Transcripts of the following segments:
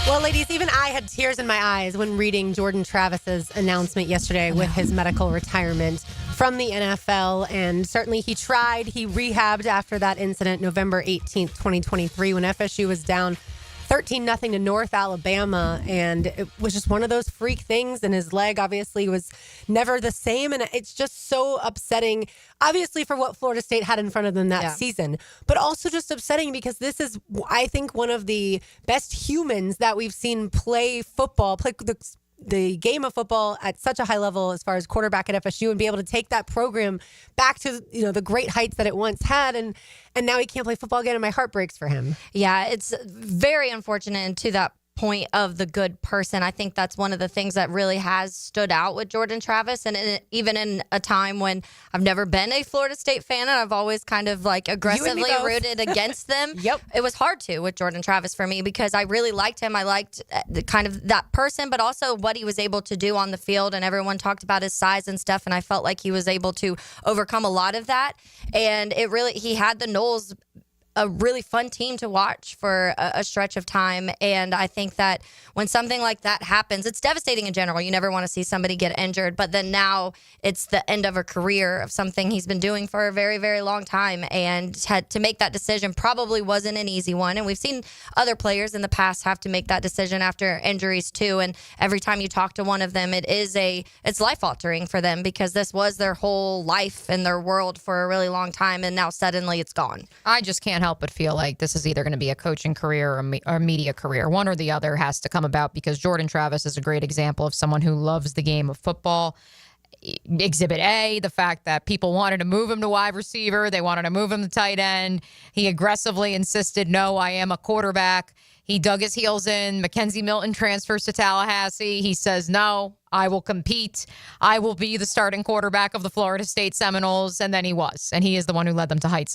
Well, ladies, even I had tears in my eyes when reading Jordan Travis's announcement yesterday with his medical retirement from the NFL. And certainly he tried. He rehabbed after that incident November 18th, 2023, when FSU was down 13-0 to North Alabama, and it was just one of those freak things, and his leg obviously was never the same, and it's just so upsetting, obviously, for what Florida State had in front of them that season, but also just upsetting because this is, I think, one of the best humans that we've seen play football, play the game of football at such a high level as far as quarterback at FSU, and be able to take that program back to the great heights that it once had, and now he can't play football again, and my heart breaks for him. Yeah, it's very unfortunate, and to that point of the good person, I think that's one of the things that really has stood out with Jordan Travis, and even in a time when I've never been a Florida State fan, and I've always kind of like aggressively rooted against them. It was hard to with Jordan Travis for me because I really liked him. I liked the kind of that person, but also what he was able to do on the field, and everyone talked about his size and stuff, and I felt like he was able to overcome a lot of that, and he had the Noles a really fun team to watch for a stretch of time. And I think that when something like that happens, it's devastating in general. You never want to see somebody get injured. But then now it's the end of a career of something he's been doing for a very, very long time. And had to make that decision probably wasn't an easy one. And we've seen other players in the past have to make that decision after injuries too. And every time you talk to one of them, it's life altering for them because this was their whole life and their world for a really long time. And now suddenly it's gone. I just can't help but feel like this is either going to be a coaching career or a media career. One or the other has to come about because Jordan Travis is a great example of someone who loves the game of football. Exhibit A, the fact that people wanted to move him to wide receiver. They wanted to move him to tight end. He aggressively insisted, no, I am a quarterback. He dug his heels in. Mackenzie Milton transfers to Tallahassee. He says, no, I will compete. I will be the starting quarterback of the Florida State Seminoles. And then he was. And he is the one who led them to heights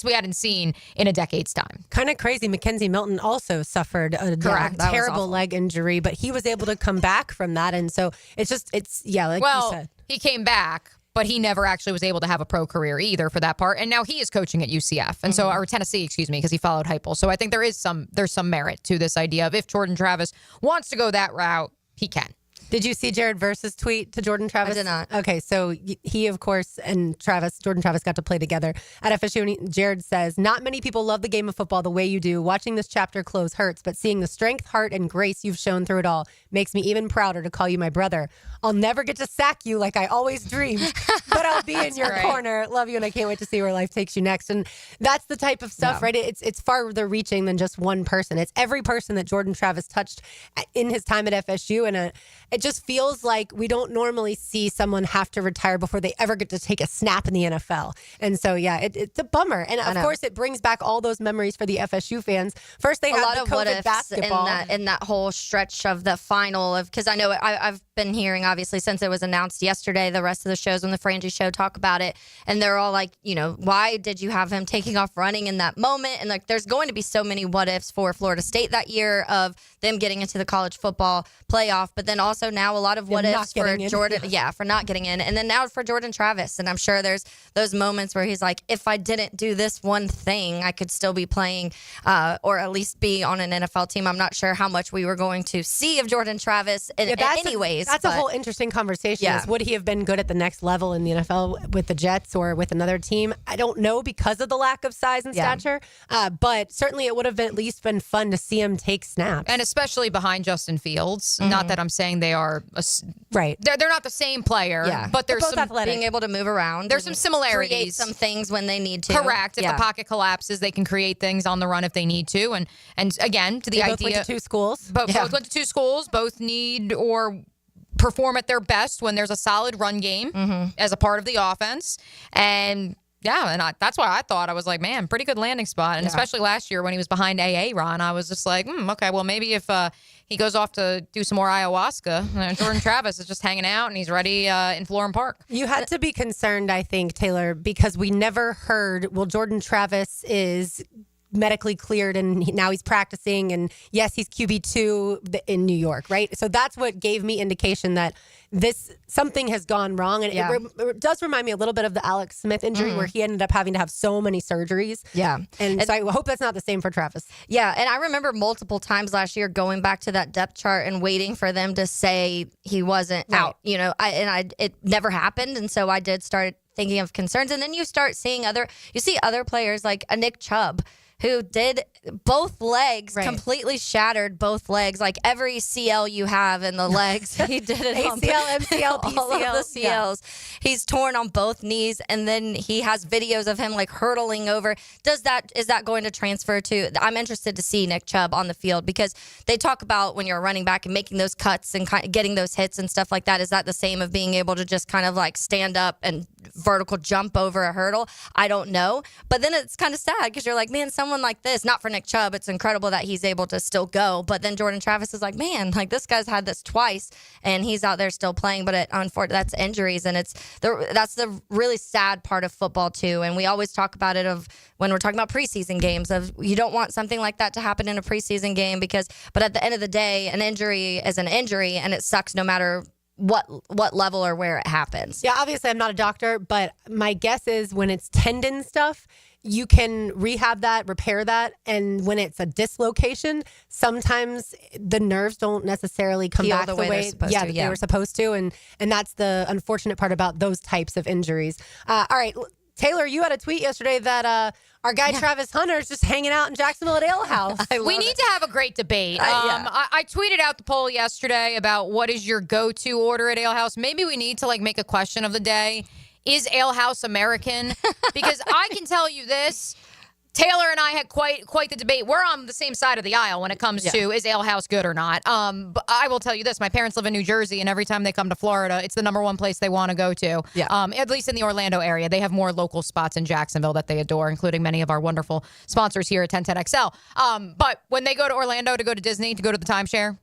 we hadn't seen in a decade's time. Kind of crazy. Mackenzie Milton also suffered a terrible leg injury, but he was able to come back from that. And so you said. He came back, but he never actually was able to have a pro career either for that part. And now he is coaching at UCF or Tennessee, because he followed Heupel. So I think there's some merit to this idea of if Jordan Travis wants to go that route, he can. Did you see Jared Verse's tweet to Jordan Travis? I did not. Okay, so he, of course, and Jordan Travis got to play together at FSU. And Jared says, not many people love the game of football the way you do. Watching this chapter close hurts, but seeing the strength, heart, and grace you've shown through it all makes me even prouder to call you my brother. I'll never get to sack you like I always dreamed, but I'll be in your corner. Love you, and I can't wait to see where life takes you next. And that's the type of stuff, right? It's farther reaching than just one person. It's every person that Jordan Travis touched in his time at FSU, and it just feels like we don't normally see someone have to retire before they ever get to take a snap in the NFL. And so, it's a bummer. And of course, it brings back all those memories for the FSU fans. First, they had the COVID basketball. In that whole stretch of the final because I know I've been hearing, obviously, since it was announced yesterday, the rest of the shows on the Frangie Show talk about it. And they're all like, why did you have him taking off running in that moment? And there's going to be so many what ifs for Florida State that year of them getting into the college football playoff. But then also now a lot of what ifs for Jordan. For not getting in. And then now for Jordan Travis. And I'm sure there's those moments where he's like, if I didn't do this one thing, I could still be playing or at least be on an NFL team. I'm not sure how much we were going to see of Jordan Travis anyways. That's a whole interesting conversation. Is would he have been good at the next level in the NFL with the Jets or with another team? I don't know because of the lack of size and stature. But certainly it would have at least been fun to see him take snaps. And especially behind Justin Fields. Not that I'm saying they are right. They're not the same player, but there's some athletic. Being able to move around. There's some similarities. Create some things when they need to. Correct. If the pocket collapses, they can create things on the run if they need to. And again, to the idea, both went to two schools. Both went to two schools. Both need or perform at their best when there's a solid run game as a part of the offense. And that's why I thought, I was like, man, pretty good landing spot. And especially last year when he was behind AA Ron, I was just like, okay, well, maybe if he goes off to do some more ayahuasca, Jordan Travis is just hanging out and he's ready in Florham Park. You had to be concerned, I think, Taylor, because we never heard, Jordan Travis is medically cleared and now he's practicing. And yes, he's QB2 in New York, right? So that's what gave me indication that something has gone wrong. And it does remind me a little bit of the Alex Smith injury where he ended up having to have so many surgeries. Yeah. And so I hope that's not the same for Travis. Yeah. And I remember multiple times last year going back to that depth chart and waiting for them to say he wasn't out, it never happened. And so I did start thinking of concerns. And then you start seeing other players like a Nick Chubb, who did both legs, completely shattered both legs, like every CL you have in the legs. He did it on ACL, MCL, PCL. all of the CLs. Yeah. He's torn on both knees, and then he has videos of him like hurtling over. Is that going to transfer to? I'm interested to see Nick Chubb on the field because they talk about when you're a running back and making those cuts and kind of getting those hits and stuff like that. Is that the same of being able to just kind of like stand up and vertical jump over a hurdle? I don't know, but then it's kind of sad because you're like, man, someone like this, not for Nick Chubb, it's incredible that he's able to still go. But then Jordan Travis is like, man, like this guy's had this twice and he's out there still playing. But unfortunately, that's injuries, and that's the really sad part of football too. And we always talk about it when we're talking about preseason games of you don't want something like that to happen in a preseason game but at the end of the day, an injury is an injury, and it sucks no matter what level or where it happens. Yeah, obviously I'm not a doctor, but my guess is when it's tendon stuff, you can rehab that, repair that. And when it's a dislocation, sometimes the nerves don't necessarily come back the way they were supposed to. And that's the unfortunate part about those types of injuries. All right, Taylor, you had a tweet yesterday that our guy Travis Hunter is just hanging out in Jacksonville at Ale House. We need to have a great debate. I tweeted out the poll yesterday about what is your go-to order at Ale House. Maybe we need to make a question of the day. Is Ale House American? Because I can tell you this. Taylor and I had quite the debate. We're on the same side of the aisle when it comes to is Ale House good or not. But I will tell you this. My parents live in New Jersey, and every time they come to Florida, it's the number one place they want to go to. Yeah. At least in the Orlando area. They have more local spots in Jacksonville that they adore, including many of our wonderful sponsors here at 1010XL. But when they go to Orlando to go to Disney, to go to the timeshare,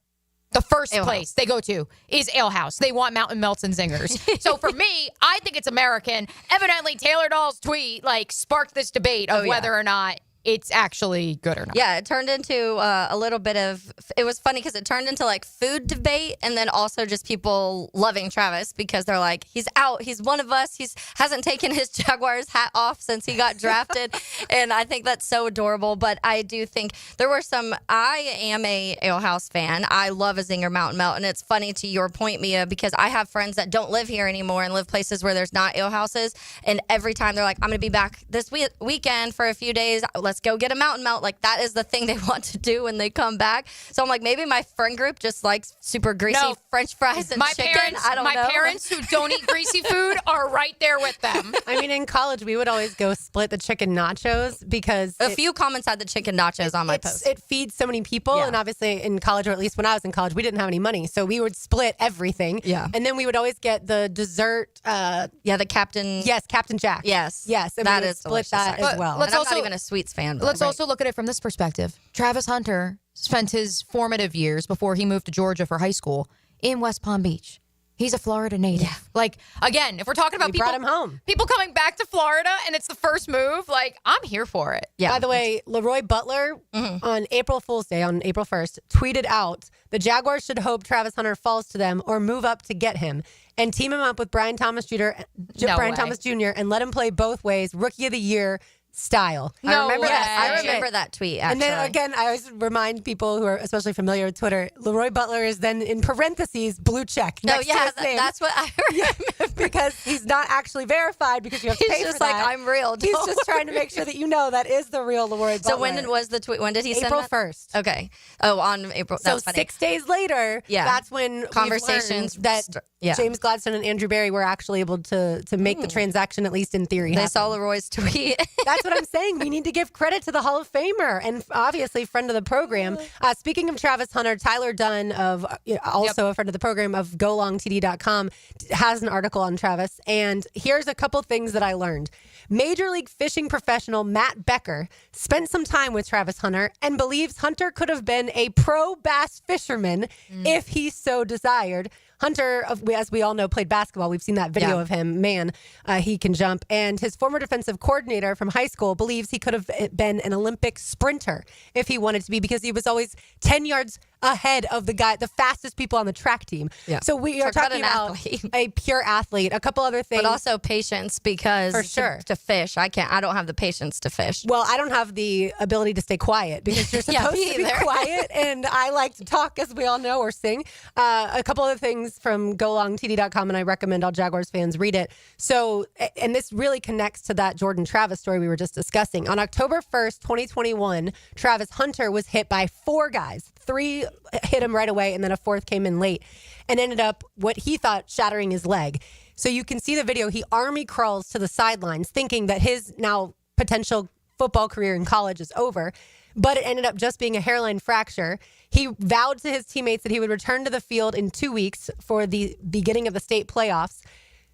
the first place they go to is Ale House. They want mountain melts and zingers. So for me, I think it's American. Evidently, Taylor Dahl's tweet sparked this debate of whether or not it's actually good or not. Yeah, it turned into a little bit of, it was funny because it turned into food debate and then also just people loving Travis because they're like, he's out, he's one of us, hasn't taken his Jaguars hat off since he got drafted. And I think that's so adorable. But I do think there were I am a Ale House fan. I love a Zinger Mountain Melt. And it's funny to your point, Mia, because I have friends that don't live here anymore and live places where there's not ale houses. And every time they're like, I'm going to be back this weekend for a few days. Let's go get a mountain melt. That is the thing they want to do when they come back. So I'm like, maybe my friend group just likes super greasy French fries and chicken. I don't know. My parents who don't eat greasy food are right there with them. I mean, in college, we would always go split the chicken nachos because a few comments had the chicken nachos on my post. It feeds so many people. Yeah. And obviously in college, or at least when I was in college, we didn't have any money. So we would split everything. Yeah. And then we would always get the dessert. The Captain. Yes, Captain Jack. Yes. And that is split that as well. I'm not even a sweets fan. Let's also look at it from this perspective. Travis Hunter spent his formative years before he moved to Georgia for high school in West Palm Beach. He's a Florida native. Yeah. Again, if we're talking about brought him home. People coming back to Florida and it's the first move, I'm here for it. Yeah. By the way, Leroy Butler on April Fool's Day, on April 1st, tweeted out, the Jaguars should hope Travis Hunter falls to them or move up to get him and team him up with Brian Thomas Jr. And let him play both ways, Rookie of the Year style. I remember that tweet, actually. And then again, I always remind people who are especially familiar with Twitter, Leroy Butler is then in parentheses blue check next to his name. That's what I remember. Because he's not actually verified because you have to pay for that. He's just like, I'm real. He's just trying to make sure that you know that is the real Leroy Butler. So when was the tweet? When did he send April that? 1st. Okay. Oh, on April. So 6 days later, that's when conversations that James Gladstone and Andrew Berry were actually able to make the transaction, at least in theory. They saw Leroy's tweet. That's what I'm saying. We need to give credit to the Hall of Famer and obviously friend of the program. Speaking of Travis Hunter, Tyler Dunn, of also a friend of the program of golongtd.com, has an article on Travis. And here's a couple things that I learned. Major League Fishing professional Matt Becker spent some time with Travis Hunter and believes Hunter could have been a pro bass fisherman if he so desired. Hunter, as we all know, played basketball. We've seen that video of him. Man, he can jump. And his former defensive coordinator from high school believes he could have been an Olympic sprinter if he wanted to be, because he was always 10 yards ahead of the fastest people on the track team. Yeah. So we are talking about a pure athlete. A couple other things. But also patience, because for sure. to fish, I don't have the patience to fish. Well, I don't have the ability to stay quiet, because you're supposed to be quiet, and I like to talk, as we all know, or sing. A couple other things from golongtd.com, and I recommend all Jaguars fans read it. So, and this really connects to that Jordan Travis story we were just discussing. On October 1st, 2021, Travis Hunter was hit by 4 guys. 3 hit him right away, and then a 4th came in late and ended up what he thought shattering his leg. So you can see the video. He army crawls to the sidelines thinking that his now potential football career in college is over, but it ended up just being a hairline fracture. He vowed to his teammates that he would return to the field in 2 weeks for the beginning of the state playoffs.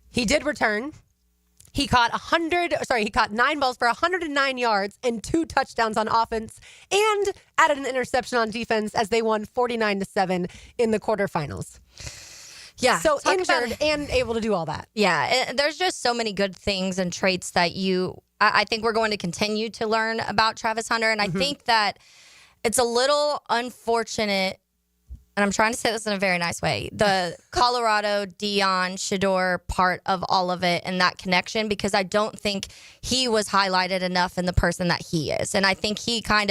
He did return. He caught 9 balls for 109 yards and 2 touchdowns on offense, and added an interception on defense as they won 49-7 in the quarterfinals. Yeah. So injured and able to do all that. Yeah. There's just so many good things and traits that I think we're going to continue to learn about Travis Hunter. And I think that it's a little unfortunate, and I'm trying to say this in a very nice way, the Colorado, Deion, Shador part of all of it and that connection, because I don't think he was highlighted enough in the person that he is. And I think he I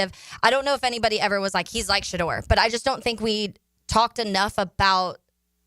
don't know if anybody ever was like, he's like Shador, but I just don't think we talked enough about.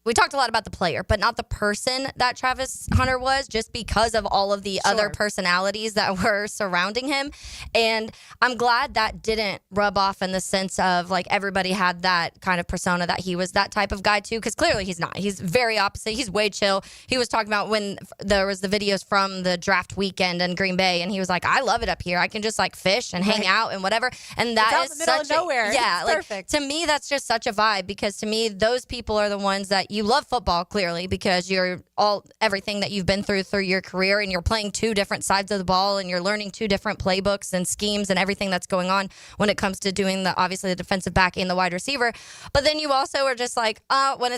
We talked a lot about the player, but not the person that Travis Hunter was, just because of all of the other personalities that were surrounding him. And I'm glad that didn't rub off in the sense of like everybody had that kind of persona that he was that type of guy too, because clearly he's not. He's very opposite. He's way chill. He was talking about when there was the videos from the draft weekend in Green Bay, and he was like, I love it up here. I can just like fish and hang out and whatever. And that is such nowhere. Yeah, it's like perfect. To me, that's just such a vibe, because to me, those people are the ones that you love football, clearly, because you're everything that you've been through your career, and you're playing 2 different sides of the ball, and you're learning 2 different playbooks and schemes and everything that's going on when it comes to doing obviously the defensive back and the wide receiver. But then you also are just like, when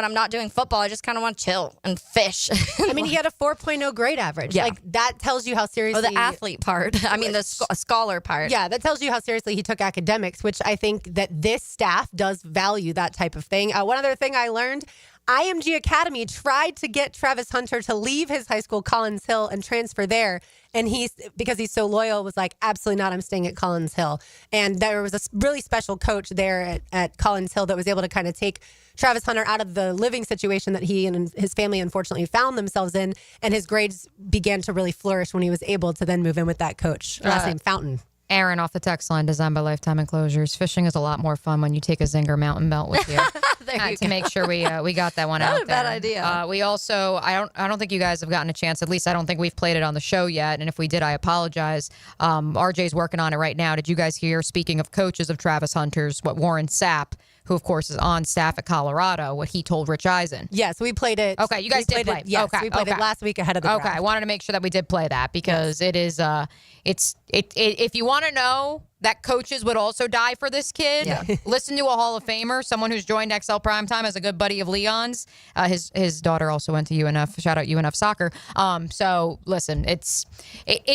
I'm not doing football, I just kind of want to chill and fish. I mean, he had a 4.0 grade average. Yeah. Like, that tells you how seriously. The athlete part. I mean, the scholar part. Yeah, that tells you how seriously he took academics, which I think that this staff does value that type of thing. One other thing I learned, IMG Academy tried to get Travis Hunter to leave his high school, Collins Hill, and transfer there. And because he's so loyal, was like, absolutely not, I'm staying at Collins Hill. And there was a really special coach there at Collins Hill that was able to kind of take Travis Hunter out of the living situation that he and his family unfortunately found themselves in. And his grades began to really flourish when he was able to then move in with that coach. Last name Fountain. Aaron off the text line, designed by Lifetime Enclosures. Fishing is a lot more fun when you take a Zinger mountain belt with you. To make sure we got that one out there. Not a bad idea. We also, I don't think you guys have gotten a chance. At least I don't think we've played it on the show yet. And if we did, I apologize. RJ's working on it right now. Did you guys hear? Speaking of coaches of Travis Hunter's, what Warren Sapp, who of course is on staff at Colorado, what he told Rich Eisen. Yes, we played it. Okay, you guys did play it. Yes, we played it last week ahead of the draft. Okay, I wanted to make sure that we did play that, because it is if you want to know that coaches would also die for this kid, listen to a Hall of Famer, someone who's joined XL Primetime as a good buddy of Leon's. His daughter also went to UNF. Shout out UNF soccer. So listen, it's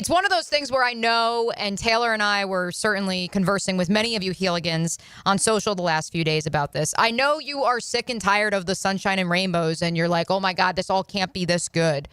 one of those things where I know, and Taylor and I were certainly conversing with many of you Heeligans on social the last few days about this. I know you are sick and tired of the sunshine and rainbows, and you're like, oh my God, this all can't be this good.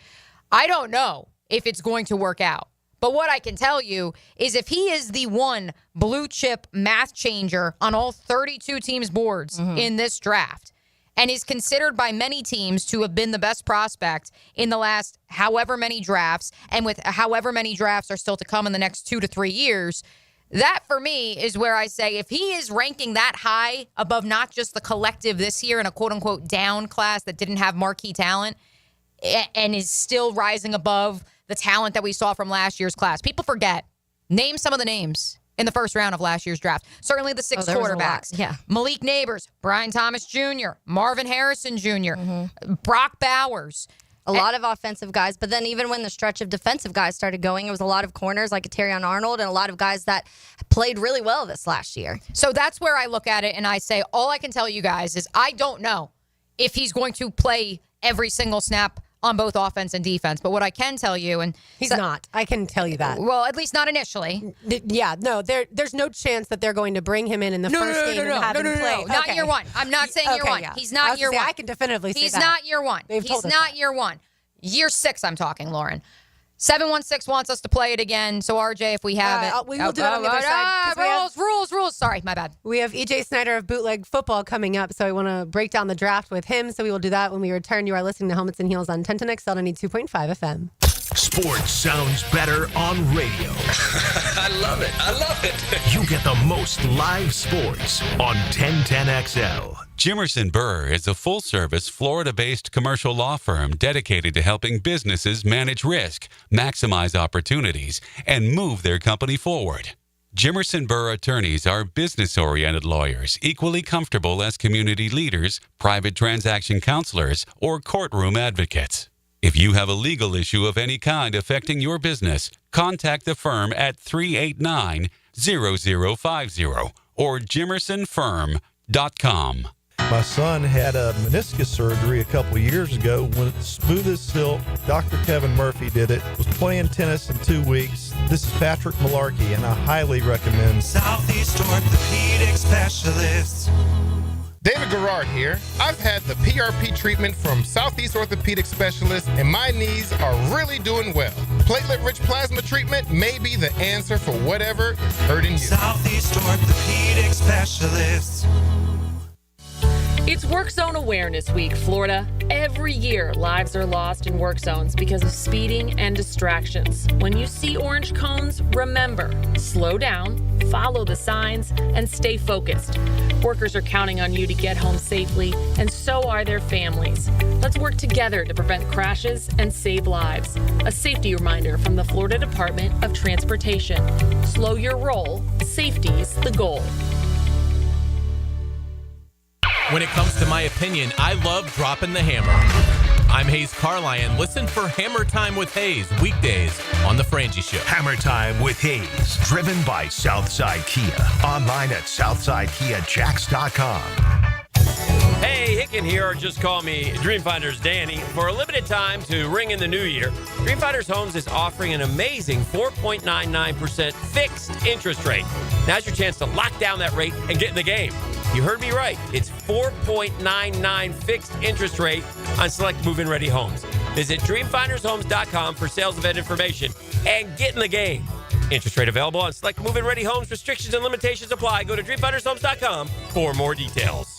I don't know if it's going to work out. But what I can tell you is if he is the one blue chip math changer on all 32 teams' boards in this draft, and is considered by many teams to have been the best prospect in the last however many drafts, and with however many drafts are still to come in the next 2 to 3 years, that for me is where I say if he is ranking that high above not just the collective this year in a quote-unquote down class that didn't have marquee talent, and is still rising above the talent that we saw from last year's class. People forget. Name some of the names in the first round of last year's draft. Certainly the 6 quarterbacks. Yeah. Malik Neighbors, Brian Thomas Jr., Marvin Harrison Jr., Brock Bowers. A lot of offensive guys, but then even when the stretch of defensive guys started going, it was a lot of corners like Terrion Arnold and a lot of guys that played really well this last year. So that's where I look at it and I say, all I can tell you guys is I don't know if he's going to play every single snap on both offense and defense. But what I can tell you, and he's not. I can tell you that. Well, at least not initially. There's no chance that they're going to bring him in the first game and have him play. Not year one. I'm not saying year one. Yeah. He's not year one. I can definitively say he's that. not year one. He's not year one. Year 6, I'm talking, Lauren. 716 wants us to play it again. So, RJ, if we have it. We will do it on the other side. Rules. Sorry, my bad. We have EJ Snyder of Bootleg Football coming up, so I want to break down the draft with him. So we will do that when we return. You are listening to Helmets and Heels on 1010XL 92.5 FM. Sports sounds better on radio. I love it. You get the most live sports on 1010XL. Jimerson Burr is a full-service, Florida-based commercial law firm dedicated to helping businesses manage risk, maximize opportunities, and move their company forward. Jimerson Burr attorneys are business-oriented lawyers, equally comfortable as community leaders, private transaction counselors, or courtroom advocates. If you have a legal issue of any kind affecting your business, contact the firm at 389-0050 or jimersonfirm.com. My son had a meniscus surgery a couple of years ago. When it's smooth as silk, Dr. Kevin Murphy did it. Was playing tennis in 2 weeks. This is Patrick Malarkey, and I highly recommend Southeast Orthopedic Specialists. David Garrard here. I've had the PRP treatment from Southeast Orthopedic Specialists, and my knees are really doing well. Platelet-rich plasma treatment may be the answer for whatever is hurting you. Southeast Orthopedic Specialists. It's Work Zone Awareness Week, Florida. Every year, lives are lost in work zones because of speeding and distractions. When you see orange cones, remember, slow down, follow the signs, and stay focused. Workers are counting on you to get home safely, and so are their families. Let's work together to prevent crashes and save lives. A safety reminder from the Florida Department of Transportation. Slow your roll. Safety's the goal. When it comes to my opinion, I love dropping the hammer. I'm Hayes Carlyon. Listen for Hammer Time with Hayes weekdays on The Frangie Show. Hammer Time with Hayes, driven by Southside Kia. Online at southsidekiajacks.com. Hey, Hicken here, or just call me Dreamfinders Danny. For a limited time to ring in the new year, Dreamfinders Homes is offering an amazing 4.99% fixed interest rate. Now's your chance to lock down that rate and get in the game. You heard me right. It's 4.99 fixed interest rate on select move-in ready homes. Visit dreamfindershomes.com for sales event information and get in the game. Interest rate available on select move-in ready homes. Restrictions and limitations apply. Go to dreamfindershomes.com for more details.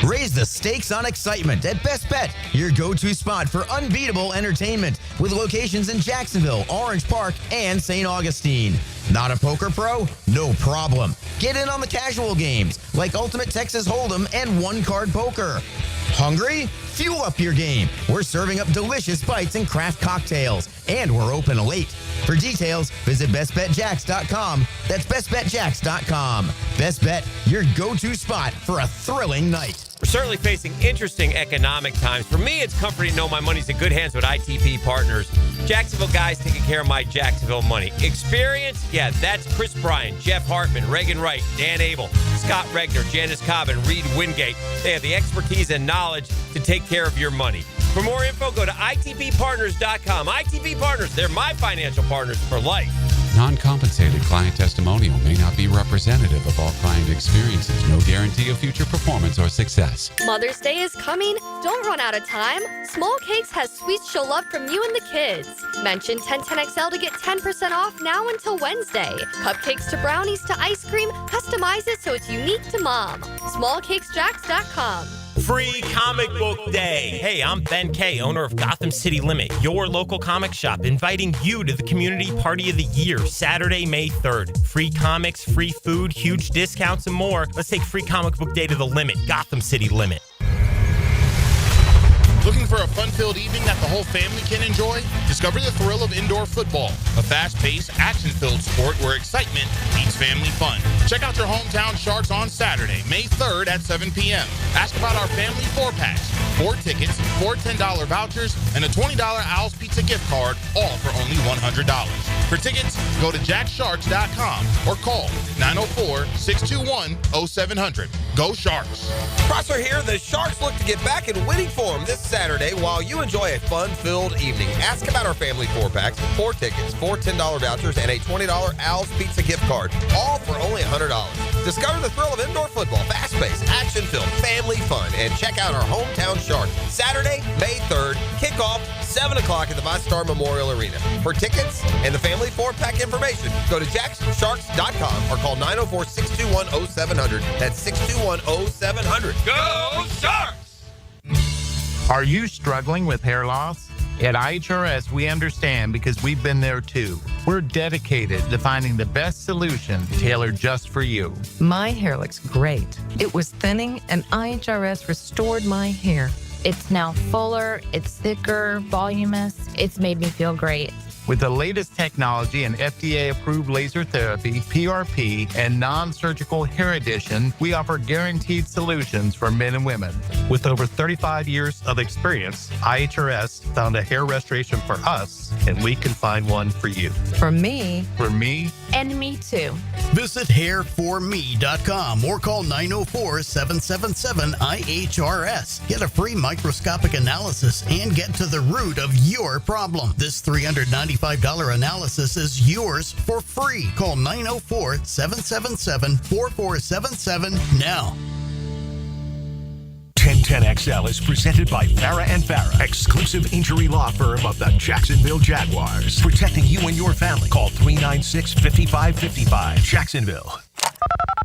Raise the stakes on excitement at Best Bet, your go-to spot for unbeatable entertainment with locations in Jacksonville, Orange Park, and St. Augustine. Not a poker pro? No problem. Get in on the casual games like Ultimate Texas Hold'em and one-card poker. Hungry? Fuel up your game. We're serving up delicious bites and craft cocktails, and we're open late. For details, visit bestbetjacks.com. That's bestbetjacks.com. Best Bet, your go-to spot for a thrilling night. We're certainly facing interesting economic times. For me, it's comforting to know my money's in good hands with ITP Partners. Jacksonville guys taking care of my Jacksonville money. Experience? Yeah, that's Chris Bryan, Jeff Hartman, Reagan Wright, Dan Abel, Scott Regner, Janice Cobb, and Reed Wingate. They have the expertise and knowledge to take care of your money. For more info, go to itppartners.com. ITP Partners, they're my financial partners for life. Non-compensated client testimonial may not be representative of all client experiences. No guarantee of future performance or success. Mother's Day is coming. Don't run out of time. Small Cakes has sweets she'll love from you and the kids. Mention 1010XL to get 10% off now until Wednesday. Cupcakes to brownies to ice cream. Customize it so it's unique to mom. SmallCakesJacks.com. Free Comic Book Day. Hey, I'm Ben Kay, owner of Gotham City Limit, your local comic shop, inviting you to the Community Party of the Year, Saturday, May 3rd. Free comics, free food, huge discounts, and more. Let's take Free Comic Book Day to the limit. Gotham City Limit. Looking for a fun-filled evening that the whole family can enjoy? Discover the thrill of indoor football, a fast-paced, action-filled sport where excitement meets family fun. Check out your hometown Sharks on Saturday, May 3rd at 7 p.m. Ask about our family 4-packs, 4 tickets, 4 $10 vouchers, and a $20 Owl's Pizza gift card, all for only $100. For tickets, go to jacksharks.com or call 904-621-0700. Go Sharks! Prosser here. The Sharks look to get back in winning form this Saturday while you enjoy a fun-filled evening. Ask about our family 4-packs, 4 tickets, 4 $10 vouchers, and a $20 Al's Pizza gift card, all for only $100. Discover the thrill of indoor football, fast-paced, action-filled, family fun, and check out our hometown Sharks. Saturday, May 3rd, kickoff 7 o'clock at the MyStar Memorial Arena. For tickets and the family 4-pack information, go to jacksharks.com or call 904-621-0700. That's 621-0700. Go Sharks! Are you struggling with hair loss? At IHRS, we understand because we've been there too. We're dedicated to finding the best solution tailored just for you. My hair looks great. It was thinning, and IHRS restored my hair. It's now fuller, it's thicker, voluminous. It's made me feel great. With the latest technology and FDA-approved laser therapy, PRP, and non-surgical hair addition, we offer guaranteed solutions for men and women. With over 35 years of experience, IHRS found a hair restoration for us, and we can find one for you. For me. For me. And me too. Visit hairforme.com or call 904-777-IHRS. Get a free microscopic analysis and get to the root of your problem. This $395 analysis is yours for free. Call 904-777-4477 now. 1010XL is presented by Farah and Farah, exclusive injury law firm of the Jacksonville Jaguars. Protecting you and your family. Call 396-5555. Jacksonville.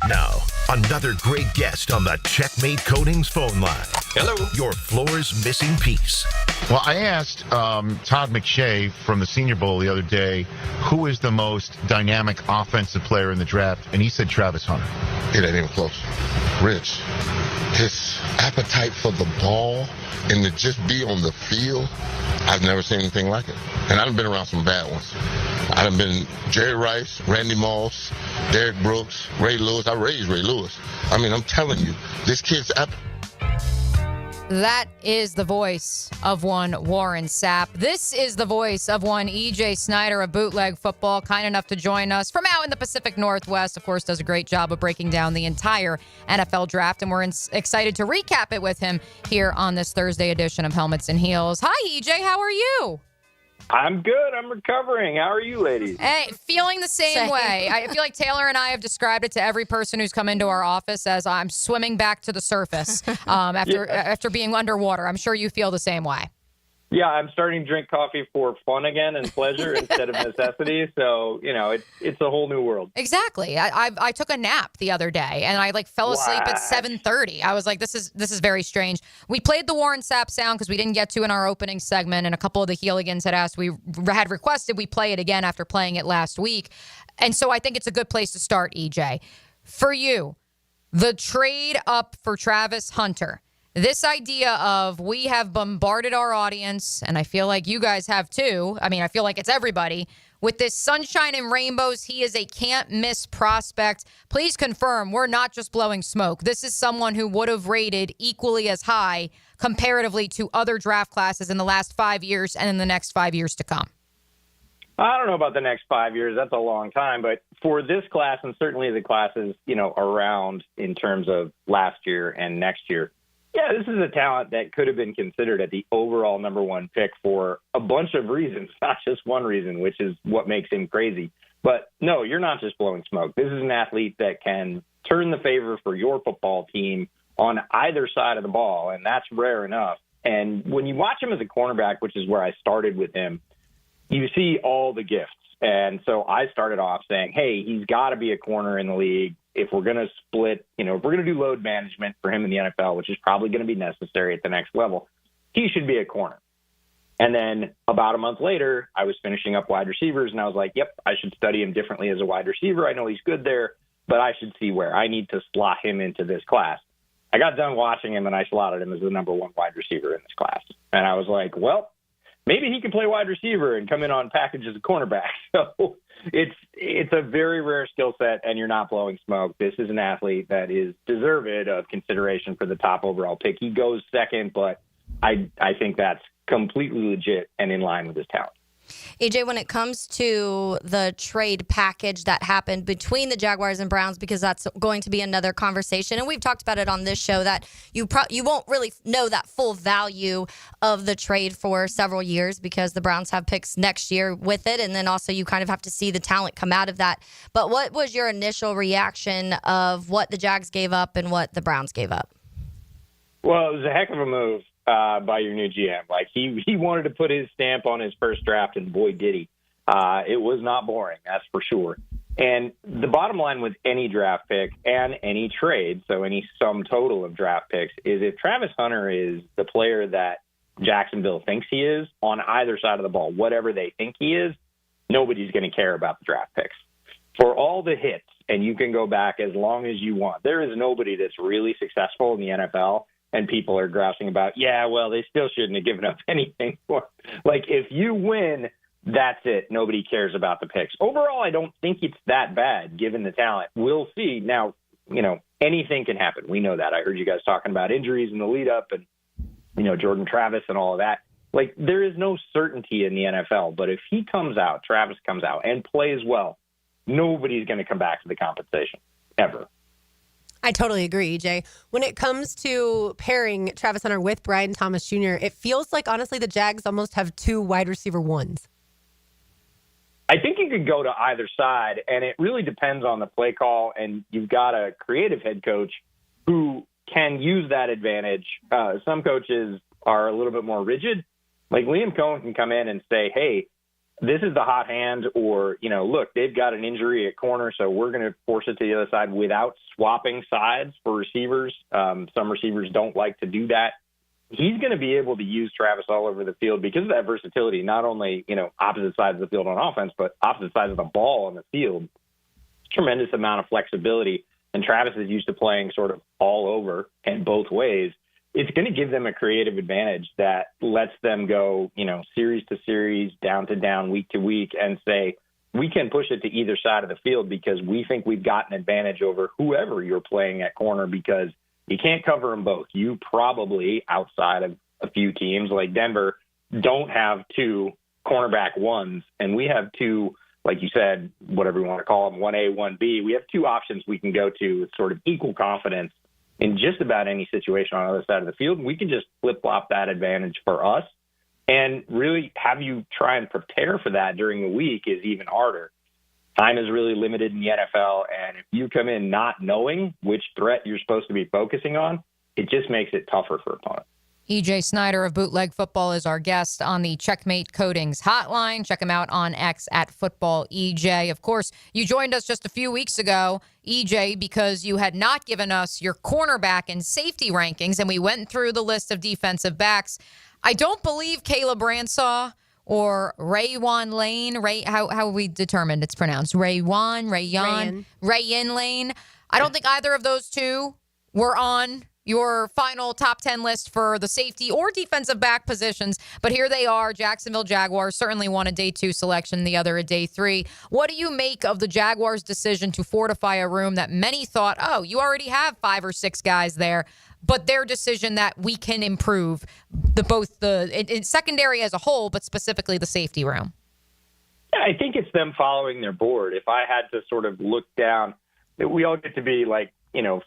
Now, another great guest on the Checkmate Coatings phone line. Hello. Your floor's missing piece. Well, I asked Todd McShay from the Senior Bowl the other day who is the most dynamic offensive player in the draft, and he said Travis Hunter. It ain't even close. Rich, his appetite for the ball and to just be on the field, I've never seen anything like it. And I've been around some bad ones. I've been Jerry Rice, Randy Moss, Derrick Brooks, Ray Lewis. I raised Ray Lewis. I mean, I'm telling you, this kid's That is the voice of one Warren Sapp. This is the voice of one EJ Snyder of Bootleg Football, kind enough to join us from out in the Pacific Northwest. Of course, does a great job of breaking down the entire NFL draft, and we're excited to recap it with him here on this Thursday edition of Helmets and Heels. Hi, EJ. How are you? I'm good. I'm recovering. How are you, ladies? Hey, feeling the same way. I feel like Taylor and I have described it to every person who's come into our office as I'm swimming back to the surface after being underwater. I'm sure you feel the same way. Yeah, I'm starting to drink coffee for fun again and pleasure instead of necessity. So, you know, it's a whole new world. Exactly. I took a nap the other day and I fell asleep at 7:30. I was like, this is very strange. We played the Warren Sapp sound because we didn't get to in our opening segment, and a couple of the Heeligans had requested we play it again after playing it last week. And so I think it's a good place to start, EJ. For you, the trade up for Travis Hunter. This idea of we have bombarded our audience, and I feel like you guys have too. I mean, I feel like it's everybody. With this sunshine and rainbows, he is a can't-miss prospect. Please confirm we're not just blowing smoke. This is someone who would have rated equally as high comparatively to other draft classes in the last 5 years and in the next 5 years to come. I don't know about the next 5 years. That's a long time. But for this class, and certainly the classes, around in terms of last year and next year, yeah, this is a talent that could have been considered at the overall number one pick for a bunch of reasons, not just one reason, which is what makes him crazy. But no, you're not just blowing smoke. This is an athlete that can turn the favor for your football team on either side of the ball, and that's rare enough. And when you watch him as a cornerback, which is where I started with him, you see all the gifts. And so I started off saying, hey, he's got to be a corner in the league. If we're going to split, if we're going to do load management for him in the NFL, which is probably going to be necessary at the next level, he should be a corner. And then about a month later, I was finishing up wide receivers, and I was like, yep, I should study him differently as a wide receiver. I know he's good there, but I should see where I need to slot him into this class. I got done watching him, and I slotted him as the number one wide receiver in this class. And I was like, well, maybe he can play wide receiver and come in on package as a cornerback. So it's a very rare skill set, and you're not blowing smoke. This is an athlete that is deserved of consideration for the top overall pick. He goes second, but I think that's completely legit and in line with his talent. EJ, when it comes to the trade package that happened between the Jaguars and Browns, because that's going to be another conversation, and we've talked about it on this show, that you won't really know that full value of the trade for several years because the Browns have picks next year with it, and then also you kind of have to see the talent come out of that. But what was your initial reaction of what the Jags gave up and what the Browns gave up? Well, it was a heck of a move by your new GM. Like he wanted to put his stamp on his first draft, and boy, did he. It was not boring, that's for sure. And the bottom line with any draft pick and any trade, so any sum total of draft picks, is if Travis Hunter is the player that Jacksonville thinks he is on either side of the ball, whatever they think he is, nobody's going to care about the draft picks. For all the hits, and you can go back as long as you want, there is nobody that's really successful in the NFL and people are grousing about, yeah, well, they still shouldn't have given up anything for. Like, if you win, that's it. Nobody cares about the picks. Overall, I don't think it's that bad, given the talent. We'll see. Now, anything can happen. We know that. I heard you guys talking about injuries in the lead up and, Jordan Travis and all of that. Like, there is no certainty in the NFL, but if he comes out, Travis comes out and plays well, nobody's going to come back to the compensation, ever. I totally agree, EJ. When it comes to pairing Travis Hunter with Brian Thomas Jr., it feels like, honestly, the Jags almost have two wide receiver ones. I think you could go to either side, and it really depends on the play call, and you've got a creative head coach who can use that advantage. Some coaches are a little bit more rigid. Like Liam Cohen can come in and say, hey, this is the hot hand, or, look, they've got an injury at corner, so we're going to force it to the other side without swapping sides for receivers. Some receivers don't like to do that. He's going to be able to use Travis all over the field because of that versatility, not only, opposite sides of the field on offense, but opposite sides of the ball on the field. Tremendous amount of flexibility, and Travis is used to playing sort of all over and both ways. It's going to give them a creative advantage that lets them go, series to series, down to down, week to week, and say, we can push it to either side of the field because we think we've got an advantage over whoever you're playing at corner because you can't cover them both. You probably, outside of a few teams like Denver, don't have two cornerback ones, and we have two, like you said, whatever you want to call them, 1A, 1B. We have two options we can go to with sort of equal confidence in just about any situation on the other side of the field. We can just flip-flop that advantage for us, and really have you try and prepare for that during the week is even harder. Time is really limited in the NFL, and if you come in not knowing which threat you're supposed to be focusing on, it just makes it tougher for opponents. EJ Snyder of Bootleg Football is our guest on the Checkmate Coatings hotline. Check him out on X at FootballEJ. Of course, you joined us just a few weeks ago, EJ, because you had not given us your cornerback and safety rankings, and we went through the list of defensive backs. I don't believe Caleb Ransaw or Raywan Lane, how we determined it's pronounced, Rayan Lane. I don't think either of those two were on your final top 10 list for the safety or defensive back positions. But here they are, Jacksonville Jaguars, certainly one a day 2 selection, the other a day 3. What do you make of the Jaguars' decision to fortify a room that many thought, oh, you already have 5 or 6 guys there, but their decision that we can improve both the secondary as a whole, but specifically the safety room? Yeah, I think it's them following their board. If I had to sort of look down, we all get to be like,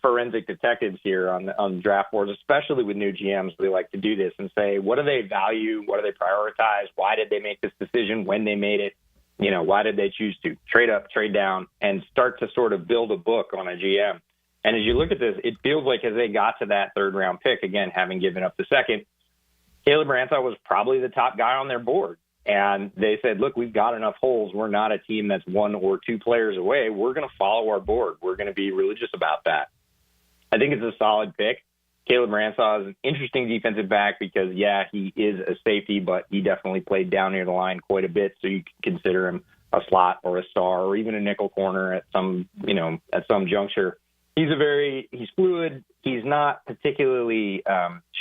forensic detectives here on the draft boards, especially with new GMs. They like to do this and say, what do they value? What do they prioritize? Why did they make this decision when they made it? Why did they choose to trade up, trade down, and start to sort of build a book on a GM? And as you look at this, it feels like as they got to that third round pick, again, having given up the second, Caleb Ransaw was probably the top guy on their board. And they said, look, we've got enough holes. We're not a team that's 1 or 2 players away. We're going to follow our board. We're going to be religious about that. I think it's a solid pick. Caleb Ransaw is an interesting defensive back because, yeah, he is a safety, but he definitely played down near the line quite a bit. So you can consider him a slot or a star or even a nickel corner at some juncture. He's fluid. He's not particularly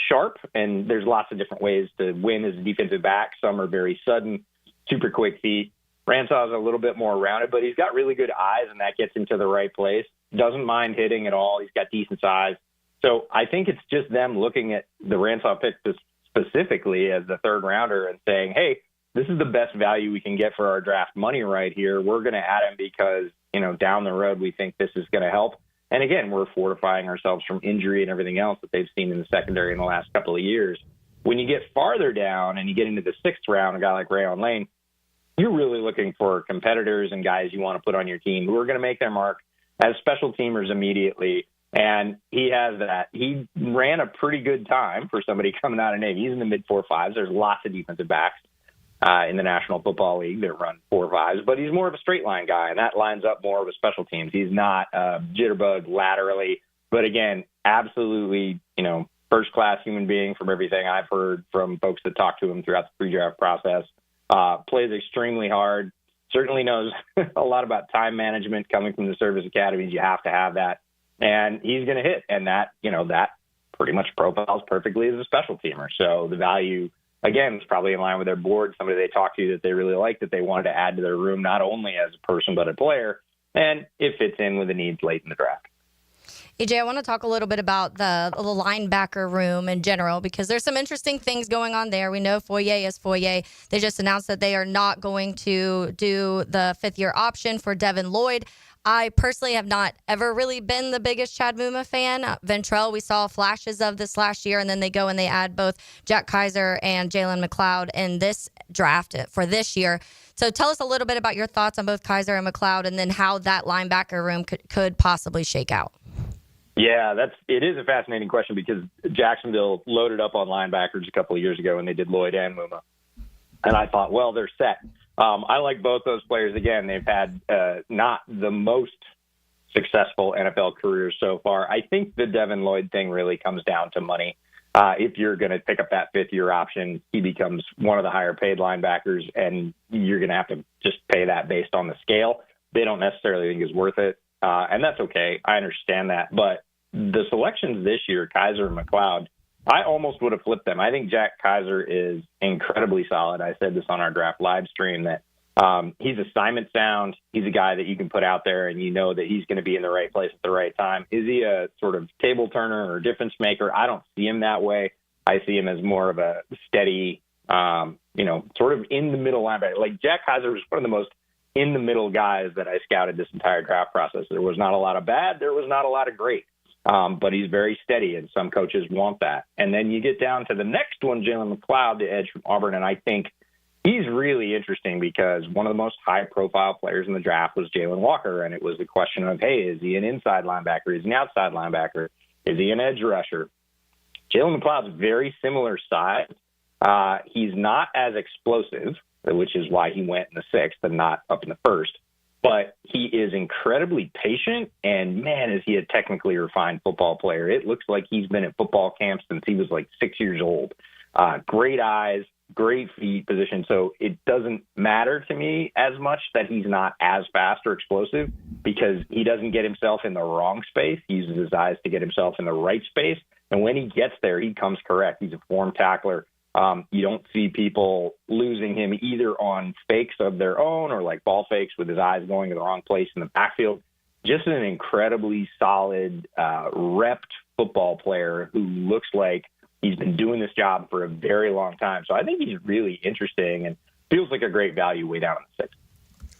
sharp, and there's lots of different ways to win as a defensive back. Some are very sudden, super quick feet. Ransaw is a little bit more rounded, but he's got really good eyes, and that gets him to the right place. Doesn't mind hitting at all. He's got decent size. So I think it's just them looking at the Ransaw pick specifically as the third rounder and saying, hey, this is the best value we can get for our draft money right here. We're going to add him because, down the road we think this is going to help. And again, we're fortifying ourselves from injury and everything else that they've seen in the secondary in the last couple of years. When you get farther down and you get into the 6th round, a guy like Rayon Lane, you're really looking for competitors and guys you want to put on your team who are going to make their mark as special teamers immediately. And he has that. He ran a pretty good time for somebody coming out of Navy. He's in the mid 4.5s. There's lots of defensive backs in the National Football League that run 4.5s, but he's more of a straight line guy, and that lines up more with special teams. He's not jitterbug laterally, but again, absolutely, first-class human being from everything I've heard from folks that talk to him throughout the pre-draft process. Plays extremely hard, certainly knows a lot about time management coming from the service academies. You have to have that, and he's going to hit, and that pretty much profiles perfectly as a special teamer. So the value, again, it's probably in line with their board, somebody they talked to that they really liked, that they wanted to add to their room, not only as a person but a player, and it fits in with the needs late in the draft. EJ, I want to talk a little bit about the linebacker room in general because there's some interesting things going on there. We know Foye is Foye. They just announced that they are not going to do the 5th-year option for Devin Lloyd. I personally have not ever really been the biggest Chad Muma fan. Ventrell, we saw flashes of this last year, and then they go and they add both Jack Kaiser and Jalen McLeod in this draft for this year. So tell us a little bit about your thoughts on both Kaiser and McLeod and then how that linebacker room could possibly shake out. Yeah, it is a fascinating question because Jacksonville loaded up on linebackers a couple of years ago when they did Lloyd and Muma. And I thought, well, they're set. I like both those players. Again, they've had not the most successful NFL careers so far. I think the Devin Lloyd thing really comes down to money. If you're going to pick up that 5th-year option, he becomes one of the higher paid linebackers, and you're going to have to just pay that based on the scale. They don't necessarily think it's worth it. And that's okay. I understand that. But the selections this year, Kaiser and McLeod, I almost would have flipped them. I think Jack Kaiser is incredibly solid. I said this on our draft live stream that he's assignment sound. He's a guy that you can put out there and you know that he's going to be in the right place at the right time. Is he a sort of table turner or difference maker? I don't see him that way. I see him as more of a steady, sort of in the middle linebacker. Like Jack Kaiser was one of the most in the middle guys that I scouted this entire draft process. There was not a lot of bad. There was not a lot of great. But he's very steady, and some coaches want that. And then you get down to the next one, Jalen McLeod, the edge from Auburn, and I think he's really interesting because one of the most high-profile players in the draft was Jalen Walker, and it was the question of, hey, is he an inside linebacker? Is he an outside linebacker? Is he an edge rusher? Jalen McLeod's very similar size. He's not as explosive, which is why he went in the 6th and not up in the 1st. But he is incredibly patient, and, man, is he a technically refined football player. It looks like he's been at football camp since he was like 6 years old. Great eyes, great feet position. So it doesn't matter to me as much that he's not as fast or explosive because he doesn't get himself in the wrong space. He uses his eyes to get himself in the right space. And when he gets there, he comes correct. He's a form tackler. You don't see people losing him either on fakes of their own or like ball fakes with his eyes going to the wrong place in the backfield. Just an incredibly solid, repped football player who looks like he's been doing this job for a very long time. So I think he's really interesting and feels like a great value way down in the 6th.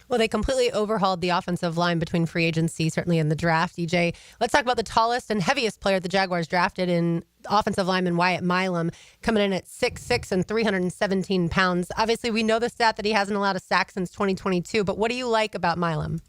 Well, they completely overhauled the offensive line between free agency, certainly in the draft, EJ. Let's talk about the tallest and heaviest player the Jaguars drafted in offensive lineman Wyatt Milam, coming in at 6'6" and 317 pounds. Obviously, we know the stat that he hasn't allowed a sack since 2022, but what do you like about Milam?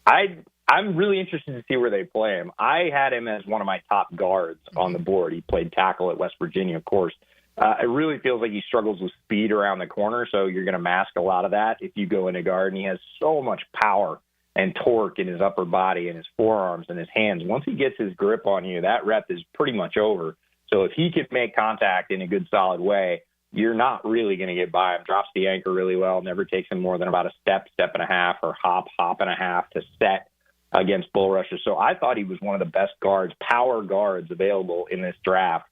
I'm really interested to see where they play him. I had him as one of my top guards on the board. He played tackle at West Virginia, of course. It really feels like he struggles with speed around the corner, so you're going to mask a lot of that if you go into guard. And he has so much power and torque in his upper body and his forearms and his hands. Once he gets his grip on you, that rep is pretty much over. So if he can make contact in a good, solid way, you're not really going to get by him. Drops the anchor really well, never takes him more than about a step and a half, or hop and a half to set against bull rushers. So I thought he was one of the best guards, power guards available in this draft.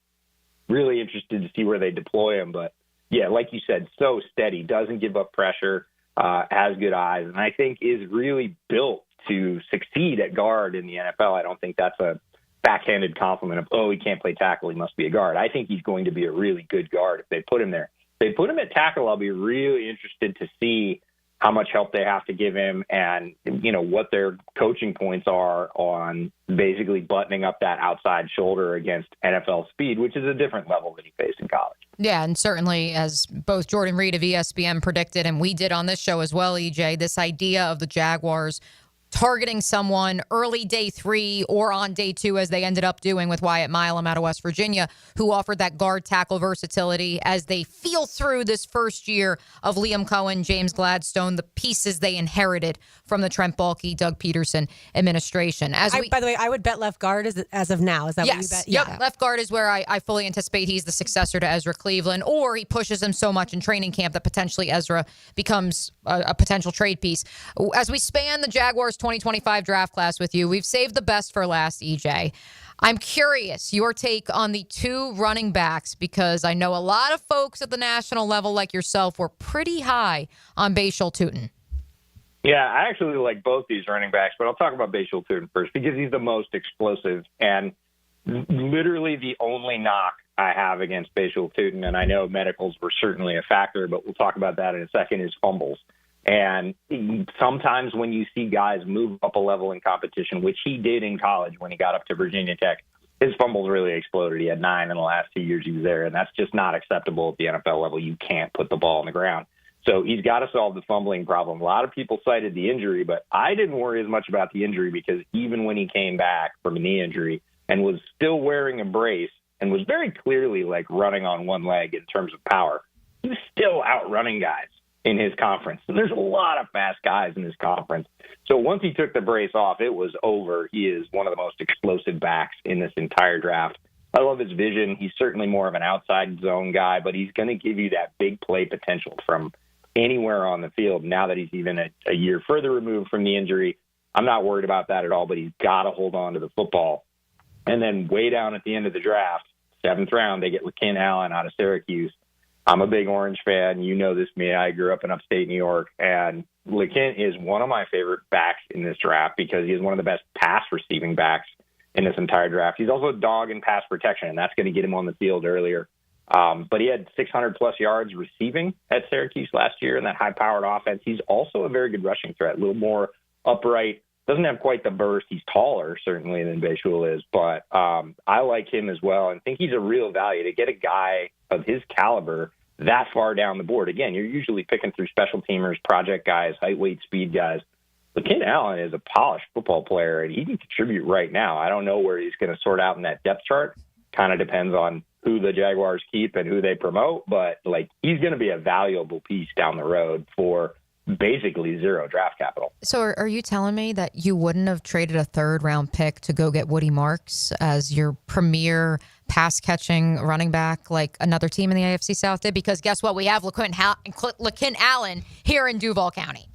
Really interested to see where they deploy him. But, yeah, like you said, so steady, doesn't give up pressure, has good eyes, and I think is really built to succeed at guard in the NFL. I don't think that's a backhanded compliment of, oh, he can't play tackle, he must be a guard. I think he's going to be a really good guard if they put him there. they put him at tackle, I'll be really interested to see how much help they have to give him and, what their coaching points are on basically buttoning up that outside shoulder against NFL speed, which is a different level than he faced in college. Yeah, and certainly as both Jordan Reed of ESPN predicted, and we did on this show as well, EJ, this idea of the Jaguars targeting someone early day 3 or on day 2, as they ended up doing with Wyatt Milam out of West Virginia, who offered that guard tackle versatility as they feel through this first year of Liam Cohen, James Gladstone, the pieces they inherited from the Trent Baalke, Doug Peterson administration. By the way, I would bet left guard as of now. Is that what you bet? Yep. Yeah. Left guard is where I fully anticipate he's the successor to Ezra Cleveland, or he pushes him so much in training camp that potentially Ezra becomes a potential trade piece. As we span the Jaguars 2025 draft class with you, we've saved the best for last, EJ. I'm curious your take on the 2 running backs, because I know a lot of folks at the national level like yourself were pretty high on Bashal Tutin. Yeah, I actually like both these running backs, but I'll talk about Bashal Tutin first because he's the most explosive and literally the only knock I have against Bashal Tutin, and I know medicals were certainly a factor, but we'll talk about that in a second, is fumbles. And sometimes when you see guys move up a level in competition, which he did in college when he got up to Virginia Tech, his fumbles really exploded. He had 9 in the last 2 years he was there, and that's just not acceptable at the NFL level. You can't put the ball on the ground. So he's got to solve the fumbling problem. A lot of people cited the injury, but I didn't worry as much about the injury because even when he came back from a knee injury and was still wearing a brace and was very clearly like running on one leg in terms of power, he was still outrunning guys in his conference. And there's a lot of fast guys in his conference. So once he took the brace off, it was over. He is one of the most explosive backs in this entire draft. I love his vision. He's certainly more of an outside zone guy, but he's going to give you that big play potential from anywhere on the field. Now that he's even a year further removed from the injury, I'm not worried about that at all, but he's got to hold on to the football. And then way down at the end of the draft, 7th round, they get LaKen Allen out of Syracuse. I'm a big Orange fan. You know this, me. I grew up in upstate New York, and LaKen is one of my favorite backs in this draft because he is one of the best pass receiving backs in this entire draft. He's also a dog in pass protection, and that's going to get him on the field earlier. But he had 600-plus yards receiving at Syracuse last year in that high-powered offense. He's also a very good rushing threat, a little more upright. Doesn't have quite the burst. He's taller, certainly, than Bashal is. But I like him as well and think he's a real value to get a guy of his caliber that far down the board. Again, you're usually picking through special teamers, project guys, height, weight, speed guys. LaKen Allen is a polished football player, and he can contribute right now. I don't know where he's going to sort out in that depth chart. Kind of depends on who the Jaguars keep and who they promote, but he's going to be a valuable piece down the road for basically zero draft capital. So are you telling me that you wouldn't have traded a 3rd-round pick to go get Woody Marks as your premier pass-catching running back like another team in the AFC South did? Because guess what? We have LaKen Allen here in Duval County.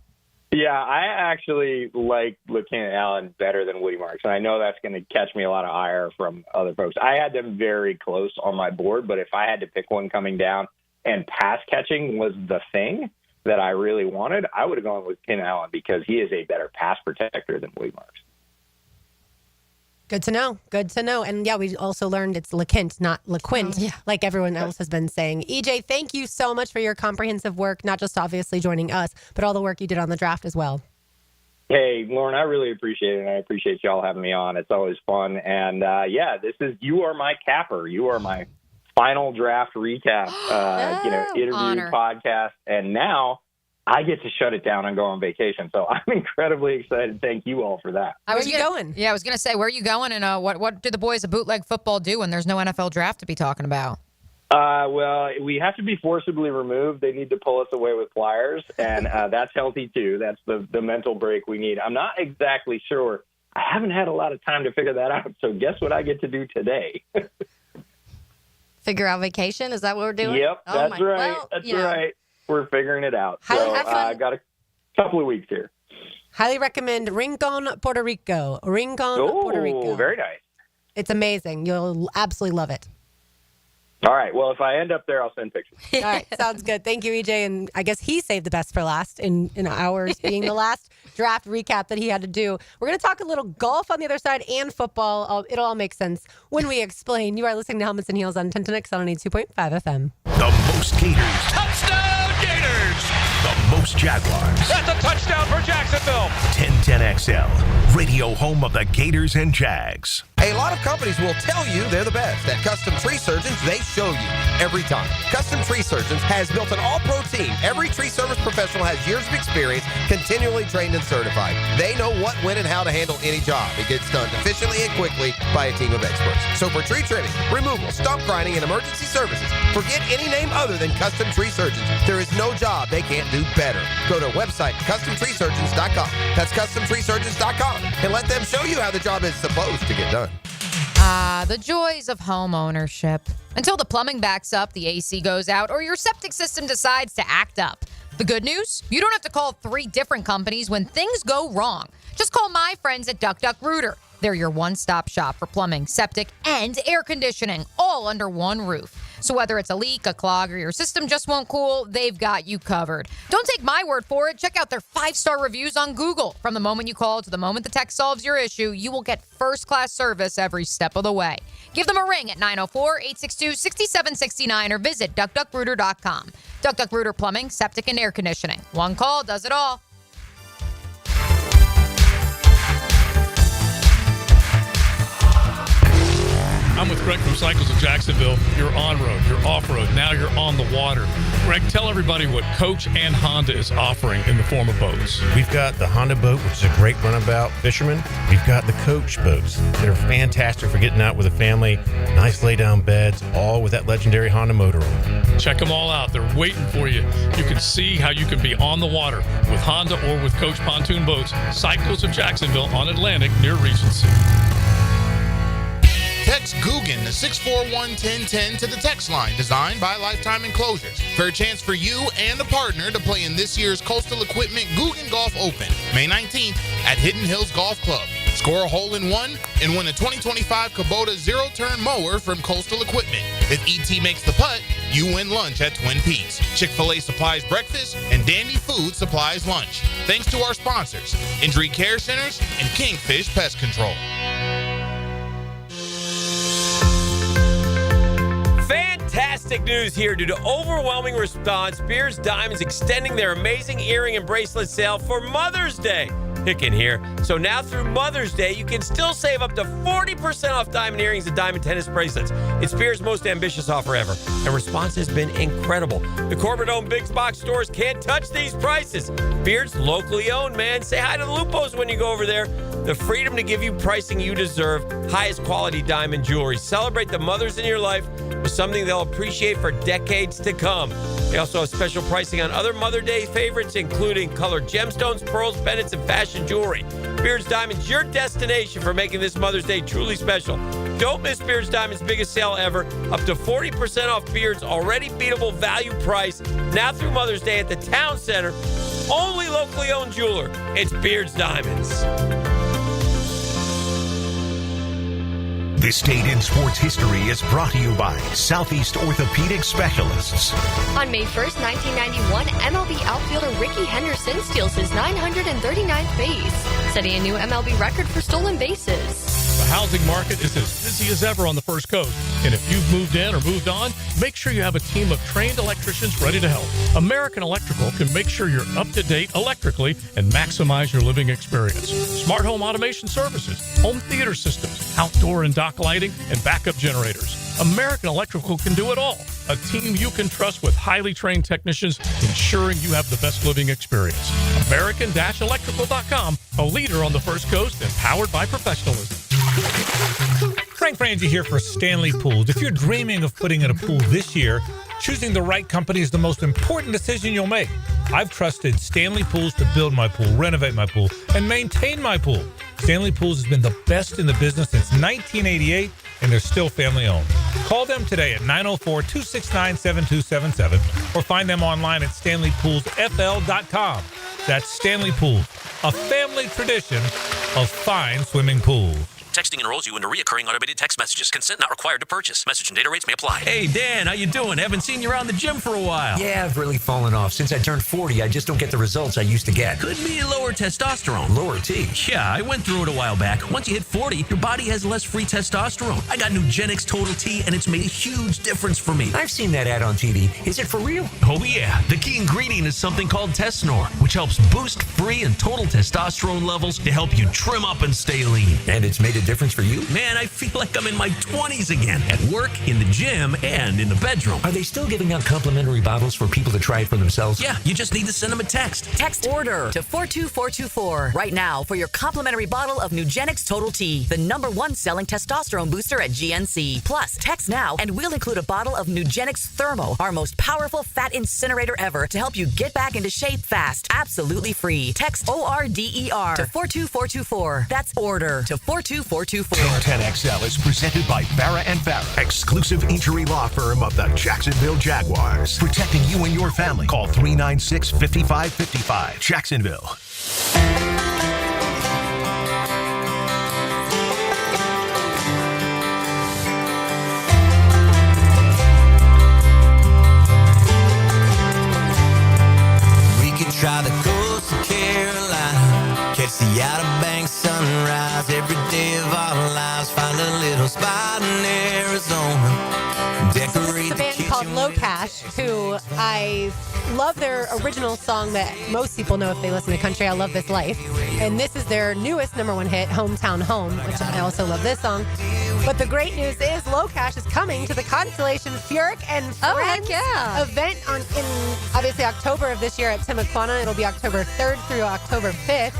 Yeah, I actually like LaKen Allen better than Woody Marks, and I know that's going to catch me a lot of ire from other folks. I had them very close on my board, but if I had to pick one coming down and pass catching was the thing that I really wanted, I would have gone with LaKen Allen because he is a better pass protector than Woody Marks. Good to know. Good to know. And yeah, we also learned it's LaKent, not LaQuint, like everyone else has been saying. EJ, thank you so much for your comprehensive work, not just obviously joining us, but all the work you did on the draft as well. Hey, Lauren, I really appreciate it, and I appreciate y'all having me on. It's always fun. And you are my capper. You are my final draft recap, interview honor. podcast. And now I get to shut it down and go on vacation. So I'm incredibly excited. Thank you all for that. Where are you going? Yeah, I was going to say, where are you going? And what do the boys of Bootleg Football do when there's no NFL draft to be talking about? Well, we have to be forcibly removed. They need to pull us away with pliers, and that's healthy too. That's the mental break we need. I'm not exactly sure. I haven't had a lot of time to figure that out. So guess what I get to do today? Figure out vacation? Is that what we're doing? Yep, that's right. That's right. We're figuring it out. So I got a couple of weeks here. Highly recommend Rincon, Puerto Rico. Puerto Rico. Very nice. It's amazing. You'll absolutely love it. All right. Well, if I end up there, I'll send pictures. All right. Sounds good. Thank you, EJ. And I guess he saved the best for last in ours being the last draft recap that he had to do. We're going to talk a little golf on the other side and football. It'll all make sense when we explain. You are listening to Helmets and Heels on 1010X on 82.5 FM. The most Gators. Touchdown, Gators! The most Jaguars. That's a touchdown for Jacksonville. 1010XL, radio home of the Gators and Jags. A lot of companies will tell you they're the best. At Custom Tree Surgeons, they show you every time. Custom Tree Surgeons has built an all-pro team. Every tree service professional has years of experience, continually trained and certified. They know what, when, and how to handle any job. It gets done efficiently and quickly by a team of experts. So for tree trimming, removal, stump grinding, and emergency services, forget any name other than Custom Tree Surgeons. There is no job they can't do better. Go to website CustomTreeSurgeons.com. That's CustomTreeSurgeons.com, and let them show you how the job is supposed to get done. The joys of home ownership. Until the plumbing backs up, the AC goes out, or your septic system decides to act up. The good news? You don't have to call 3 different companies when things go wrong. Just call my friends at Duck Duck Rooter. They're your one-stop shop for plumbing, septic, and air conditioning, all under one roof. So whether it's a leak, a clog, or your system just won't cool, they've got you covered. Don't take my word for it. Check out their 5-star reviews on Google. From the moment you call to the moment the tech solves your issue, you will get first-class service every step of the way. Give them a ring at 904-862-6769 or visit duckduckrooter.com. Duck Duck Rooter Plumbing, Septic, and Air Conditioning. One call does it all. I'm with Greg from Cycles of Jacksonville. You're on-road, you're off-road, now you're on the water. Greg, tell everybody what Coach and Honda is offering in the form of boats. We've got the Honda boat, which is a great runabout fisherman. We've got the Coach boats. They're fantastic for getting out with a family. Nice lay-down beds, all with that legendary Honda motor on them. Check them all out. They're waiting for you. You can see how you can be on the water with Honda or with Coach pontoon boats. Cycles of Jacksonville on Atlantic near Regency. Text Guggen to 641-1010 to the text line designed by Lifetime Enclosures for a chance for you and a partner to play in this year's Coastal Equipment Guggen Golf Open, May 19th at Hidden Hills Golf Club. Score a hole-in-one and win a 2025 Kubota zero-turn mower from Coastal Equipment. If ET makes the putt, you win lunch at Twin Peaks. Chick-fil-A supplies breakfast and Dandy Food supplies lunch. Thanks to our sponsors, Injury Care Centers and Kingfish Pest Control. Fantastic news here. Due to overwhelming response, Beers Diamonds extending their amazing earring and bracelet sale for Mother's Day. Hicken here. So now through Mother's Day, you can still save up to 40% off diamond earrings and diamond tennis bracelets. It's Beers' most ambitious offer ever, and response has been incredible. The corporate-owned big box stores can't touch these prices. Beers, locally owned, man. Say hi to the Lupos when you go over there. The freedom to give you pricing you deserve, highest quality diamond jewelry. Celebrate the mothers in your life with something they'll appreciate for decades to come. They also have special pricing on other Mother Day favorites, including colored gemstones, pearls, pendants, and fashion jewelry. Beards Diamonds, your destination for making this Mother's Day truly special. Don't miss Beards Diamonds' biggest sale ever. Up to 40% off Beards' already beatable value price. Now through Mother's Day at the Town Center. Only locally owned jeweler. It's Beards Diamonds. This date in sports history is brought to you by Southeast Orthopedic Specialists. On May 1st, 1991, MLB outfielder Ricky Henderson steals his 939th base, setting a new MLB record for stolen bases. The housing market is as busy as ever on the First Coast. And if you've moved in or moved on, make sure you have a team of trained electricians ready to help. American Electrical can make sure you're up to date electrically and maximize your living experience. Smart home automation services, home theater systems, outdoor and dock lighting, and backup generators. American Electrical can do it all. A team you can trust with highly trained technicians ensuring you have the best living experience. American-Electrical.com, a leader on the First Coast and powered by professionalism. Frank Frangie here for Stanley Pools. If you're dreaming of putting in a pool this year, choosing the right company is the most important decision you'll make. I've trusted Stanley Pools to build my pool, renovate my pool, and maintain my pool. Stanley Pools has been the best in the business since 1988, and they're still family-owned. Call them today at 904-269-7277 or find them online at StanleyPoolsFL.com. That's Stanley Pools, a family tradition of fine swimming pools. Texting enrolls you into recurring automated text messages. Consent not required to purchase. Message and data rates may apply. Hey, Dan, how you doing? Haven't seen you around the gym for a while. Yeah, I've really fallen off. Since I turned 40, I just don't get the results I used to get. Could be lower testosterone. Lower T. Yeah, I went through it a while back. Once you hit 40, your body has less free testosterone. I got Nugenix Total T, and it's made a huge difference for me. I've seen that ad on TV. Is it for real? Oh, yeah. The key ingredient is something called Tesnor, which helps boost free and total testosterone levels to help you trim up and stay lean. And it's made a difference for you? Man, I feel like I'm in my 20s again, at work, in the gym, and in the bedroom. Are they still giving out complimentary bottles for people to try it for themselves? Yeah, you just need to send them a text. Text ORDER to 42424 right now for your complimentary bottle of Nugenix Total T, the #1 selling testosterone booster at GNC. Plus, text now and we'll include a bottle of Nugenix Thermo, our most powerful fat incinerator ever, to help you get back into shape fast. Absolutely free. Text ORDER to 42424. That's ORDER to 42424. 10XL is presented by Farah and Farah, exclusive injury law firm of the Jacksonville Jaguars. Protecting you and your family. Call 396-5555. Jacksonville. Try the coast of Carolina, catch the Outer Banks sunrise every day of our lives. Find a little spot in Arizona, decorate a band called Low Cash, who I love their original song that most people know if they listen to country, I Love This Life. And this is their newest #1 hit, Hometown Home, which I also love this song. But the great news is Low Cash is coming to the Constellation Furyk and Friends event in obviously October of this year at Timuquana. It'll be October 3rd through October 5th.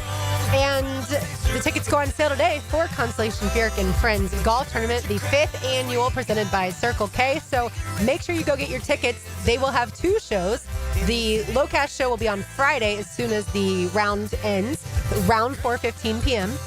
And the tickets go on sale today for Constellation Furyk and Friends Golf Tournament, the 5th annual, presented by Circle K. So make sure you go get your tickets. They will have 2 shows. The Low Cash show will be on Friday as soon as the round ends, around 4:15 p.m.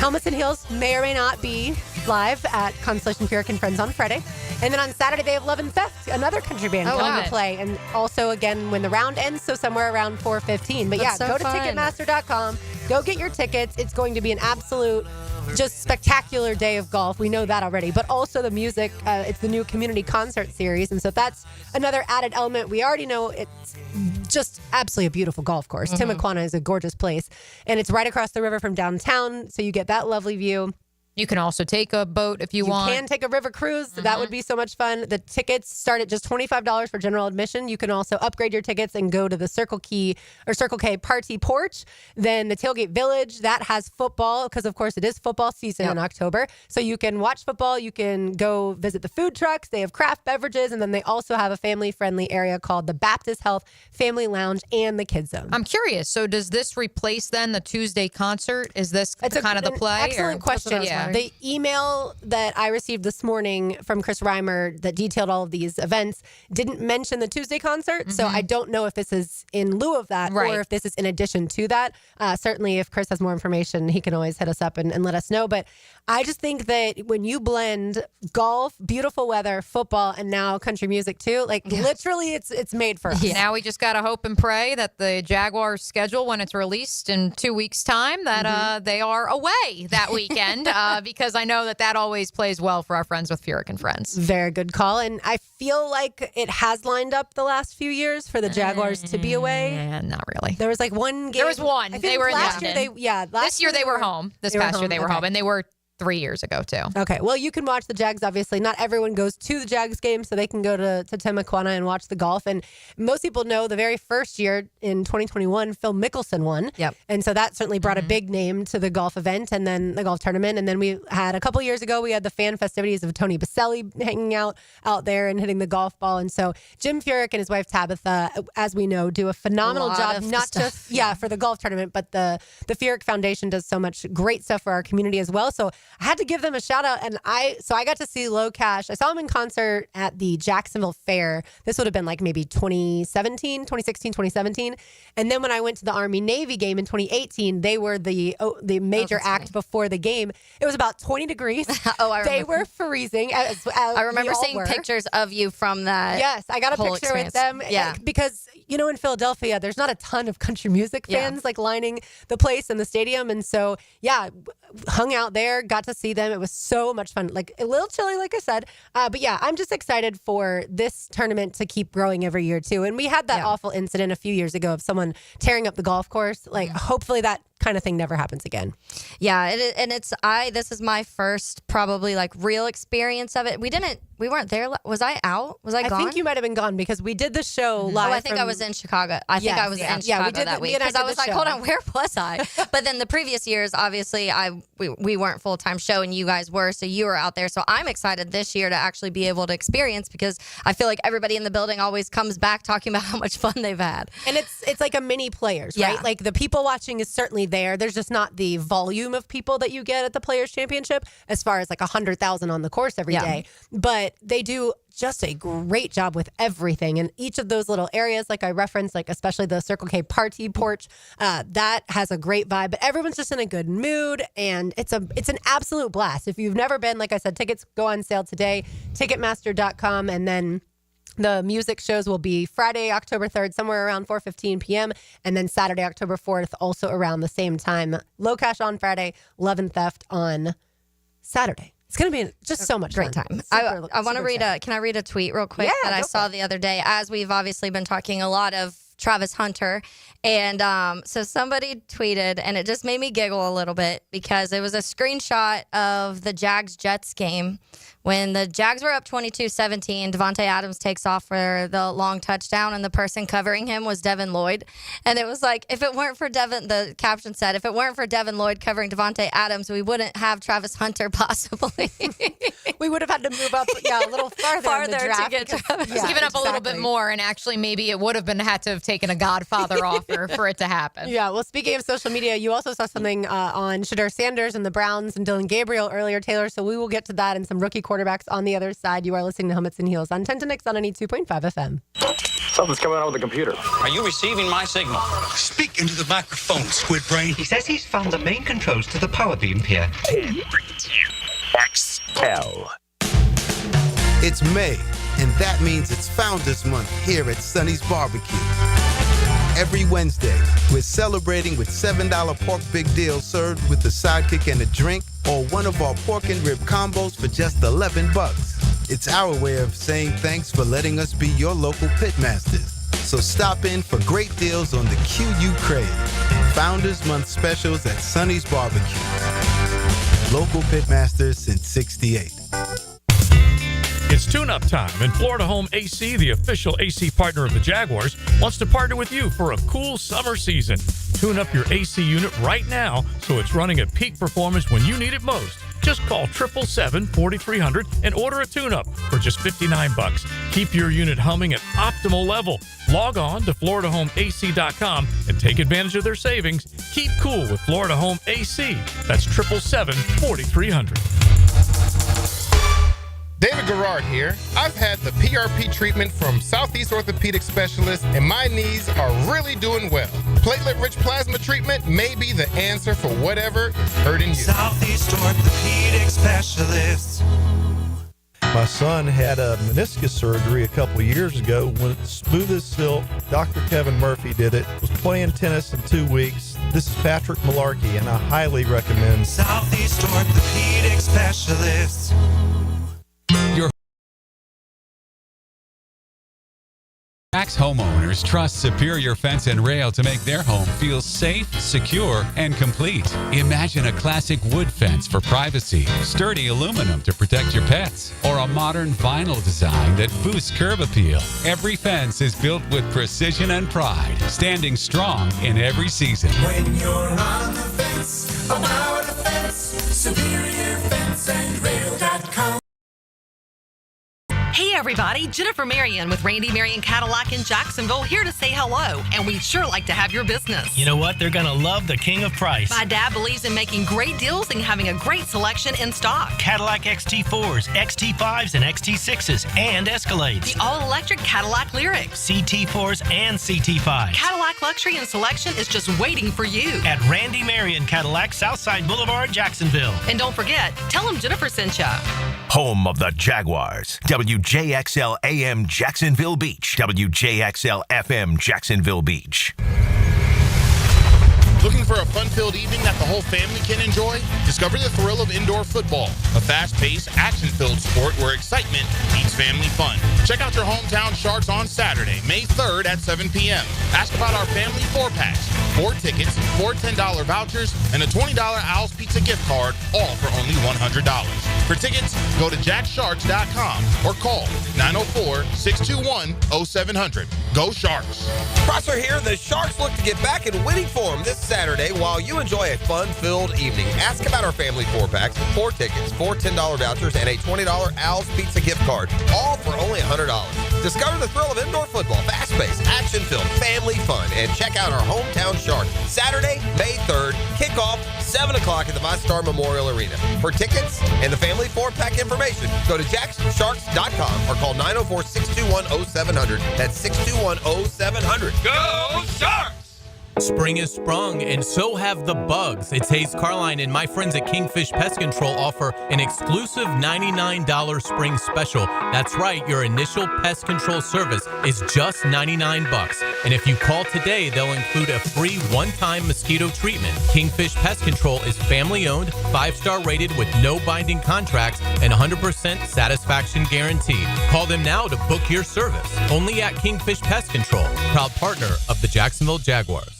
Helmets and Heels may or may not be live at Constellation Furyk and Friends on Friday. And then on Saturday, they have Love and Theft, another country band coming to play. And also, again, when the round ends, so somewhere around 4:15. But That's so go to fun. Ticketmaster.com. Go get your tickets. It's going to be an absolute, just spectacular day of golf. We know that already. But also the music. It's the new community concert series. And so that's another added element. We already know it's just absolutely a beautiful golf course. Timuquana is a gorgeous place. And it's right across the river from downtown. So you get that lovely view. You can also take a boat if you want. You can take a river cruise. That would be so much fun. The tickets start at just $25 for general admission. You can also upgrade your tickets and go to the Circle K Party Porch. Then the Tailgate Village, that has football because, of course, it is football season in October. So you can watch football. You can go visit the food trucks. They have craft beverages. And then they also have a family-friendly area called the Baptist Health Family Lounge and the Kids Zone. I'm curious. So does this replace then the Tuesday concert? Is this kind of the play? Excellent question. The email that I received this morning from Chris Reimer that detailed all of these events didn't mention the Tuesday concert. So I don't know if this is in lieu of that or if this is in addition to that. Certainly, if Chris has more information, he can always hit us up and let us know. But I just think that when you blend golf, beautiful weather, football, and now country music too, literally it's made for us. Now we just got to hope and pray that the Jaguars schedule, when it's released in 2 weeks' time, that they are away that weekend. Because I know that always plays well for our friends with Furyk and Friends. Very good call. And I feel like it has lined up the last few years for the Jaguars to be away. Not really. There was one game. There was one. They were last in year. This year they were home. This past year they were home. And they were 3 years ago, too. Okay. Well, you can watch the Jags, obviously. Not everyone goes to the Jags game, so they can go to Timuquana and watch the golf. And most people know the very first year in 2021, Phil Mickelson won. Yep. And so that certainly brought a big name to the golf event and then the golf tournament. And then we had a couple years ago, we had the fan festivities of Tony Baselli hanging out there and hitting the golf ball. And so Jim Furyk and his wife Tabitha, as we know, do a phenomenal job, not just for the golf tournament, but the Furyk Foundation does so much great stuff for our community as well. So I had to give them a shout out. And I got to see Low Cash. I saw him in concert at the Jacksonville Fair. This would have been like maybe 2016, 2017. And then when I went to the Army Navy game in 2018, they were the major act before the game. It was about 20 degrees. They were freezing. I remember seeing pictures of you from that. Yes, I got a picture with them. Yeah. Because, in Philadelphia, there's not a ton of country music fans lining the place and the stadium. And so, hung out there, got got to see them. It was so much fun. Like a little chilly, like I said. But yeah, I'm just excited for this tournament to keep growing every year too. And we had that awful incident a few years ago of someone tearing up the golf course. Like hopefully that kind of thing never happens again. Yeah, this is my first probably like real experience of it. We weren't there. Was I out? Was I gone? I think you might have been gone because we did the show live. Oh, I think I was in Chicago. I think I was in Chicago that week because I was like, hold on, where was I? But then the previous years, obviously, we weren't full-time show and you guys were, so you were out there. So I'm excited this year to actually be able to experience because I feel like everybody in the building always comes back talking about how much fun they've had. And it's like a mini Players, right? Like the people watching is certainly there. There's just not the volume of people that you get at the Players Championship as far as like 100,000 on the course every day. But they do just a great job with everything. And each of those little areas, like I referenced, like especially the Circle K party porch, that has a great vibe. But everyone's just in a good mood, and it's an absolute blast. If you've never been, like I said, tickets go on sale today, Ticketmaster.com, and then the music shows will be Friday, October 3rd, somewhere around 4:15 p.m., and then Saturday, October 4th, also around the same time. Low Cash on Friday, Love and Theft on Saturday. It's going to be just so much great fun. time. I want to read can I read a tweet real quick that I saw the other day, as we've obviously been talking a lot of Travis Hunter. And so somebody tweeted, and it just made me giggle a little bit because it was a screenshot of the Jags-Jets game when the Jags were up 22-17. Devontae Adams takes off for the long touchdown, and the person covering him was Devin Lloyd. And it was like, if it weren't for the caption said, if it weren't for Devin Lloyd covering Devontae Adams, we wouldn't have Travis Hunter possibly. We would have had to move up a little farther in the draft to get Travis. Given up a little bit more, and actually maybe it would have had to have taken a Godfather offer for it to happen. Yeah, well, speaking of social media, you also saw something on Shedeur Sanders and the Browns and Dylan Gabriel earlier, Taylor, so we will get to that and some rookie quarterbacks on the other side. You are listening to Helmets and Heels on 10 to Nix on 92.5 FM. Something's coming on with the computer. Are you receiving my signal? Speak into the microphone, Squid Brain. He says he's found the main controls to the power beam here. XL. It's May, and that means it's Founders Month here at Sonny's Barbecue. Every Wednesday, we're celebrating with $7 pork big deals served with a sidekick and a drink, or one of our pork and rib combos for just $11. It's our way of saying thanks for letting us be your local pitmasters. So stop in for great deals on the Q you crave. Founders Month specials at Sonny's Barbecue. Local pitmasters since '68. It's tune-up time, and Florida Home AC, the official AC partner of the Jaguars, wants to partner with you for a cool summer season. Tune up your AC unit right now so it's running at peak performance when you need it most. Just call 777-4300 and order a tune-up for just $59. Keep your unit humming at optimal level. Log on to FloridaHomeAC.com and take advantage of their savings. Keep cool with Florida Home AC. That's 777-4300. David Garrard here. I've had the PRP treatment from Southeast Orthopedic Specialists, and my knees are really doing well. Platelet-rich plasma treatment may be the answer for whatever is hurting you. Southeast Orthopedic Specialists. My son had a meniscus surgery a couple years ago. Went smooth as silk. Dr. Kevin Murphy did it. Was playing tennis in 2 weeks. This is Patrick Malarkey, and I highly recommend Southeast Orthopedic Specialists. Jax homeowners trust Superior Fence and Rail to make their home feel safe, secure, and complete. Imagine a classic wood fence for privacy, sturdy aluminum to protect your pets, or a modern vinyl design that boosts curb appeal. Every fence is built with precision and pride, standing strong in every season. When you're on the fence, about the fence, SuperiorFenceandRail.com. Hey everybody, Jennifer Marion with Randy Marion Cadillac in Jacksonville here to say hello, and we'd sure like to have your business. You know what? They're going to love the king of price. My dad believes in making great deals and having a great selection in stock. Cadillac XT4s, XT5s, and XT6s, and Escalades. The all-electric Cadillac Lyriq. CT4s and CT5s. Cadillac luxury and selection is just waiting for you. At Randy Marion Cadillac, Southside Boulevard, Jacksonville. And don't forget, tell them Jennifer sent ya. Home of the Jaguars. WJXL AM Jacksonville Beach. WJXL FM Jacksonville Beach. Looking for a fun-filled evening that the whole family can enjoy? Discover the thrill of indoor football, a fast-paced, action-filled sport where excitement meets family fun. Check out your hometown Sharks on Saturday, May 3rd at 7 p.m. Ask about our family 4-packs, 4 tickets, 4 $10 vouchers, and a $20 Owl's Pizza gift card, all for only $100. For tickets, go to jacksharks.com or call 904-621-0700. Go Sharks! Prosser here. The Sharks look to get back in winning form this Saturday while you enjoy a fun-filled evening. Ask about our family 4-packs, 4 tickets, 4 $10 vouchers, and a $20 Owl's Pizza gift card, all for only $100. Discover the thrill of indoor football, fast-paced, action-filled, family fun, and check out our hometown Sharks. Saturday, May 3rd, kickoff, 7 o'clock at the VyStar Memorial Arena. For tickets and the family 4-pack information, go to jacksharks.com or call 904-621-0700. That's 621-0700. Go Sharks! Spring has sprung, and so have the bugs. It's Hayes Carline and my friends at Kingfish Pest Control offer an exclusive $99 spring special. That's right, your initial pest control service is just $99. And if you call today, they'll include a free one-time mosquito treatment. Kingfish Pest Control is family-owned, 5-star rated with no binding contracts, and 100% satisfaction guarantee. Call them now to book your service. Only at Kingfish Pest Control, proud partner of the Jacksonville Jaguars.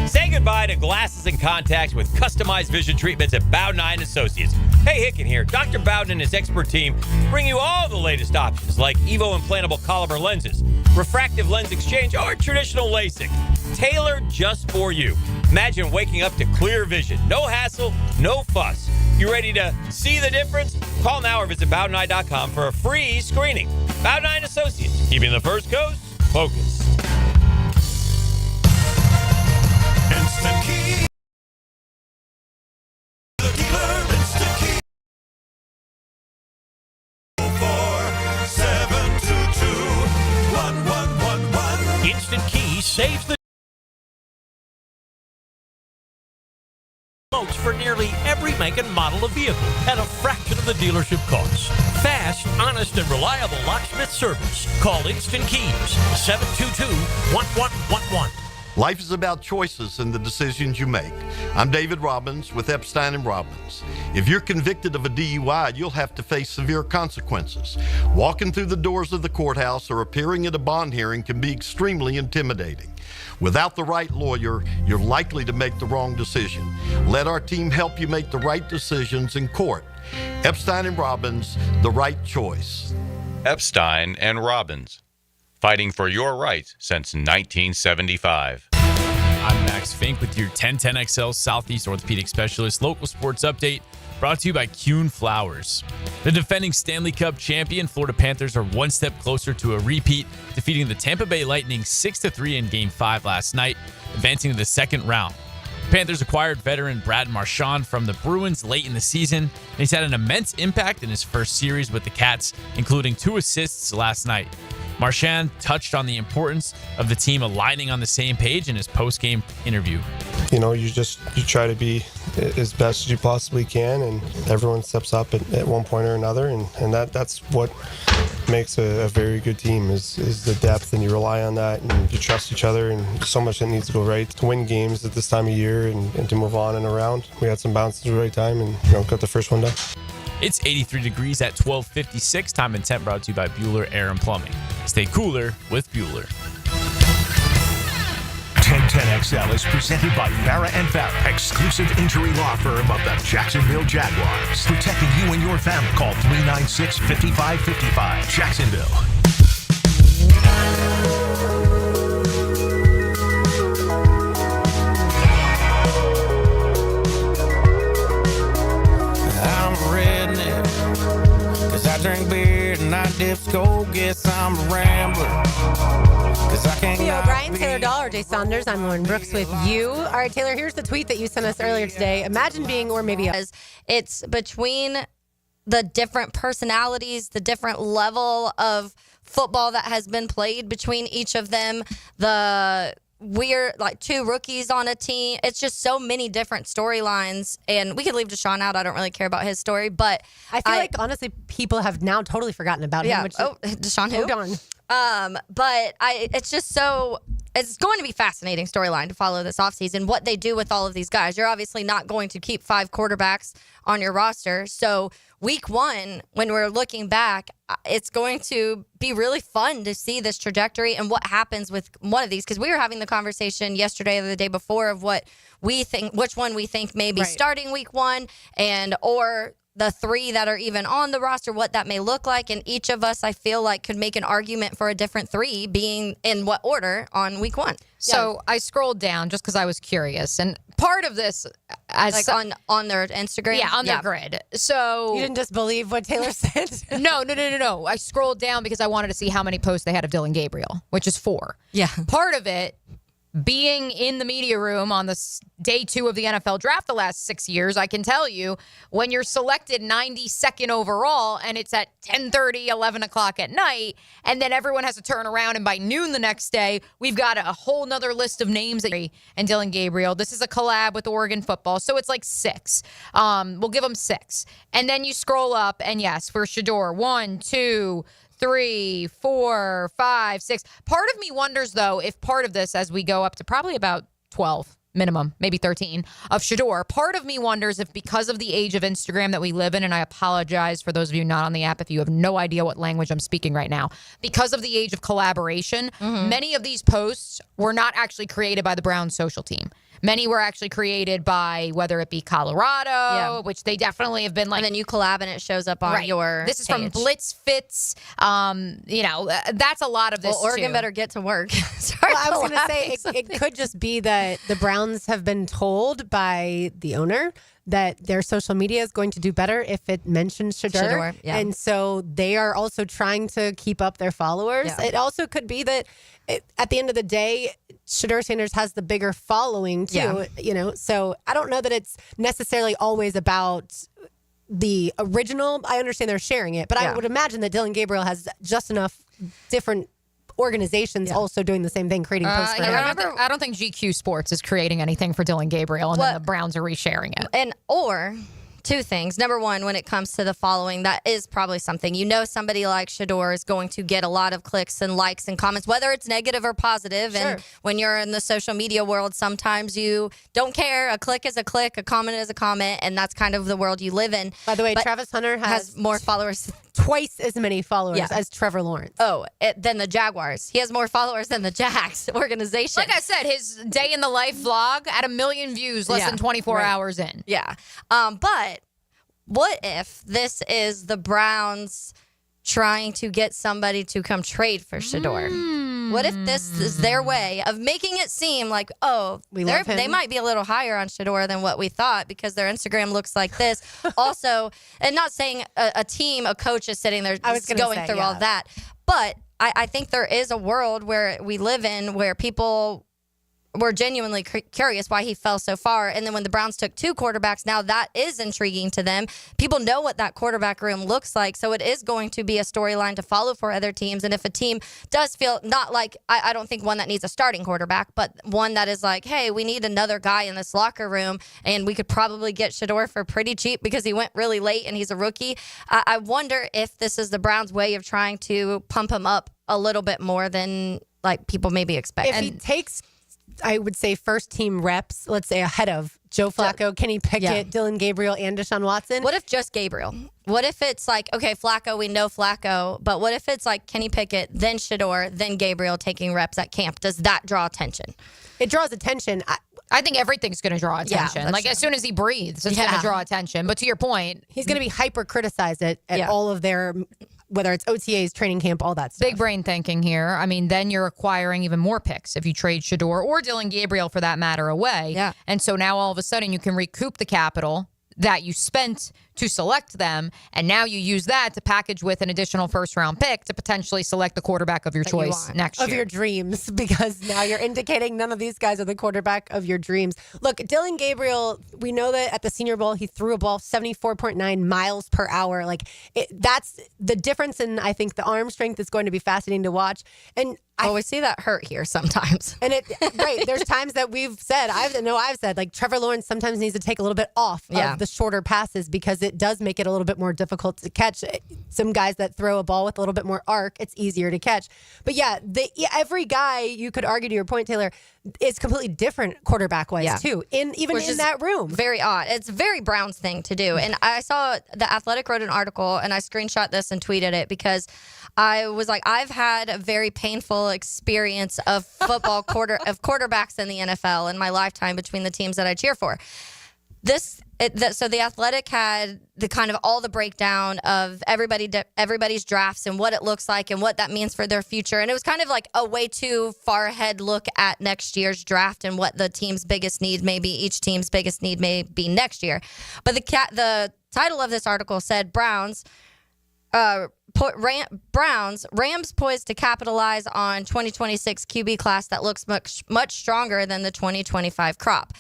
Say goodbye to glasses and contacts with customized vision treatments at Bowden Eye & Associates. Hey, Hicken here. Dr. Bowden and his expert team bring you all the latest options like Evo implantable Collamer lenses, refractive lens exchange, or traditional LASIK. Tailored just for you. Imagine waking up to clear vision. No hassle, no fuss. You ready to see the difference? Call now or visit BowdenEye.com for a free screening. Bowden Eye & Associates, keeping the First Coast focused. Instant Key. The dealer, Instant Key. 4-722-1111. Instant Key saves the votes for nearly every make and model of vehicle at a fraction of the dealership cost. Fast, honest, and reliable locksmith service. Call Instant Keys, 722-1111. Life is about choices and the decisions you make. I'm David Robbins with Epstein & Robbins. If you're convicted of a DUI, you'll have to face severe consequences. Walking through the doors of the courthouse or appearing at a bond hearing can be extremely intimidating. Without the right lawyer, you're likely to make the wrong decision. Let our team help you make the right decisions in court. Epstein & Robbins, the right choice. Epstein & Robbins, fighting for your rights since 1975. I'm Max Fink with your 1010XL Southeast Orthopedic Specialist local sports update, brought to you by Kuhn Flowers. The defending Stanley Cup champion Florida Panthers are one step closer to a repeat, defeating the Tampa Bay Lightning 6-3 in Game 5 last night, advancing to the second round. The Panthers acquired veteran Brad Marchand from the Bruins late in the season, and he's had an immense impact in his first series with the Cats, including 2 assists last night. Marchand touched on the importance of the team aligning on the same page in his post-game interview. You know, you try to be as best as you possibly can, and everyone steps up at one point or another, and that's what makes a very good team is the depth, and you rely on that, and you trust each other, and so much that needs to go right to win games at this time of year and to move on and around. We had some bounces at the right time and got the first one done. It's 83 degrees at 12:56. Time and temp brought to you by Bueller Air and Plumbing. Stay cooler with Bueller. 1010XL is presented by Farah and Farah, exclusive injury law firm of the Jacksonville Jaguars. Protecting you and your family. Call 396-5555. Jacksonville. Drink beer and I dip skull. Guess I'm a rambler. Theo O'Brien, Taylor Dahl, or Jay Saunders. I'm Lauren Brooks with you. All right, Taylor, here's the tweet that you sent us earlier today. Imagine being, or maybe it's between the different personalities, the different level of football that has been played between each of them, the weird, like 2 rookies on a team. It's just so many different storylines, and we could leave Deshaun out. I don't really care about his story, but I feel like honestly people have now totally forgotten about him. Which Deshaun who? Hold on. But it's just so it's going to be fascinating storyline to follow this offseason, what they do with all of these guys. You're obviously not going to keep 5 quarterbacks on your roster. So week 1, when we're looking back, it's going to be really fun to see this trajectory and what happens with one of these. Because we were having the conversation yesterday or the day before of what we think, which one we think may be starting week 1 or the 3 that are even on the roster, what that may look like. And each of us, I feel like, could make an argument for a different 3 being in what order on week 1. So I scrolled down just because I was curious. And part of this, as on their Instagram? Yeah, on their grid. So you didn't just believe what Taylor said? No. I scrolled down because I wanted to see how many posts they had of Dylan Gabriel, which is 4. Yeah. Part of it, being in the media room on this day 2 of the NFL draft the last 6 years, I can tell you, when you're selected 92nd overall and it's at 10:30, 11 o'clock at night, and then everyone has to turn around and by noon the next day, we've got a whole nother list of names. And Dylan Gabriel, this is a collab with Oregon football, so it's like 6. We'll give them 6. And then you scroll up, and yes, for Shedeur, 1, 2, 3, 4, 5, 6. Part of me wonders, though, if part of this, as we go up to probably about 12 minimum, maybe 13 of Shedeur, part of me wonders if because of the age of Instagram that we live in, and I apologize for those of you not on the app if you have no idea what language I'm speaking right now, because of the age of collaboration, many of these posts were not actually created by the Browns social team. Many were actually created by whether it be Colorado, which they definitely have been like. And then you collab and it shows up on your This is page. from Blitz Fits. That's a lot of this. Well, Oregon too. better get to work. Well, I was going to say it could just be that the Browns have been told by the owner that their social media is going to do better if it mentions Shedeur. And so they are also trying to keep up their followers. Yeah. It also could be that at the end of the day, Shedeur Sanders has the bigger following too, so I don't know that it's necessarily always about the original. I understand they're sharing it, but I would imagine that Dylan Gabriel has just enough different organizations also doing the same thing, creating posts for him. I don't think GQ Sports is creating anything for Dylan Gabriel, and then the Browns are resharing it. Or 2 things. Number 1, when it comes to the following, that is probably something. Somebody like Shedeur is going to get a lot of clicks and likes and comments, whether it's negative or positive. Sure. And when you're in the social media world, sometimes you don't care. A click is a click, a comment is a comment, and that's kind of the world you live in. By the way, Travis Hunter has more followers. Twice as many followers as Trevor Lawrence. Than the Jaguars. He has more followers than the Jags organization. Like I said, his day in the life vlog at 1 million views less than 24 hours in. Yeah. But what if this is the Browns trying to get somebody to come trade for Shedeur? What if this is their way of making it seem like, they might be a little higher on Shedeur than what we thought because their Instagram looks like this. Also, and not saying a team, a coach is sitting there going through all that, but I think there is a world where we live in where people were genuinely curious why he fell so far. And then when the Browns took 2 quarterbacks, now that is intriguing to them. People know what that quarterback room looks like. So it is going to be a storyline to follow for other teams. And if a team does feel not like, I don't think one that needs a starting quarterback, but one that is like, hey, we need another guy in this locker room and we could probably get Shedeur for pretty cheap because he went really late and he's a rookie. I wonder if this is the Browns' way of trying to pump him up a little bit more than like people maybe expect. If he takes, I would say, first team reps, let's say ahead of Joe Flacco, Kenny Pickett, Dylan Gabriel, and Deshaun Watson. What if just Gabriel? What if it's like, okay, Flacco, we know Flacco, but what if it's like Kenny Pickett, then Shedeur, then Gabriel taking reps at camp? Does that draw attention? It draws attention. I think everything's going to draw attention. As soon as he breathes, it's going to draw attention. But to your point, he's going to be hyper criticized at all of their, whether it's OTAs, training camp, all that stuff. Big brain thinking here. I mean, then you're acquiring even more picks if you trade Shedeur or Dylan Gabriel for that matter away. Yeah. And so now all of a sudden you can recoup the capital that you spent to select them, and now you use that to package with an additional first-round pick to potentially select the quarterback of your choice next year. Of your dreams, because now you're indicating none of these guys are the quarterback of your dreams. Look, Dylan Gabriel, we know that at the Senior Bowl, he threw a ball 74.9 miles per hour. That's the difference in, I think, the arm strength is going to be fascinating to watch. And we see that hurt here sometimes. And there's times that I've said, like Trevor Lawrence sometimes needs to take a little bit off of the shorter passes because it does make it a little bit more difficult to catch. Some guys that throw a ball with a little bit more arc, it's easier to catch. But yeah, every guy, you could argue to your point, Taylor, is completely different quarterback-wise too, even in that room. Very odd. It's a very Browns thing to do. And I saw The Athletic wrote an article, and I screenshot this and tweeted it because I was like, I've had a very painful experience of football quarterbacks in the NFL in my lifetime between the teams that I cheer for. So The Athletic had the kind of all the breakdown of everybody's drafts and what it looks like and what that means for their future. And it was kind of like a way too far ahead look at next year's draft and what the team's biggest need may be. Each team's biggest need may be next year. But the title of this article said Rams poised to capitalize on 2026 QB class that looks much stronger than the 2025 crop.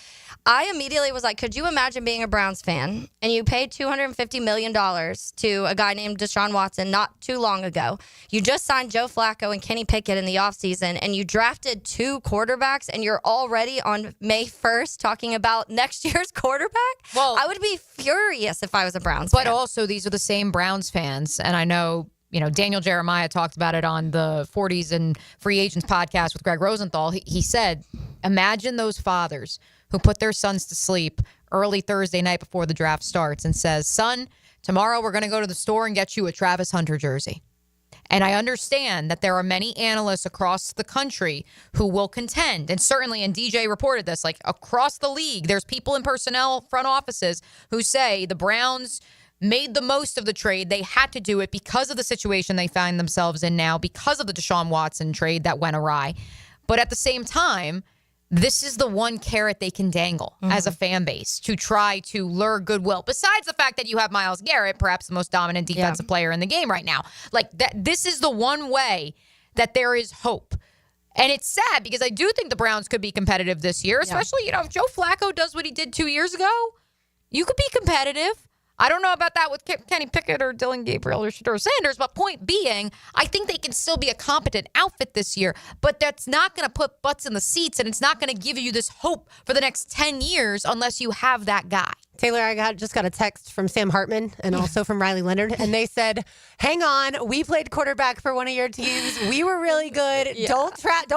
I immediately was like, could you imagine being a Browns fan and you paid $250 million to a guy named Deshaun Watson not too long ago? You just signed Joe Flacco and Kenny Pickett in the offseason, and you drafted 2 quarterbacks, and you're already on May 1st talking about next year's quarterback? Well, I would be furious if I was a Browns fan. But also, these are the same Browns fans, and I know, Daniel Jeremiah talked about it on the 40s and Free Agents podcast with Greg Rosenthal. He said, imagine those fathers who put their sons to sleep early Thursday night before the draft starts and says, son, tomorrow we're going to go to the store and get you a Travis Hunter jersey. And I understand that there are many analysts across the country who will contend, and certainly, and DJ reported this, like across the league, there's people in personnel front offices who say the Browns made the most of the trade. They had to do it because of the situation they find themselves in now, because of the Deshaun Watson trade that went awry. But at the same time, this is the one carrot they can dangle as a fan base to try to lure goodwill. Besides the fact that you have Myles Garrett, perhaps the most dominant defensive player in the game right now. Like that, this is the one way that there is hope. And it's sad because I do think the Browns could be competitive this year, especially, if Joe Flacco does what he did 2 years ago, you could be competitive. I don't know about that with Kenny Pickett or Dylan Gabriel or Shedeur Sanders, but point being, I think they can still be a competent outfit this year, but that's not going to put butts in the seats, and it's not going to give you this hope for the next 10 years unless you have that guy. Taylor, I just got a text from Sam Hartman and also from Riley Leonard, and they said, hang on, we played quarterback for one of your teams. We were really good. Don't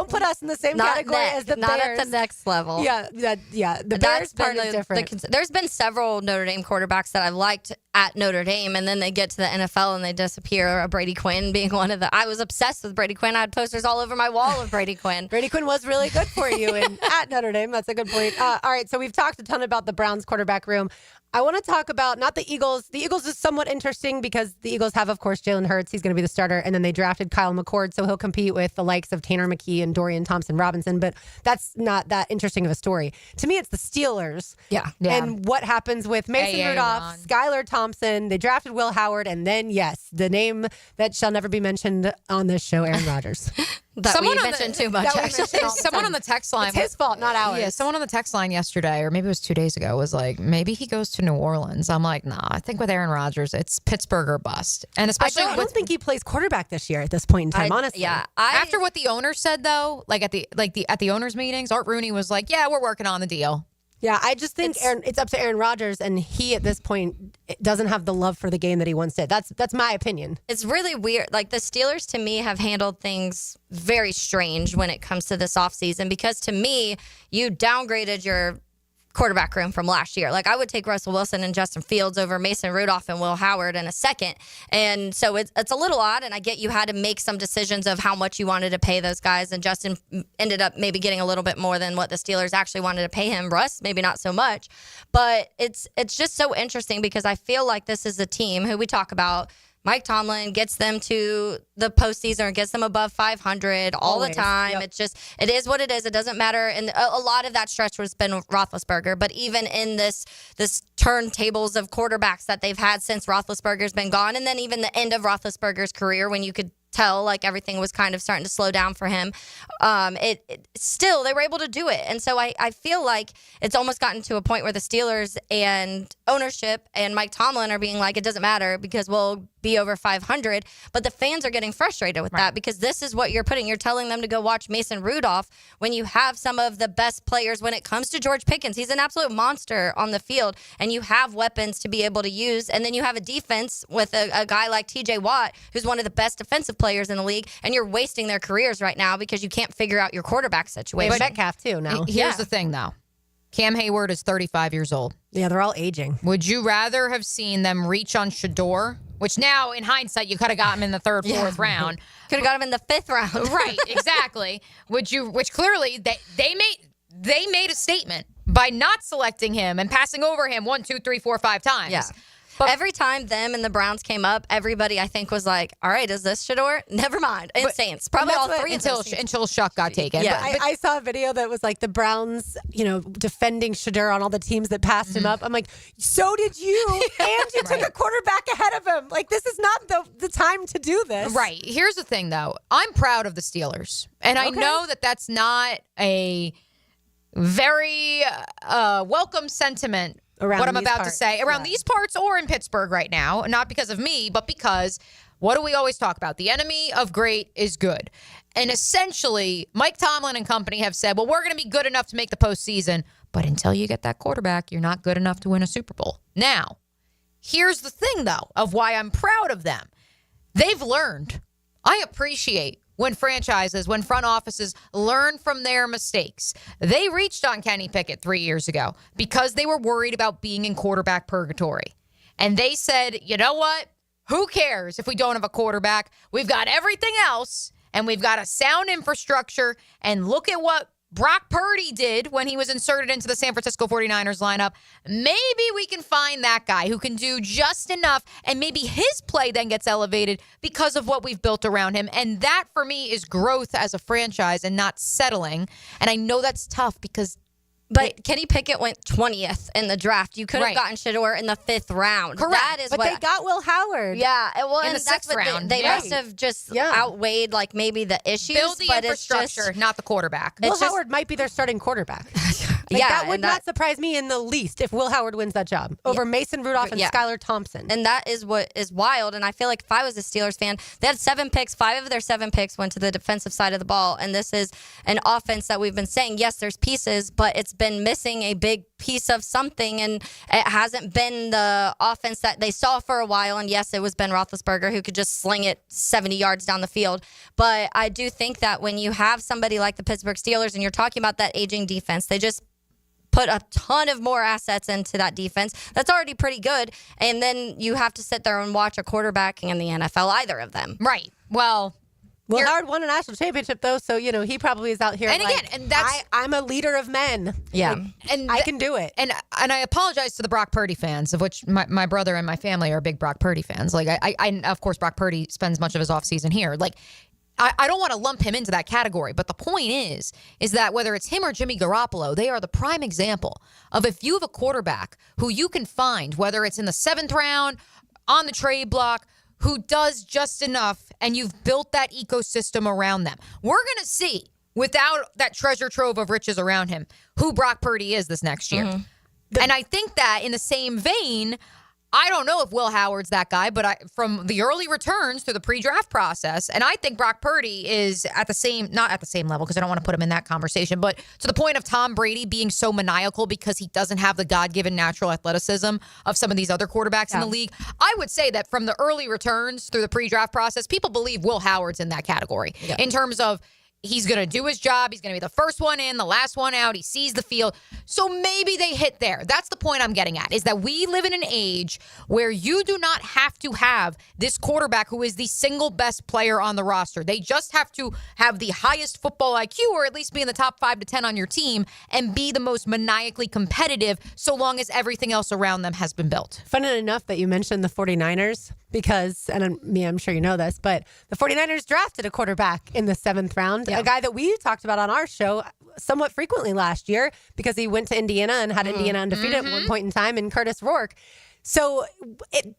put us in the same category as the Bears. Not at the next level. The Bears part is different. There's been several Notre Dame quarterbacks that I've liked at Notre Dame, and then they get to the NFL and they disappear. Brady Quinn being one of the. I was obsessed with Brady Quinn. I had posters all over my wall of Brady Quinn. Brady Quinn was really good for you at Notre Dame. That's a good point. All right, so we've talked a ton about the Browns quarterback room. I want to talk about not the Eagles. The Eagles is somewhat interesting because the Eagles have, of course, Jalen Hurts. He's going to be the starter. And then they drafted Kyle McCord, so he'll compete with the likes of Tanner McKee and Dorian Thompson-Robinson. But that's not that interesting of a story. To me, it's the Steelers. Yeah. And what happens with Mason Rudolph, Skylar Thompson. They drafted Will Howard. And then, yes, the name that shall never be mentioned on this show, Aaron Rodgers. Someone mentioned too much. Someone on the text line. It's his fault, not ours. Yeah, someone on the text line yesterday, or maybe it was 2 days ago, was like, maybe he goes to New Orleans. I'm like, nah. I think with Aaron Rodgers, it's Pittsburgh or bust. And especially, I don't think he plays quarterback this year at this point in time. Honestly, yeah. After what the owner said, though, at the owners' meetings, Art Rooney was like, yeah, we're working on the deal. Yeah, I just think it's up to Aaron Rodgers, and he, at this point, doesn't have the love for the game that he once did. That's my opinion. It's really weird. Like, the Steelers, to me, have handled things very strange when it comes to this offseason, because to me, you downgraded your quarterback room from last year. Like, I would take Russell Wilson and Justin Fields over Mason Rudolph and Will Howard in a second. And so it's a little odd, and I get you had to make some decisions of how much you wanted to pay those guys, and Justin ended up maybe getting a little bit more than what the Steelers actually wanted to pay him. Russ, maybe not so much. But it's just so interesting because I feel like this is a team who we talk about. Mike Tomlin gets them to the postseason or gets them above 500 all the time. Yep. It's just, it is what it is. It doesn't matter. And a lot of that stretch has been Roethlisberger. But even in this turntables of quarterbacks that they've had since Roethlisberger's been gone, and then even the end of Roethlisberger's career when you could tell like everything was kind of starting to slow down for him. Still, they were able to do it. And so I feel like it's almost gotten to a point where the Steelers and ownership and Mike Tomlin are being like, it doesn't matter because we'll be over 500. But the fans are getting frustrated with that because this is what you're putting. You're telling them to go watch Mason Rudolph when you have some of the best players when it comes to George Pickens. He's an absolute monster on the field, and you have weapons to be able to use. And then you have a defense with a guy like TJ Watt, who's one of the best defensive players in the league, and you're wasting their careers right now because you can't figure out your quarterback situation. But Metcalf, too, now. Here's the thing, though. Cam Hayward is 35 years old. Yeah, they're all aging. Would you rather have seen them reach on Shador, which now, in hindsight, you could have got him in the third, fourth round. Could have got him in the 5th round. Right, exactly. Which clearly they made a statement by not selecting him and passing over him 1, 2, 3, 4, 5 times. Yeah. But every time them and the Browns came up, everybody, I think, was like, all right, is this Shador? Never mind. And Saints. Probably all three until Shuck got taken. Yeah, I saw a video that was like the Browns, defending Shador on all the teams that passed him up. I'm like, so did you, and you took a quarterback ahead of him. Like, this is not the time to do this. Right. Here's the thing, though. I'm proud of the Steelers. And I know that that's not a very welcome sentiment around what I'm about parts. to say around these parts or in Pittsburgh right now, not because of me, but because what do we always talk about? The enemy of great is good. And essentially, Mike Tomlin and company have said, well, we're going to be good enough to make the postseason, but until you get that quarterback, you're not good enough to win a Super Bowl. Now, here's the thing, though, of why I'm proud of them. They've learned. I appreciate when franchises, when front offices learn from their mistakes. They reached on Kenny Pickett 3 years ago because they were worried about being in quarterback purgatory. And they said, you know what? Who cares if we don't have a quarterback? We've got everything else, and we've got a sound infrastructure. And look at what Brock Purdy did when he was inserted into the San Francisco 49ers lineup. Maybe we can find that guy who can do just enough, and maybe his play then gets elevated because of what we've built around him. And that, for me, is growth as a franchise and not settling. And I know that's tough because... But Kenny Pickett went 20th in the draft. You could have gotten Shador in the 5th round. Correct. That is but they got Will Howard. Yeah. Well, in and the that's 6th what round. They must have just outweighed like maybe the issues. Build the infrastructure, not the quarterback. Will Howard might be their starting quarterback. That would not surprise me in the least if Will Howard wins that job over Mason Rudolph and Skylar Thompson. And that is what is wild. And I feel like if I was a Steelers fan, they had 7 picks. 5 of their 7 picks went to the defensive side of the ball. And this is an offense that we've been saying, yes, there's pieces, but it's been missing a big piece of something. And it hasn't been the offense that they saw for a while. And yes, it was Ben Roethlisberger who could just sling it 70 yards down the field. But I do think that when you have somebody like the Pittsburgh Steelers and you're talking about that aging defense, they just put a ton of more assets into that defense. That's already pretty good. And then you have to sit there and watch a quarterback in the NFL, either of them. Right. Well, Will Howard won a national championship, though, so, he probably is out here and like, again, and that's, I'm a leader of men. Yeah. And I can do it. And I apologize to the Brock Purdy fans, of which my brother and my family are big Brock Purdy fans. Like, I of course, Brock Purdy spends much of his offseason here. Like, I don't want to lump him into that category, but the point is that whether it's him or Jimmy Garoppolo, they are the prime example of if you have a quarterback who you can find, whether it's in the 7th round, on the trade block, who does just enough, and you've built that ecosystem around them. We're going to see, without that treasure trove of riches around him, who Brock Purdy is this next year. Mm-hmm. And I think that in the same vein, I don't know if Will Howard's that guy, but from the early returns through the pre-draft process, and I think Brock Purdy is not at the same level because I don't want to put him in that conversation, but to the point of Tom Brady being so maniacal because he doesn't have the God-given natural athleticism of some of these other quarterbacks in the league. I would say that from the early returns through the pre-draft process, people believe Will Howard's in that category in terms of he's going to do his job. He's going to be the first one in, the last one out. He sees the field. So maybe they hit there. That's the point I'm getting at, is that we live in an age where you do not have to have this quarterback who is the single best player on the roster. They just have to have the highest football IQ, or at least be in the top 5 to 10 on your team, and be the most maniacally competitive so long as everything else around them has been built. Funny enough that you mentioned the 49ers because, and I'm sure you know this, but the 49ers drafted a quarterback in the 7th round. A guy that we talked about on our show somewhat frequently last year because he went to Indiana and had Indiana undefeated at one point in time in Curtis Rourke. So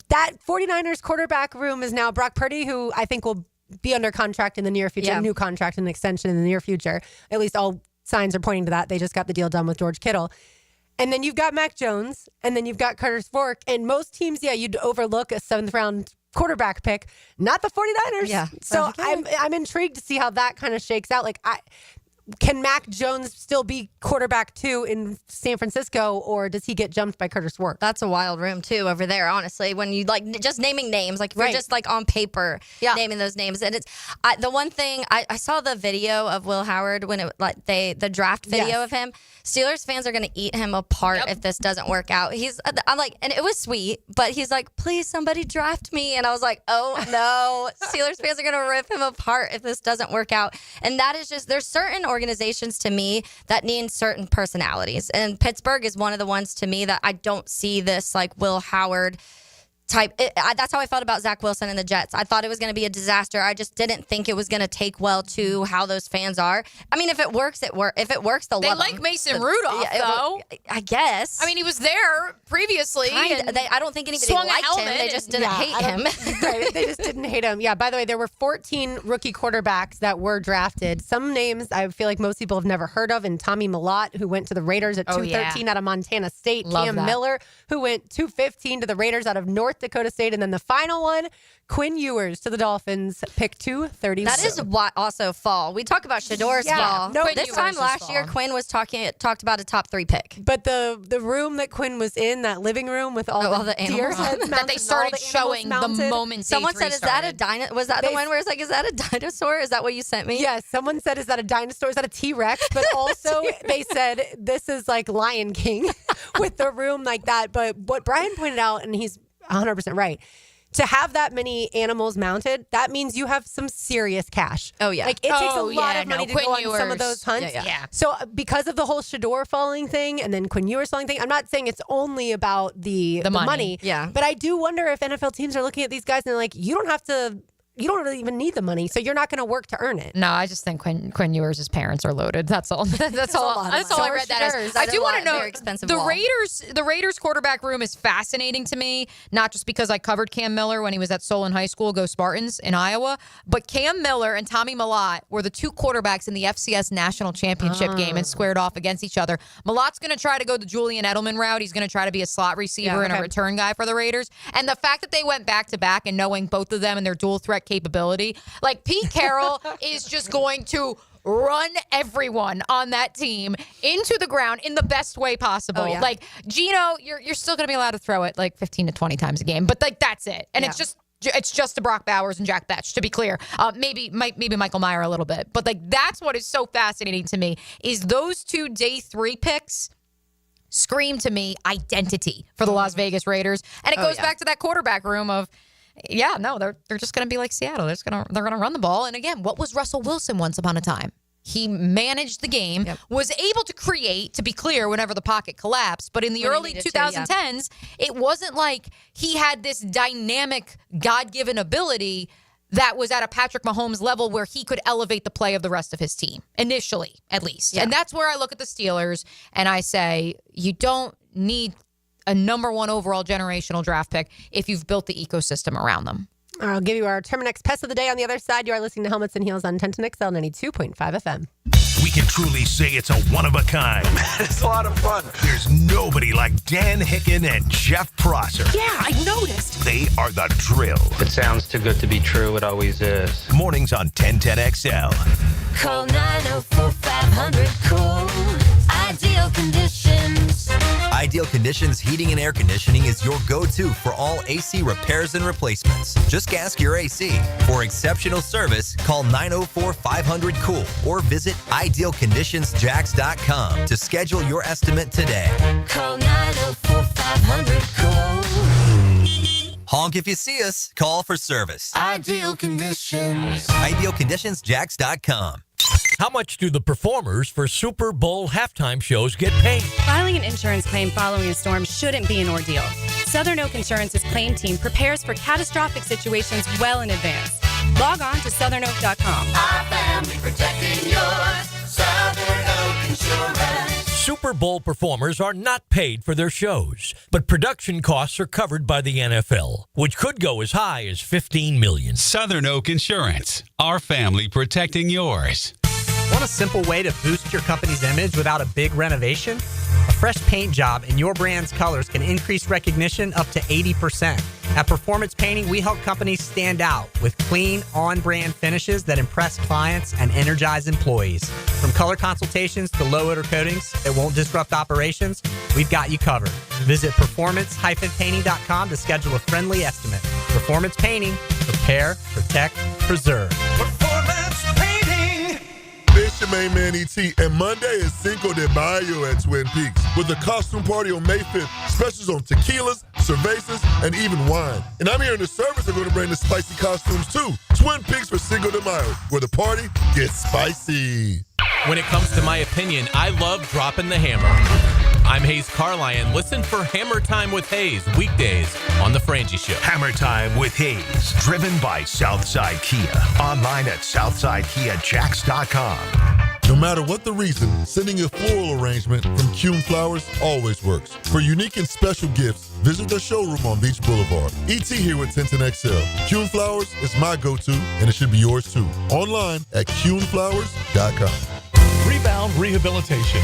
that 49ers quarterback room is now Brock Purdy, who I think will be under contract in the near future, new contract and extension in the near future. At least all signs are pointing to that. They just got the deal done with George Kittle. And then you've got Mac Jones, and then you've got Carter Spork. And most teams, you'd overlook a 7th-round quarterback pick, not the 49ers. Yeah. So I'm intrigued to see how that kind of shakes out. Like, can Mac Jones still be quarterback 2 in San Francisco, or does he get jumped by Curtis Work? That's a wild room too over there, honestly. When you like just naming names, like if you're just like on paper naming those names, and it's the one thing I saw the video of Will Howard when the draft video of him. Steelers fans are going to eat him apart if this doesn't work out. I'm like, and it was sweet, but he's like, please somebody draft me, and I was like, oh no, Steelers fans are going to rip him apart if this doesn't work out. And that is just, there's certain organizations to me that need certain personalities, and Pittsburgh is one of the ones to me that I don't see this like Will Howard type. That's how I felt about Zach Wilson and the Jets. I thought it was going to be a disaster. I just didn't think it was going to take well to how those fans are. I mean, if it works, If it works, they'll love like him. Mason Rudolph, though. I guess. I mean, he was there previously. I don't think anybody liked him. They just didn't hate him. Right, they just didn't hate him. Yeah, by the way, there were 14 rookie quarterbacks that were drafted. Some names I feel like most people have never heard of, and Tommy Millott, who went to the Raiders at 213 out of Montana State. Cam Miller, who went 215 to the Raiders out of North Dakota State. And then the final one, Quinn Ewers to the Dolphins, pick 230. That is what also fall. We talk about Shador's fall. No, this time last year, Quinn was talked about a top 3 pick. But the room that Quinn was in, that living room with all the deer heads that they started showing the moment someone said, "Is that a dinosaur?" Was that the one where it's like, "Is that a dinosaur?" Is that what you sent me? Yes, someone said, "Is that a dinosaur? Is that a T-Rex?" But also they said this is like Lion King with the room like that. But what Brian pointed out, and he's 100% right. To have that many animals mounted, that means you have some serious cash. Oh, yeah. Like, it takes a lot of money to go on some of those hunts. Yeah. So because of the whole Shador falling thing and then Quinn Ewers falling thing, I'm not saying it's only about the money. Yeah. But I do wonder if NFL teams are looking at these guys and they're like, you don't really even need the money, so you're not going to work to earn it. No, I just think Quinn Ewers' parents are loaded. That's all. That's all I read that as. I do want to know the Raiders quarterback room is fascinating to me, not just because I covered Cam Miller when he was at Solon High School, go Spartans in Iowa, but Cam Miller and Tommy Millott were the 2 quarterbacks in the FCS National Championship game and squared off against each other. Millott's going to try to go the Julian Edelman route. He's going to try to be a slot receiver and a return guy for the Raiders. And the fact that they went back to back and knowing both of them and their dual threat capability, like Pete Carroll is just going to run everyone on that team into the ground in the best way possible. Oh, yeah. Like, Gino, you're still going to be allowed to throw it like 15 to 20 times a game, but like that's it. And it's just to Brock Bowers and Jack Betch, to be clear. Maybe Michael Meyer a little bit. But like that's what is so fascinating to me is those 2 day 3 picks scream to me identity for the Las Vegas Raiders. And it goes back to that quarterback room of they're just going to be like Seattle. They're going to run the ball. And again, what was Russell Wilson once upon a time? He managed the game, was able to create, to be clear, whenever the pocket collapsed. But in the early 2010s, it wasn't like he had this dynamic, God-given ability that was at a Patrick Mahomes level where he could elevate the play of the rest of his team, initially, at least. And that's where I look at the Steelers and I say, you don't need a number 1 overall generational draft pick if you've built the ecosystem around them. I'll give you our Terminex Pest of the Day on the other side. You are listening to Helmets and Heels on 1010XL 92.5 FM. We can truly say it's a one-of-a-kind. It's a lot of fun. There's nobody like Dan Hicken and Jeff Prosser. Yeah, I noticed. They are the drill. It sounds too good to be true. It always is. Mornings on 1010XL. Call 904-500-COOL. Ideal Conditions. Ideal Conditions Heating and Air Conditioning is your go-to for all AC repairs and replacements. Just gas your AC. For exceptional service, call 904-500-COOL or visit idealconditionsjacks.com to schedule your estimate today. Call 904-500-COOL. Honk if you see us. Call for service. Ideal Conditions. Idealconditionsjacks.com. How much do the performers for Super Bowl halftime shows get paid? Filing an insurance claim following a storm shouldn't be an ordeal. Southern Oak Insurance's claim team prepares for catastrophic situations well in advance. Log on to southernoak.com. Our family protecting yours. Southern Oak Insurance. Super Super Bowl performers are not paid for their shows, but production costs are covered by the NFL, which could go as high as $15 million. Southern Oak Insurance, our family protecting yours. Want a simple way to boost your company's image without a big renovation? A fresh paint job in your brand's colors can increase recognition up to 80%. At Performance Painting, we help companies stand out with clean, on-brand finishes that impress clients and energize employees. From color consultations to low-odor coatings that won't disrupt operations, we've got you covered. Visit performance-painting.com to schedule a friendly estimate. Performance Painting. Prepare, protect, preserve. Performance Painting. It's your main man E.T. and Monday is Cinco de Mayo at Twin Peaks with a costume party on May 5th. Specials on tequilas, cervezas, and even wine. And I'm hearing the servers are going to bring the spicy costumes too. Twin Peaks for Cinco de Mayo, where the party gets spicy. When it comes to my opinion, I love dropping the hammer. I'm Hayes Carlyon. Listen for Hammer Time with Hayes weekdays on The Frangie Show. Hammer Time with Hayes, driven by Southside Kia. Online at southsidekiajacks.com. No matter what the reason, sending a floral arrangement from Kuhn Flowers always works. For unique and special gifts, visit their showroom on Beach Boulevard. E.T. here with 1010XL. Kuhn Flowers is my go-to, and it should be yours too. Online at kuhnflowers.com. Rebound Rehabilitation.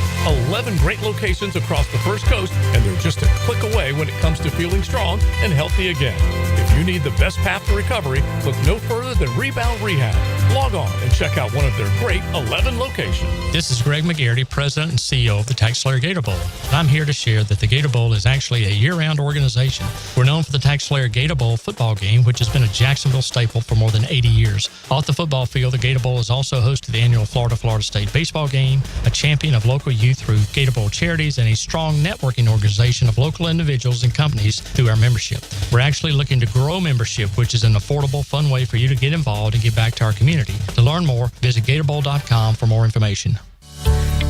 11 great locations across the First Coast, and they're just a click away when it comes to feeling strong and healthy again. If you need the best path to recovery, look no further than Rebound Rehab. Log on and check out one of their great 11 locations. This is Greg McGarity, President and CEO of the TaxSlayer Gator Bowl. And I'm here to share that the Gator Bowl is actually a year-round organization. We're known for the TaxSlayer Gator Bowl football game, which has been a Jacksonville staple for more than 80 years. Off the football field, the Gator Bowl is also host to the annual Florida State baseball game, a champion of local youth through Gator Bowl charities, and a strong networking organization of local individuals and companies through our membership. We're actually looking to grow membership, which is an affordable, fun way for you to get involved and give back to our community. To learn more, visit gatorbowl.com for more information.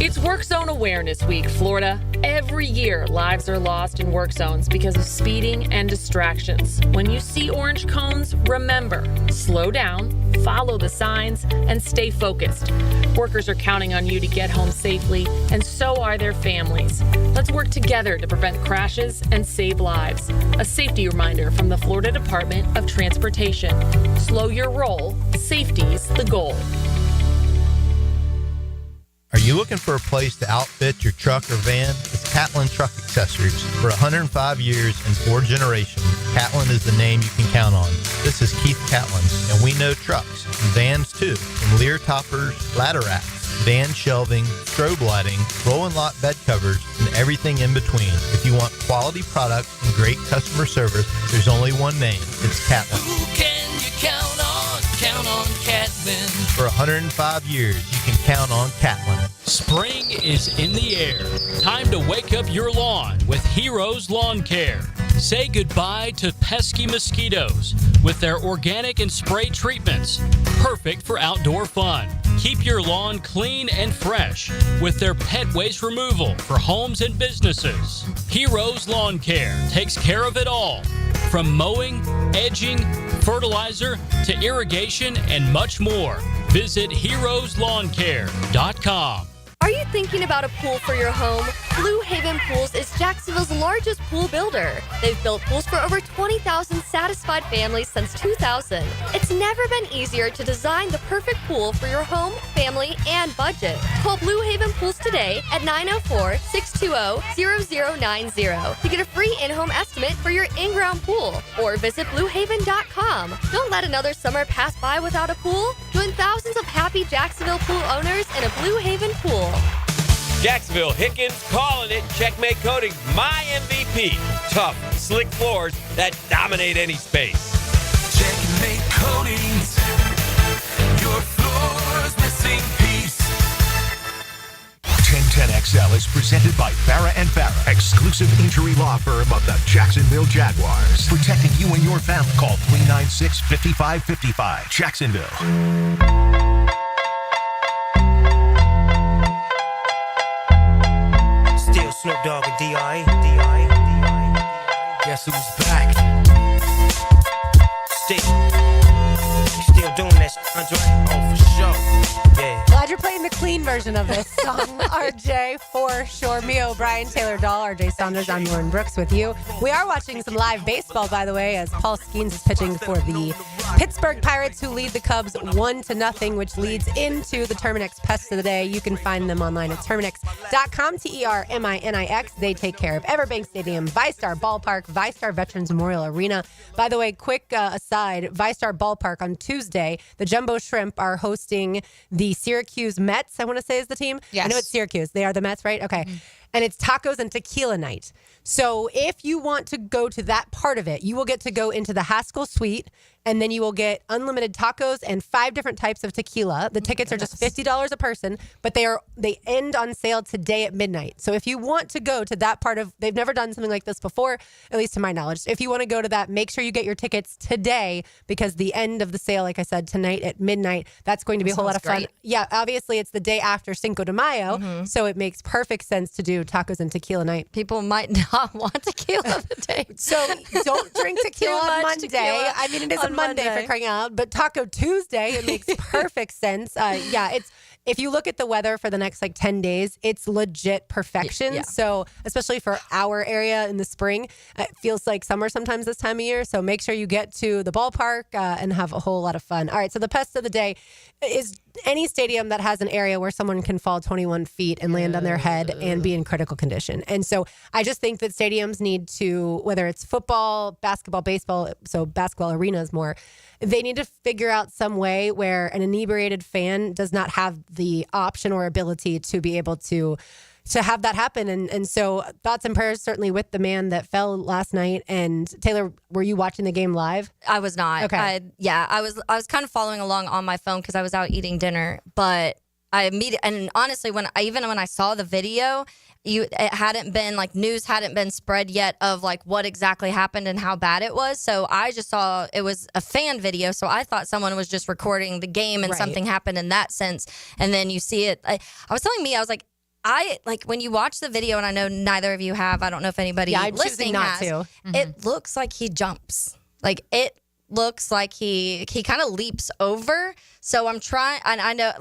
It's Work Zone Awareness Week, Florida. Every year, lives are lost in work zones because of speeding and distractions. When you see orange cones, remember, slow down, follow the signs, and stay focused. Workers are counting on you to get home safely, and so are their families. Let's work together to prevent crashes and save lives. A safety reminder from the Florida Department of Transportation. Slow your roll. Safety's the goal. Are you looking for a place to outfit your truck or van? It's Catlin Truck Accessories. For 105 years and 4 generations, Catlin is the name you can count on. This is Keith Catlin, and we know trucks and vans too. From Lear toppers, ladder racks, van shelving, strobe lighting, roll and lock bed covers, and everything in between. If you want quality products and great customer service, there's only one name. It's Catlin. Who can you count on? Count on Catlin. For 105 years, you can count on Catlin. Spring is in the air. Time to wake up your lawn with Heroes Lawn Care. Say goodbye to pesky mosquitoes with their organic and spray treatments. Perfect for outdoor fun. Keep your lawn clean and fresh with their pet waste removal for homes and businesses. Heroes Lawn Care takes care of it all. From mowing, edging, fertilizer, to irrigation, and much more. Visit heroeslawncare.com. Are you thinking about a pool for your home? Blue Haven Pools is Jacksonville's largest pool builder. They've built pools for over 20,000 satisfied families since 2000. It's never been easier to design the perfect pool for your home, family, and budget. Call Blue Haven Pools today at 904-620-0090 to get a free in-home estimate for your in-ground pool, or visit bluehaven.com. Don't let another summer pass by without a pool. Join thousands of happy Jacksonville pool owners in a Blue Haven pool. Jacksonville Hickens calling it. Checkmate Coatings, my MVP. Tough, slick floors that dominate any space. Checkmate Coatings. Your floor's missing piece. 1010XL is presented by Farah and Farah, exclusive injury law firm of the Jacksonville Jaguars. Protecting you and your family. Call 396-5555. Jacksonville. Snoop Dogg and D.I. Guess who's back? Still still doing that shit, Andre? Oh, for sure. Yeah. Glad you're playing the clean version of this song, RJ, for sure. Mio, Brian, Taylor Dahl, RJ Saunders, I'm Lauren Brooks with you. We are watching some live baseball, by the way, as Paul Skeens is pitching for the Pittsburgh Pirates, who lead the Cubs 1-0, which leads into the Terminix Pest of the Day. You can find them online at Terminix.com, Terminix. They take care of Everbank Stadium, ViStar Ballpark, ViStar Veterans Memorial Arena. By the way, quick aside, ViStar Ballpark on Tuesday, the Jumbo Shrimp are hosting the Syracuse Mets, I want to say is the team. Yes. I know it's Syracuse. They are the Mets, right? Okay. And it's tacos and tequila night. So if you want to go to that part of it, you will get to go into the Haskell Suite, and then you will get unlimited tacos and 5 different types of tequila. The tickets are just $50 a person, but they end on sale today at midnight. So if you want to go to that part of, they've never done something like this before, at least to my knowledge. If you want to go to that, make sure you get your tickets today, because the end of the sale, like I said, tonight at midnight, that's going to be a whole lot of fun. Yeah, obviously it's the day after Cinco de Mayo, so it makes perfect sense to do tacos and tequila night. People might not want tequila today. So don't drink tequila on Monday. Tequila I mean, it is a Monday for crying out, but Taco Tuesday, it makes perfect sense. It's if you look at the weather for the next 10 days, it's legit perfection. Yeah. So especially for our area in the spring, it feels like summer sometimes this time of year. So make sure you get to the ballpark and have a whole lot of fun. All right, so the pest of the day is any stadium that has an area where someone can fall 21 feet and land on their head and be in critical condition. And so I just think that stadiums need to, whether it's football, basketball, baseball, so basketball arenas more, they need to figure out some way where an inebriated fan does not have the option or ability to be able to have that happen. And so thoughts and prayers certainly with the man that fell last night. And Taylor, were you watching the game live? I was not. Okay. I was kind of following along on my phone because I was out eating dinner. But and honestly, when I saw the video, it hadn't been news hadn't been spread yet of what exactly happened and how bad it was. So I just saw it was a fan video. So I thought someone was just recording the game and something happened in that sense. And then you see it. I was telling me, I was like, when you watch the video, and I know neither of you have, I don't know if anybody listening has, it looks like he jumps. It looks like he kind of leaps over. So I'm trying, and I know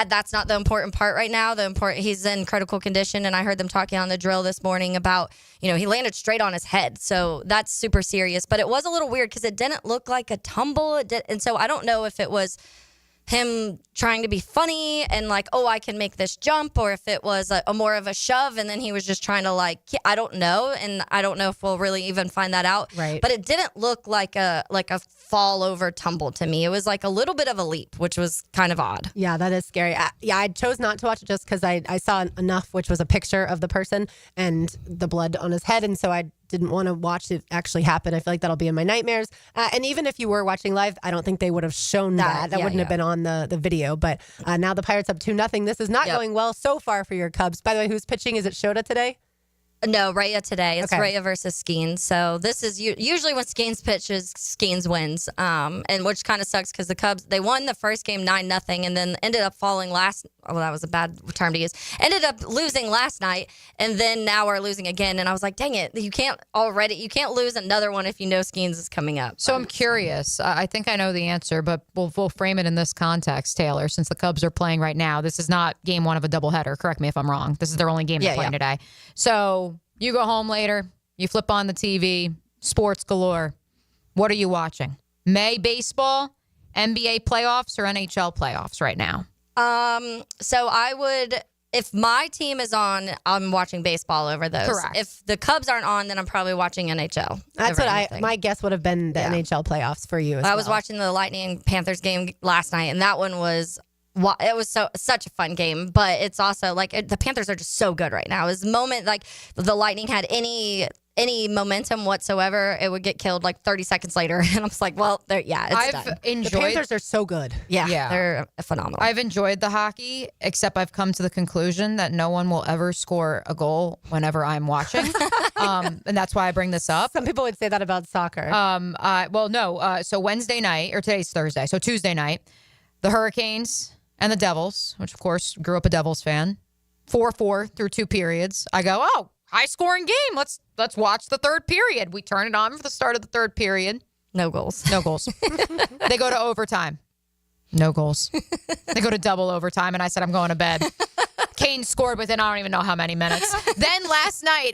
that's not the important part right now. He's in critical condition, and I heard them talking on the drill this morning about, he landed straight on his head. So that's super serious. But it was a little weird because it didn't look like a tumble. And so I don't know if it was him trying to be funny and I can make this jump, or if it was a more of a shove and then he was just trying to I don't know, and I don't know if we'll really even find that out. Right. But it didn't look like a fall over tumble to me. It was a little bit of a leap, which was kind of odd. Yeah, that is scary. I chose not to watch it just because I saw enough, which was a picture of the person and the blood on his head, and so I didn't want to watch it actually happen. I feel like that'll be in my nightmares. And even if you were watching live, I don't think they would have shown that. That wouldn't have been on the video. But now the Pirates up 2-0. This is not going well so far for your Cubs. By the way, who's pitching? Is it Shota today? No, Raya today. It's Okay. Raya versus Skeens. So this is usually when Skeens pitches, Skeens wins. And which kind of sucks because the Cubs, they won the first game 9-0 and then ended up falling last. Oh, that was a bad term to use. Ended up losing last night, and then now we're losing again. And I was like, dang it, you can't lose another one if you know Skeens is coming up. So I'm curious. I think I know the answer, but we'll frame it in this context, Taylor, since the Cubs are playing right now. This is not game one of a doubleheader. Correct me if I'm wrong. This is their only game they're playing today. So you go home later, you flip on the TV, sports galore. What are you watching? May baseball, NBA playoffs, or NHL playoffs right now? So I would, if my team is on, I'm watching baseball over those. Correct. If the Cubs aren't on, then I'm probably watching NHL. That's what my guess would have been, the NHL playoffs for you as I was watching the Lightning Panthers game last night, and that one was, it was such a fun game, but it's also the Panthers are just so good right now. Is the moment the Lightning had any momentum whatsoever, it would get killed 30 seconds later, and I'm just it's done. The Panthers are so good. Yeah, they're phenomenal. I've enjoyed the hockey, except I've come to the conclusion that no one will ever score a goal whenever I'm watching, and that's why I bring this up. Some people would say that about soccer. So Wednesday night, or today's Thursday, so Tuesday night, the Hurricanes and the Devils, which of course grew up a Devils fan, 4-4 through 2 periods. I go, high-scoring game. Let's watch the third period. We turn it on for the start of the third period. No goals. They go to overtime. No goals. They go to double overtime, and I said, I'm going to bed. Kane scored within I don't even know how many minutes. Then last night,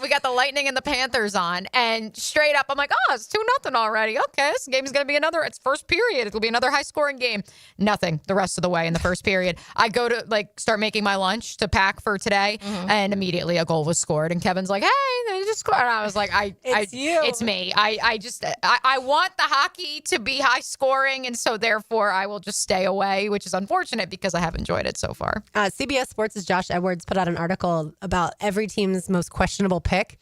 we got the Lightning and the Panthers on, and straight up, I'm like, oh, it's 2-0 already. Okay, this game's going to be it's first period. It'll be another high-scoring game. Nothing the rest of the way in the first period. I go to, start making my lunch to pack for today, and immediately a goal was scored, and Kevin's like, hey, they just scored. And I was like, it's me. I want the hockey to be high-scoring, and so therefore I will just stay away, which is unfortunate because I have enjoyed it so far. CBS Sports' Josh Edwards put out an article about every team's most questionable pick.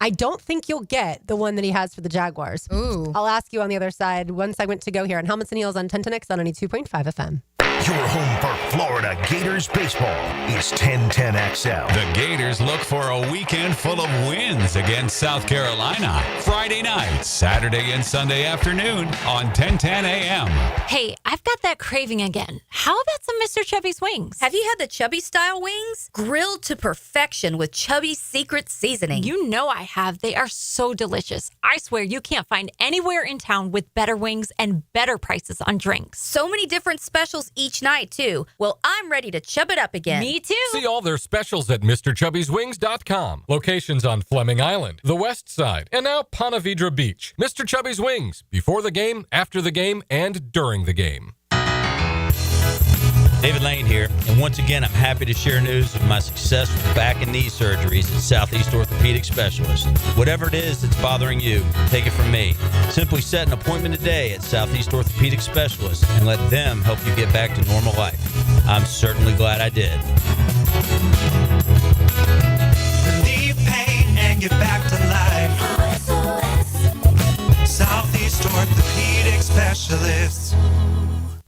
I don't think you'll get the one that he has for the Jaguars. Ooh. I'll ask you on the other side. One segment to go here on Helmets and Heels on 1010X on 92.5 FM. Your home for Florida Gators baseball is 1010XL. The Gators look for a weekend full of wins against South Carolina. Friday night, Saturday and Sunday afternoon on 1010 AM. Hey, I've got that craving again. How about some Mr. Chubby's wings? Have you had the Chubby style wings? Grilled to perfection with Chubby's secret seasoning. You know I have. They are so delicious. I swear you can't find anywhere in town with better wings and better prices on drinks. So many different specials each night, too. Well, I'm ready to chub it up again. Me too. See all their specials at MrChubby'sWings.com. Locations on Fleming Island, the West Side, and now Ponte Vedra Beach. Mr. Chubby's Wings. Before the game, after the game, and during the game. David Lane here, and once again, I'm happy to share news of my success with back and knee surgeries at Southeast Orthopedic Specialist. Whatever it is that's bothering you, take it from me. Simply set an appointment today at Southeast Orthopedic Specialist and let them help you get back to normal life. I'm certainly glad I did. Relieve pain and get back to life. Southeast Orthopedic Specialist.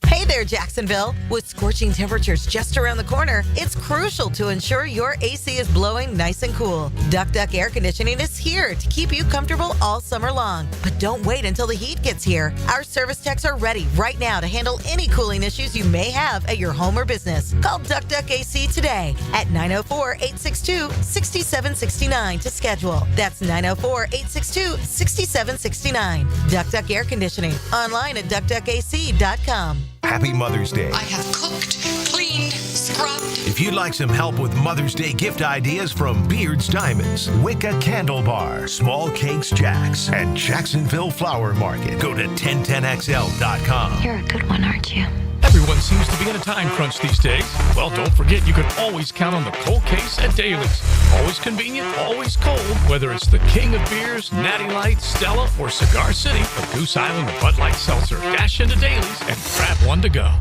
Hey there, Jacksonville. With scorching temperatures just around the corner, it's crucial to ensure your AC is blowing nice and cool. Duck Duck Air Conditioning is here to keep you comfortable all summer long. But don't wait until the heat gets here. Our service techs are ready right now to handle any cooling issues you may have at your home or business. Call Duck Duck AC today at 904-862-6769 to schedule. That's 904-862-6769. Duck Duck Air Conditioning. Online at duckduckac.com. Happy Mother's Day. I have cooked, cleaned, scrubbed. If you'd like some help with Mother's Day gift ideas from Beard's Diamonds, Wicca Candle Bar, Small Cakes Jacks, and Jacksonville Flower Market, go to 1010XL.com. You're a good one, aren't you? Everyone seems to be in a time crunch these days. Well, don't forget you can always count on the cold case at Daly's. Always convenient, always cold. Whether it's the king of beers, Natty Light, Stella, or Cigar City, or Goose Island, or Bud Light Seltzer, dash into Daly's and grab one to go.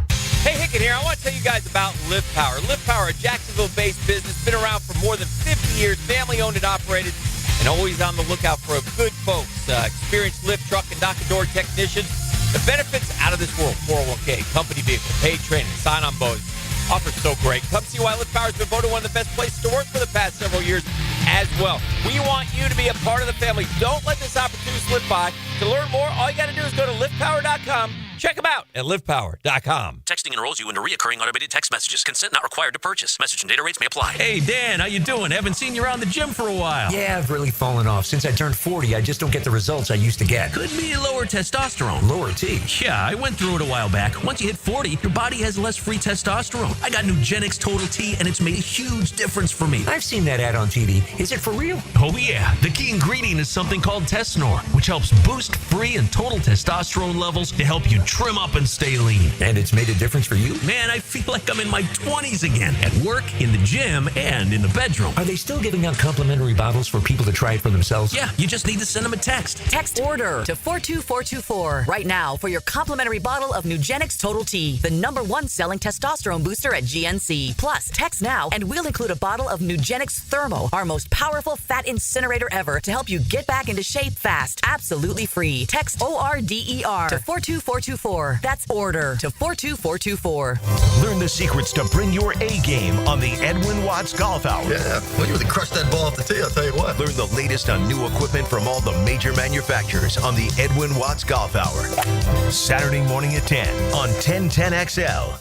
Hey, Hicken here. I want to tell you guys about Lift Power. Lift Power, a Jacksonville-based business, been around for more than 50 years, family-owned and operated, and always on the lookout for good folks, experienced lift truck and knock-and-door technicians. The benefits out of this world: 401k, company vehicle, paid training, sign-on bonus. Offers so great. Come see why Lift Power has been voted one of the best places to work for the past several years as well. We want you to be a part of the family. Don't let this opportunity slip by. To learn more, all you got to do is go to liftpower.com. Check them out at liftpower.com. Texting enrolls you into recurring automated text messages. Consent not required to purchase. Message and data rates may apply. Hey, Dan, how you doing? Haven't seen you around the gym for a while. Yeah, I've really fallen off. Since I turned 40, I just don't get the results I used to get. Could be lower testosterone. Lower T? Yeah, I went through it a while back. Once you hit 40, your body has less free testosterone. I got Nugenix Total T, and it's made a huge difference for me. I've seen that ad on TV. Is it for real? Oh, yeah. The key ingredient is something called Tesnor, which helps boost free and total testosterone levels to help you trim up and stay lean. And it's made a difference for you? Man, I feel like I'm in my 20s again. At work, in the gym, and in the bedroom. Are they still giving out complimentary bottles for people to try it for themselves? Yeah, you just need to send them a text. Text ORDER to 42424 right now for your complimentary bottle of Nugenix Total T, the #1 selling testosterone booster at GNC. Plus, text now and we'll include a bottle of Nugenix Thermo, our most powerful fat incinerator ever, to help you get back into shape fast. Absolutely free. Text ORDER to 42424. That's ORDER to 42424. Learn the secrets to bring your A game on the Edwin Watts Golf Hour. Yeah, well, you really crushed that ball off the tee, I'll tell you what. Learn the latest on new equipment from all the major manufacturers on the Edwin Watts Golf Hour. Saturday morning at 10 on 1010XL.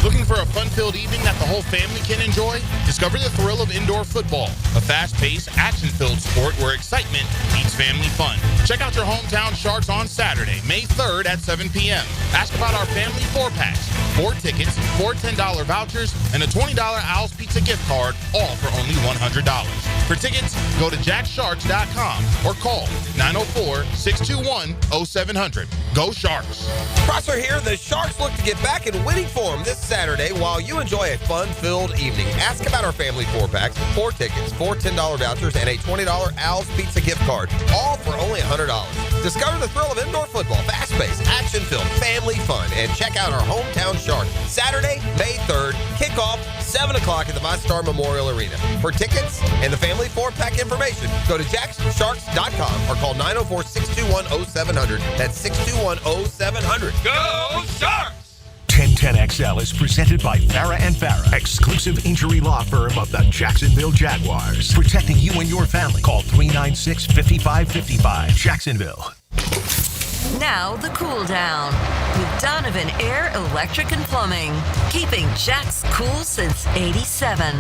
Looking for a fun-filled evening that the whole family can enjoy? Discover the thrill of indoor football, a fast-paced, action-filled sport where excitement meets family fun. Check out your hometown Sharks on Saturday, May 3rd at 7 p.m. Ask about our family 4-packs, 4 tickets, 4 $10 vouchers, and a $20 Owl's Pizza gift card, all for only $100. For tickets, go to jacksharks.com or call 904-621-0700. Go Sharks! Prosser here. The Sharks look to get back in winning form this Saturday while you enjoy a fun-filled evening. Ask about our family 4-packs, 4 tickets, 4 $10 vouchers, and a $20 Owl's Pizza gift card, all for only $100. Discover the thrill of indoor football, fast-paced, action-filled, family fun, and check out our hometown Sharks Saturday, May 3rd, kickoff 7 o'clock at the MyStar Memorial Arena. For tickets and the family 4-pack information, go to jacksharks.com or call 904-621-0700. That's 621-0700. Go Sharks! 1010XL is presented by Farah and Farah, exclusive injury law firm of the Jacksonville Jaguars. Protecting you and your family. Call 396-5555. Jacksonville. Now the cool down with Donovan Air, Electric and Plumbing, keeping Jack's cool since '87.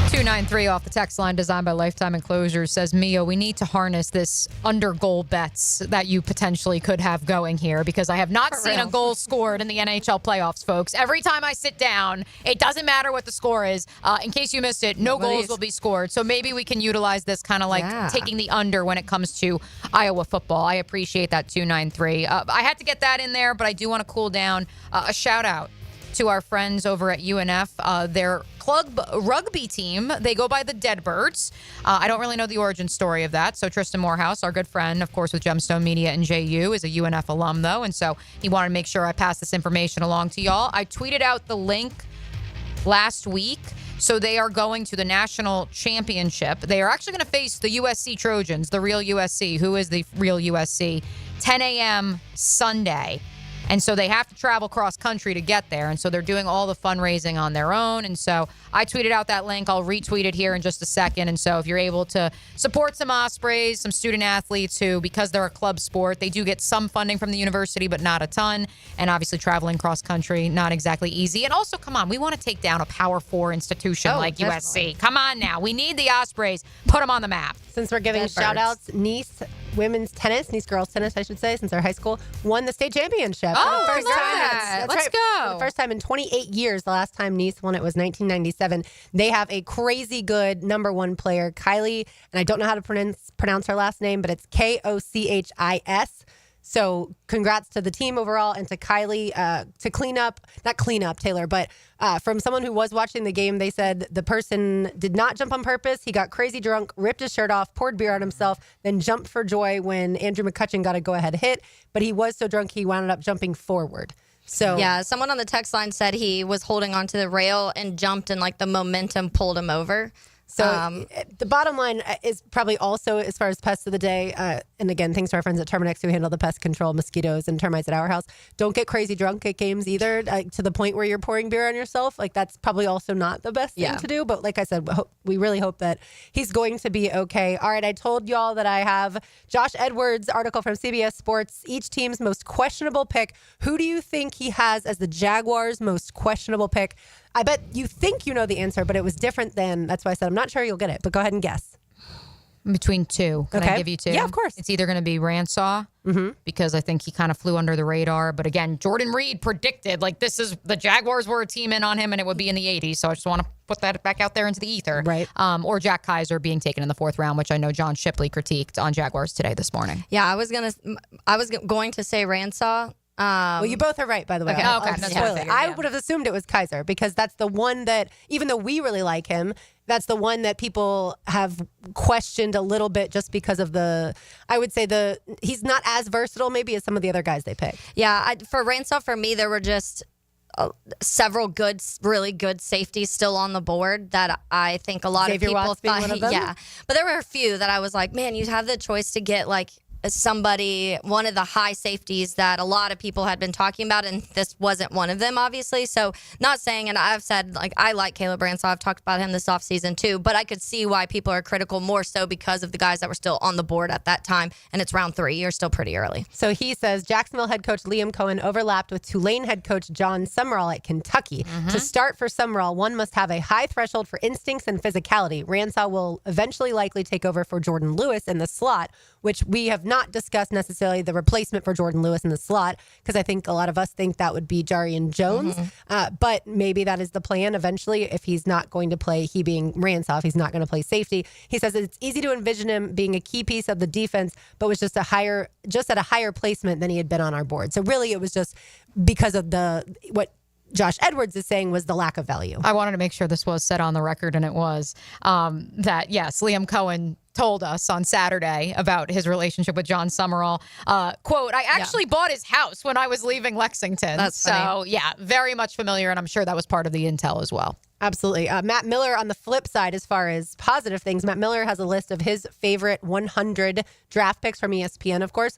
293 off the text line, designed by Lifetime Enclosures, says, Mio, we need to harness this under goal bets that you potentially could have going here, because I have not seen a goal scored in the NHL playoffs, folks. Every time I sit down, it doesn't matter what the score is. In case you missed it, no goals will be scored. So maybe we can utilize this kind of like taking the under when it comes to Iowa football. I appreciate that, 293. I had to get that in there, but I do want to cool down. A shout out to our friends over at UNF. Their club rugby team, they go by the Deadbirds. I don't really know the origin story of that. So Tristan Morehouse, our good friend, of course, with Gemstone Media and JU, is a UNF alum, though. And so he wanted to make sure I pass this information along to y'all. I tweeted out the link last week. So they are going to the national championship. They are actually going to face the USC Trojans, the real USC. Who is the real USC? 10 a.m. Sunday. And so they have to travel cross country to get there. And so they're doing all the fundraising on their own. And so I tweeted out that link. I'll retweet it here in just a second. And so if you're able to support some Ospreys, some student athletes who, because they're a club sport, they do get some funding from the university, but not a ton. And obviously traveling cross country, not exactly easy. And also, come on, we want to take down a Power 4 institution like definitely. USC. Come on now. We need the Ospreys. Put them on the map. Since we're giving shout-outs, Nice girls tennis, I should say, since they're high school, won the state championship. Oh, first time. Let's right. go. For the first time in 28 years. The last time Nice won it was 1997. They have a crazy good number one player, Kylie, and I don't know how to pronounce her last name, but it's Kochis. So congrats to the team overall and to Kylie not clean up, Taylor, but from someone who was watching the game, they said the person did not jump on purpose. He got crazy drunk, ripped his shirt off, poured beer on himself, then jumped for joy when Andrew McCutcheon got a go-ahead hit. But he was so drunk, he wound up jumping forward. So yeah, someone on the text line said he was holding onto the rail and jumped and like the momentum pulled him over. So the bottom line is probably also, as far as pests of the day, and again, thanks to our friends at Terminix who handle the pest control, mosquitoes, and termites at our house. Don't get crazy drunk at games either, to the point where you're pouring beer on yourself. Like, that's probably also not the best thing to do. But like I said, we really hope that he's going to be okay. All right, I told y'all that I have Josh Edwards' article from CBS Sports, each team's most questionable pick. Who do you think he has as the Jaguars' most questionable pick? I bet you think you know the answer, but it was different than, that's why I said I'm not sure you'll get it, but go ahead and guess. Between two. Can I give you two? Yeah, of course. It's either going to be Ransaw, because I think he kind of flew under the radar. But again, Jordan Reed predicted, like, the Jaguars were a team in on him and it would be in the 80s. So I just want to put that back out there into the ether. Right. Or Jack Kaiser being taken in the 4th round, which I know John Shipley critiqued on Jaguars Today this morning. Yeah, I was going to say Ransaw. Well, you both are right, by the way. Okay, That's I would have assumed it was Kaiser, because that's the one that, even though we really like him, that's the one that people have questioned a little bit just because of he's not as versatile maybe as some of the other guys they pick. Yeah, for Ransaw, for me, there were just several really good safeties still on the board that I think a lot Xavier of people Watts being thought. one of them? Yeah, but there were a few that I was like, man, you have the choice to get like somebody, one of the high safeties that a lot of people had been talking about, and this wasn't one of them, obviously. So not saying, and I've said, like, I like Caleb Branshaw. I've talked about him this offseason too, but I could see why people are critical more so because of the guys that were still on the board at that time, and it's round 3. You're still pretty early. So he says Jacksonville head coach Liam Cohen overlapped with Tulane head coach John Summerall at Kentucky. To start for Summerall, one must have a high threshold for instincts and physicality. Branshaw will eventually likely take over for Jordan Lewis in the slot, which we have not discussed necessarily the replacement for Jordan Lewis in the slot, because I think a lot of us think that would be Jarian Jones. But maybe that is the plan eventually if he's not going to play, he being Branshaw, if he's not going to play safety. He says it's easy to envision him being a key piece of the defense, but was just at a higher placement than he had been on our board. So really it was just because of what Josh Edwards is saying was the lack of value. I wanted to make sure this was said on the record, and it was that, yes, Liam Cohen told us on Saturday about his relationship with John Summerall. Quote, I actually bought his house when I was leaving Lexington. That's funny. So, yeah, very much familiar, and I'm sure that was part of the intel as well. Absolutely. Matt Miller, on the flip side, as far as positive things, Matt Miller has a list of his favorite 100 draft picks from ESPN, of course.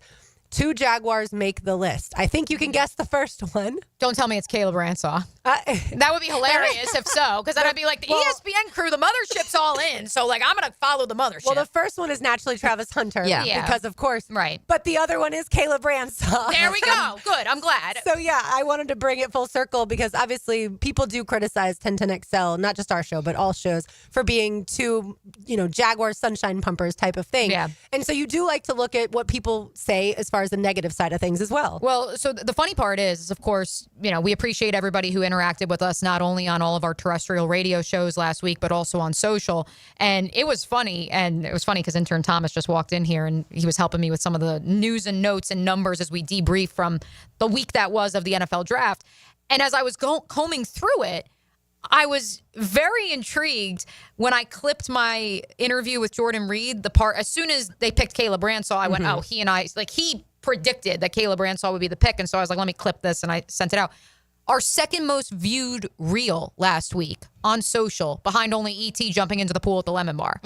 2 Jaguars make the list. I think you can guess the first one. Don't tell me it's Caleb Branshaw. That would be hilarious if so, because then I'd be like, the ESPN crew, the mothership's all in. So, like, I'm going to follow the mothership. Well, the first one is naturally Travis Hunter. Yeah. Because, of course. Right. But the other one is Caleb Branshaw. There we go. Good. I'm glad. So, yeah, I wanted to bring it full circle because, obviously, people do criticize 1010XL, not just our show, but all shows, for being too, Jaguars sunshine pumpers type of thing. Yeah. And so you do like to look at what people say as far as the negative side of things as well. Well, so the funny part is, of course, we appreciate everybody who interacted with us, not only on all of our terrestrial radio shows last week, but also on social. And it was funny. And it was funny because intern Thomas just walked in here and he was helping me with some of the news and notes and numbers as we debrief from the week that was of the NFL draft. And as I was combing through it, I was very intrigued when I clipped my interview with Jordan Reed, the part, as soon as they picked Caleb Branshaw, I went, oh, he predicted that Caleb Branshaw would be the pick. And so I was like, let me clip this. And I sent it out. Our second most viewed reel last week on social, behind only E.T. jumping into the pool at the Lemon Bar.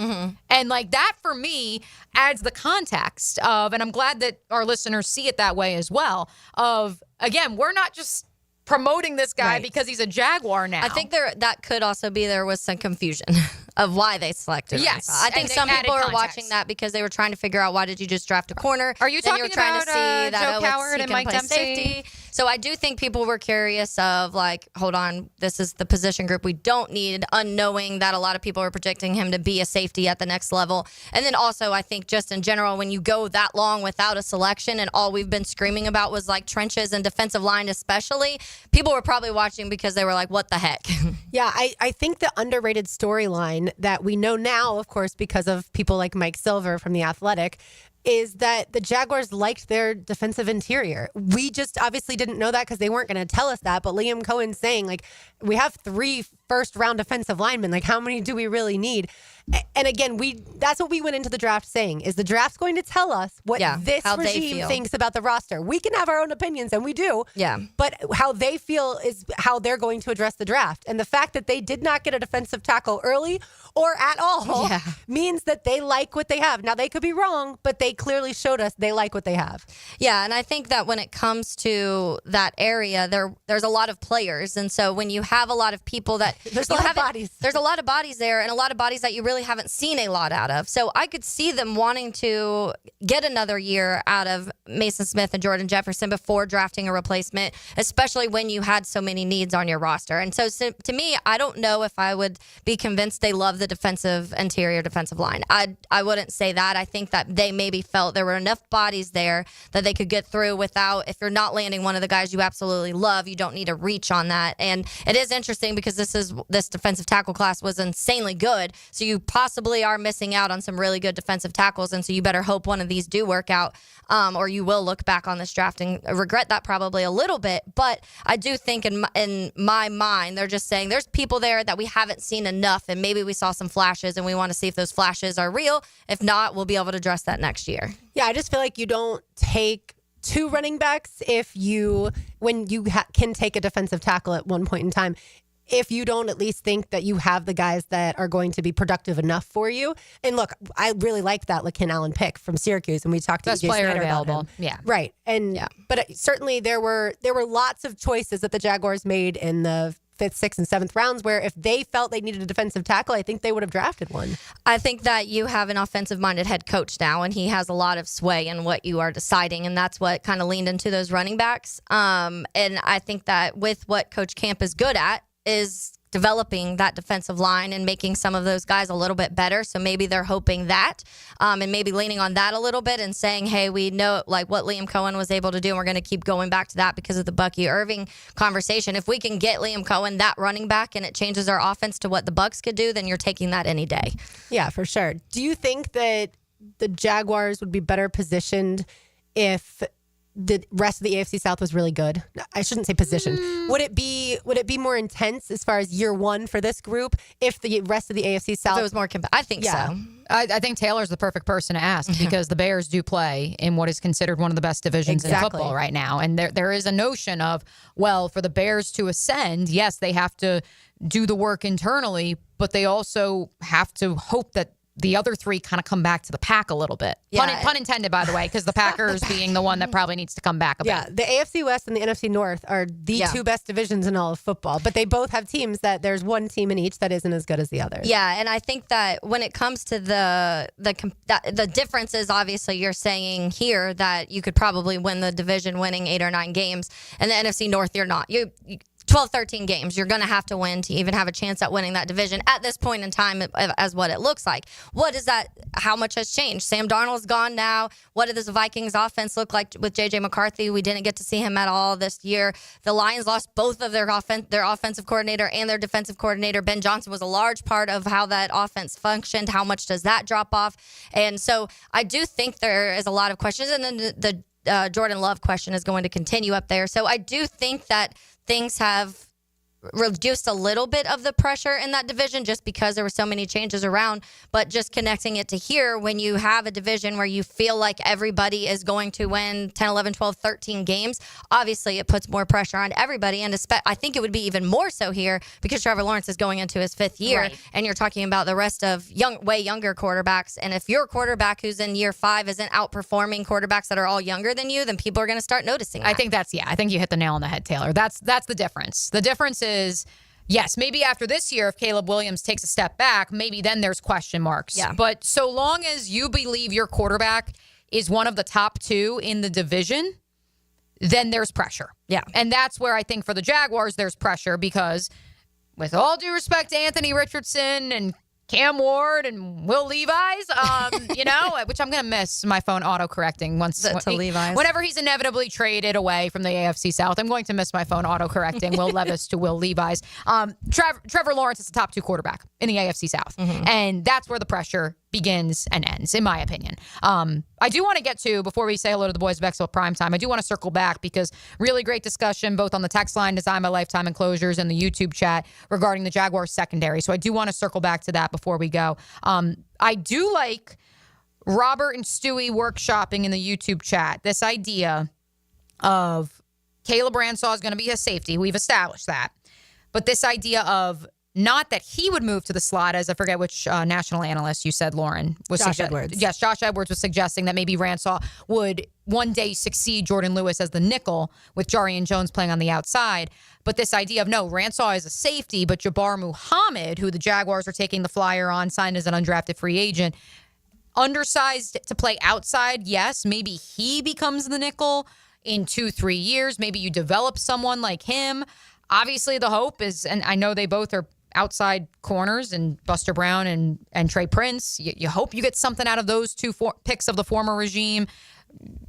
And like that for me adds the context of, and I'm glad that our listeners see it that way as well, of, again, we're not just promoting this guy because he's a Jaguar now. I think that could also be there was some confusion of why they selected him. Yes. I think some people are watching that because they were trying to figure out why did you just draft a corner. Are you then talking you were trying about to see that, Joe Coward and Mike Dempsey? Safety. So I do think people were curious of like, hold on, this is the position group we don't need, unknowing that a lot of people are predicting him to be a safety at the next level. And then also I think just in general, when you go that long without a selection and all we've been screaming about was like trenches and defensive line especially, people were probably watching because they were like, what the heck? Yeah, I think the underrated storyline that we know now, of course, because of people like Mike Silver from The Athletic, is that the Jaguars liked their defensive interior. We just obviously didn't know that because they weren't going to tell us that. But Liam Cohen's saying, like, we have 3 first-round defensive linemen. Like, how many do we really need? And again, that's what we went into the draft saying, is the draft's going to tell us what this regime thinks about the roster. We can have our own opinions, and we do. Yeah. But how they feel is how they're going to address the draft. And the fact that they did not get a defensive tackle early or at all means that they like what they have. Now, they could be wrong, but they clearly showed us they like what they have. Yeah, and I think that when it comes to that area, there's a lot of players. And so when you have a lot of people that... There's a lot of bodies. There's a lot of bodies there and a lot of bodies that you really haven't seen a lot out of. So I could see them wanting to get another year out of Mason Smith and Jordan Jefferson before drafting a replacement, especially when you had so many needs on your roster. And so to me, I don't know if I would be convinced they love the interior defensive line. I wouldn't say that. I think that they maybe felt there were enough bodies there that they could get through without, if you're not landing one of the guys you absolutely love, you don't need to reach on that. And it is interesting because this defensive tackle class was insanely good. So you possibly are missing out on some really good defensive tackles. And so you better hope one of these do work out, or you will look back on this draft and regret that probably a little bit. But I do think in my mind, they're just saying there's people there that we haven't seen enough, and maybe we saw some flashes and we want to see if those flashes are real. If not, we'll be able to address that next year. Yeah, I just feel like you don't take 2 running backs when you can take a defensive tackle at one point in time. if you don't at least think that you have the guys that are going to be productive enough for you. And look, I really like that LaKen Allen pick from Syracuse, and we talked to Best EJ player Snyder about available. him. Yeah. Right. And but certainly there were lots of choices that the Jaguars made in the 5th, 6th, and 7th rounds where if they felt they needed a defensive tackle, I think they would have drafted one. I think that you have an offensive-minded head coach now, and he has a lot of sway in what you are deciding, and that's what kind of leaned into those running backs. And I think that with what Coach Camp is good at is developing that defensive line and making some of those guys a little bit better. So maybe they're hoping that and maybe leaning on that a little bit and saying, hey, we know like what Liam Cohen was able to do, and we're going to keep going back to that because of the Bucky Irving conversation. If we can get Liam Cohen, that running back, and it changes our offense to what the Bucs could do, then you're taking that any day. Yeah, for sure. Do you think that the Jaguars would be better positioned if the rest of the AFC South was really good? I shouldn't say positioned. Would it be more intense as far as year one for this group if the rest of the AFC South? If it was more I think so. I think Taylor's the perfect person to ask because the Bears do play in what is considered one of the best divisions in football right now. And there is a notion of, well, for the Bears to ascend, yes, they have to do the work internally, but they also have to hope that the other three kind of come back to the pack a little bit. Yeah. Pun intended, by the way, because the Packers being the one that probably needs to come back a bit. Yeah, the AFC West and the NFC North are the two best divisions in all of football, but they both have teams that there's one team in each that isn't as good as the other. Yeah, and I think that when it comes to the differences, obviously you're saying here that you could probably win the division winning 8 or 9 games, and the NFC North you're not. You 12, 13 games you're going to have to win to even have a chance at winning that division at this point in time as what it looks like. What is that? How much has changed? Sam Darnold's gone now. What does the Vikings offense look like with J.J. McCarthy? We didn't get to see him at all this year. The Lions lost both of their offensive coordinator and their defensive coordinator. Ben Johnson was a large part of how that offense functioned. How much does that drop off? And so I do think there is a lot of questions. And then the Jordan Love question is going to continue up there. So I do think that things have reduced a little bit of the pressure in that division just because there were so many changes around. But just connecting it to here, when you have a division where you feel like everybody is going to win 10, 11, 12, 13 games, obviously it puts more pressure on everybody. And I think it would be even more so here because Trevor Lawrence is going into his 5th year. Right. And you're talking about the rest of way younger quarterbacks. And if your quarterback who's in year 5 isn't outperforming quarterbacks that are all younger than you, then people are going to start noticing that. I think you hit the nail on the head, Taylor. That's the difference. The difference is, yes, maybe after this year, if Caleb Williams takes a step back, maybe then there's question marks. Yeah. But so long as you believe your quarterback is one of the top 2 in the division, then there's pressure. Yeah. And that's where I think for the Jaguars, there's pressure because with all due respect to Anthony Richardson and Cam Ward and Will Levis, which I'm going to miss my phone auto-correcting Levi's. Whenever he's inevitably traded away from the AFC South, I'm going to miss my phone auto-correcting Will Levis to Will Levis. Trevor Lawrence is the top 2 quarterback in the AFC South, and that's where the pressure begins and ends, in my opinion. I do want to get to, before we say hello to the boys of Exo Primetime, I do want to circle back because really great discussion both on the text line, Design by Lifetime Enclosures, and the YouTube chat regarding the Jaguars secondary. So I do want to circle back to that before we go. I do like Robert and Stewie workshopping in the YouTube chat this idea of Caleb Ransaw is going to be a safety. We've established that. But this idea of not that he would move to the slot, as I forget which national analyst you said, Lauren. Josh Edwards. Yes, Josh Edwards was suggesting that maybe Ransaw would one day succeed Jordan Lewis as the nickel with Jarian Jones playing on the outside. But this idea of, no, Ransaw is a safety, but Jabbar Muhammad, who the Jaguars are taking the flyer on, signed as an undrafted free agent, undersized to play outside, yes, maybe he becomes the nickel in 2-3 years. Maybe you develop someone like him. Obviously, the hope is, and I know they both are outside corners, and Buster Brown and Trey Prince. You hope you get something out of those 2 picks of the former regime.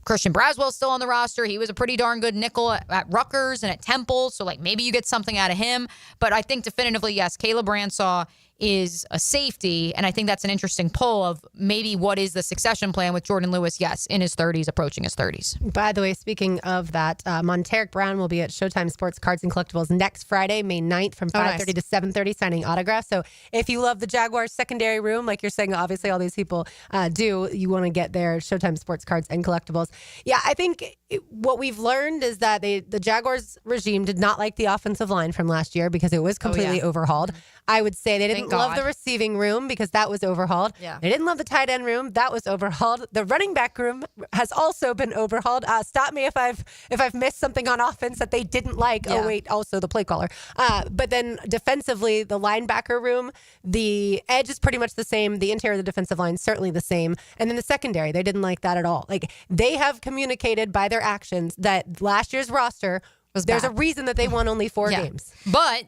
Christian Braswell's still on the roster. He was a pretty darn good nickel at Rutgers and at Temple, so maybe you get something out of him. But I think definitively, yes, Caleb Ransaw is a safety. And I think that's an interesting poll of maybe what is the succession plan with Jordan Lewis, yes, in his 30s, approaching his 30s. By the way, speaking of that, Monteric Brown will be at Showtime Sports Cards and Collectibles next Friday, May 9th from 5:30 to 7:30, signing autographs. So if you love the Jaguars secondary room, like you're saying, obviously all these people do, you want to get there, Showtime Sports Cards and Collectibles. Yeah, I think what we've learned is that the Jaguars regime did not like the offensive line from last year because it was completely overhauled. I would say they didn't love the receiving room because that was overhauled. Yeah. They didn't love the tight end room. That was overhauled. The running back room has also been overhauled. Stop me if I've missed something on offense that they didn't like. Yeah. Oh, wait, also the play caller. But then defensively, the linebacker room, the edge is pretty much the same. The interior of the defensive line is certainly the same. And then the secondary, they didn't like that at all. Like, they have communicated by their actions that last year's roster, there's a reason that they won only 4 games. But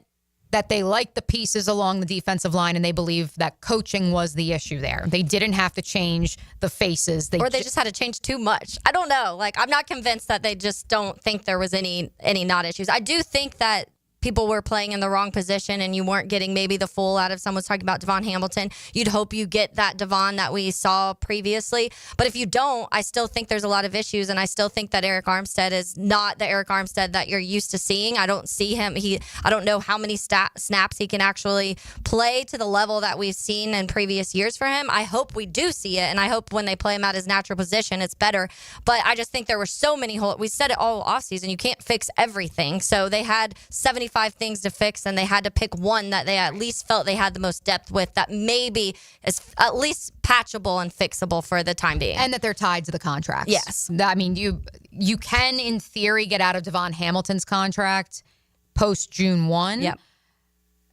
that they like the pieces along the defensive line, and they believe that coaching was the issue there. They didn't have to change the faces. Or they just had to change too much. I don't know. Like, I'm not convinced that they just don't think there was any not issues. I do think that people were playing in the wrong position and you weren't getting maybe the full out of someone's talking about Devon Hamilton. You'd hope you get that Devon that we saw previously. But if you don't, I still think there's a lot of issues, and I still think that Eric Armstead is not the Eric Armstead that you're used to seeing. I don't see him. I don't know how many snaps he can actually play to the level that we've seen in previous years for him. I hope we do see it, and I hope when they play him at his natural position, it's better. But I just think there were so many holes. We said it all offseason. You can't fix everything. So they had 75 things to fix, and they had to pick one that they at least felt they had the most depth with, that maybe is at least patchable and fixable for the time being. And that they're tied to the contracts. Yes. I mean, you can, in theory, get out of Devon Hamilton's contract post June 1. Yep.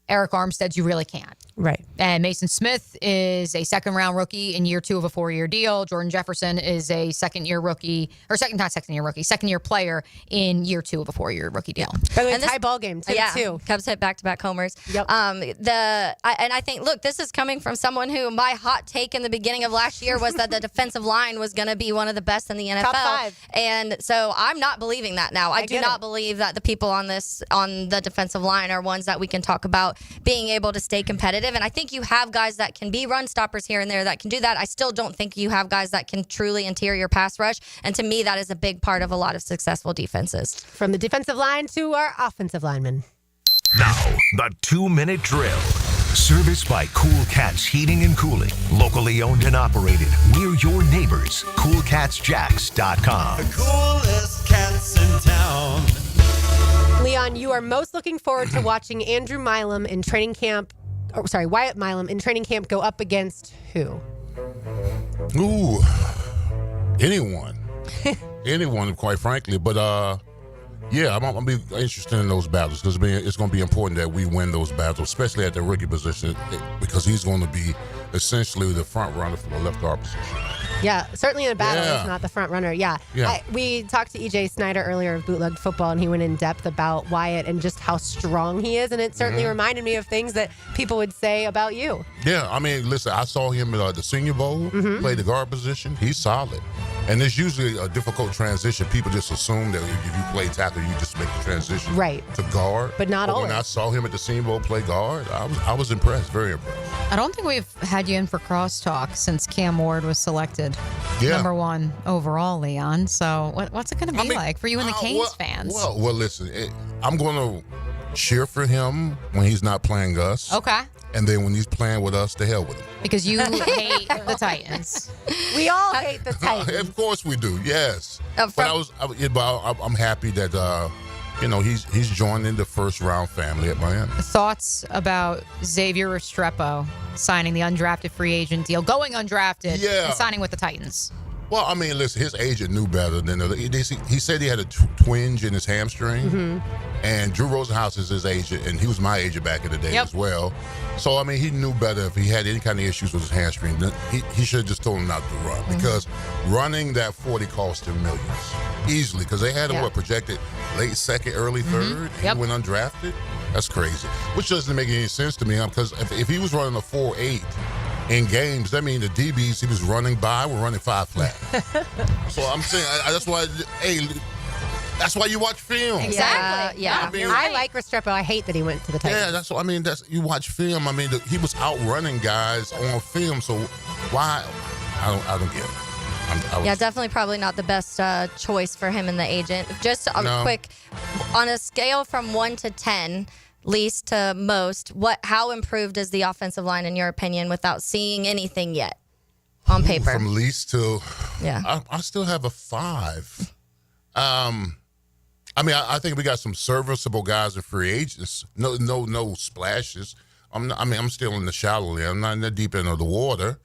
Eric Armstead's, you really can't. Right. And Mason Smith is a second-round rookie in year 2 of a 4-year deal. Jordan Jefferson is a second-year player in year 2 of a 4-year rookie deal. By the way, tie ball game, too. Cubs hit back-to-back homers. Yep. I think, look, this is coming from someone who, my hot take in the beginning of last year was that the defensive line was going to be one of the best in the NFL. Top 5. And so I'm not believing that now. I do not believe that the people on the defensive line are ones that we can talk about being able to stay competitive. And I think you have guys that can be run stoppers here and there that can do that. I still don't think you have guys that can truly interior pass rush. And to me, that is a big part of a lot of successful defenses. From the defensive line to our offensive linemen. Now, the 2-minute drill. Serviced by Cool Cats Heating and Cooling. Locally owned and operated. We're your neighbors. CoolCatsJacks.com. The coolest cats in town. Leon, you are most looking forward to watching Andrew Milam in training camp. Wyatt Milam in training camp go up against who? Ooh, anyone. Anyone, quite frankly. But, yeah, I'm going to be interested in those battles because it's going to be important that we win those battles, especially at the rookie position, because he's going to be essentially the front runner for the left guard position. Yeah, certainly in a battle, he's not the front runner. Yeah. We talked to EJ Snyder earlier of Bootleg Football, and he went in depth about Wyatt and just how strong he is, and it certainly reminded me of things that people would say about you. Yeah, I mean, listen, I saw him at the Senior Bowl, play the guard position. He's solid. And it's usually a difficult transition. People just assume that if you play tackle, you just make the transition to guard. But not always. When I saw him at the Senior Bowl play guard, I was impressed, very impressed. I don't think we've had you in for crosstalk since Cam Ward was selected number 1 overall, Leon. So what's it going to be like for you and the Canes fans? Well, listen, I'm going to cheer for him when he's not playing us. Okay. And then when he's playing with us, to hell with him. Because you hate the Titans. We all hate the Titans. Of course we do, yes. But I'm happy that he's joining the first round family at Miami. Thoughts about Xavier Restrepo signing the undrafted free agent deal, going undrafted, and signing with the Titans? Well, I mean, listen, his agent knew better than he said he had a twinge in his hamstring, and Drew Rosenhaus is his agent, and he was my agent back in the day as well. So, I mean, he knew better if he had any kind of issues with his hamstring. He should have just told him not to run, because running that 40 cost him millions, easily, because they had him, projected late second, early third, and he went undrafted. That's crazy, which doesn't make any sense to me, because if he was running a 4.8, in games, that means the DBs he was running by were running 5 flat. So I'm saying that's why. Hey, That's why you watch film. Exactly. Yeah. I like Restrepo. I hate that he went to the Titans. Yeah, that's what I mean. You watch film. I mean, he was outrunning guys on film. So why? I don't get it. Yeah, definitely probably not the best choice for him and the agent. Just a quick, on a scale from 1 to 10, least to most, how improved is the offensive line in your opinion without seeing anything yet on paper? From least to, yeah, I still have a 5. I mean, I think we got some serviceable guys and free agents. No splashes. I'm still in the shallow end. I'm not in the deep end of the water.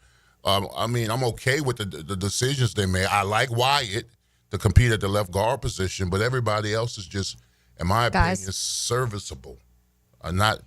I mean, I'm okay with the decisions they made. I like Wyatt to compete at the left guard position, but everybody else is just, in my opinion, serviceable. Not.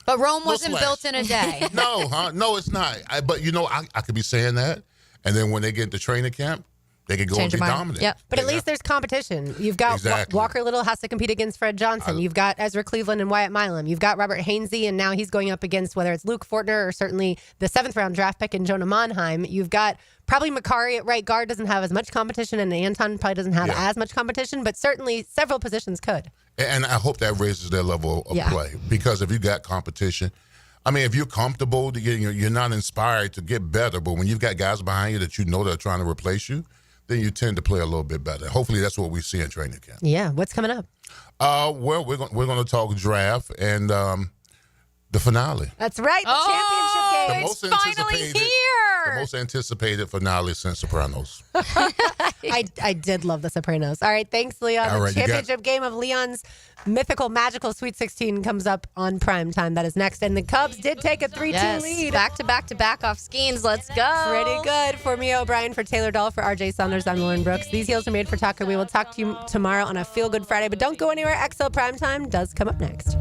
But Rome wasn't built in a day. No, it's not. But I could be saying that, and then when they get to training camp, they could go and be dominant. Yep. But at least there's competition. You've got Walker Little has to compete against Fred Johnson. You've got Ezra Cleveland and Wyatt Milam. You've got Robert Hainsey, and now he's going up against whether it's Luke Fortner or certainly the 7th-round draft pick in Jonah Monheim. You've got probably Makari at right guard doesn't have as much competition, and Anton probably doesn't have as much competition, but certainly several positions could. And I hope that raises their level of play, because if you got competition, I mean, if you're comfortable, you're not inspired to get better, but when you've got guys behind you that that are trying to replace you, then you tend to play a little bit better. Hopefully that's what we see in training camp. Yeah. What's coming up? Well, we're going to talk draft and the finale. That's right. The championship game. It's finally here. The most anticipated finale since Sopranos. I did love The Sopranos. All right. Thanks, Leon. All right, the championship game of Leon's mythical, magical Sweet 16 comes up on prime time. That is next. And the Cubs did take a 3-2 lead. Back off Skeens. Let's go. Pretty good. For Mia O'Brien, for Taylor Dahl, for RJ Saunders, I'm Lauren Brooks. These heels are made for Taco. We will talk to you tomorrow on a Feel Good Friday. But don't go anywhere. XL Primetime does come up next.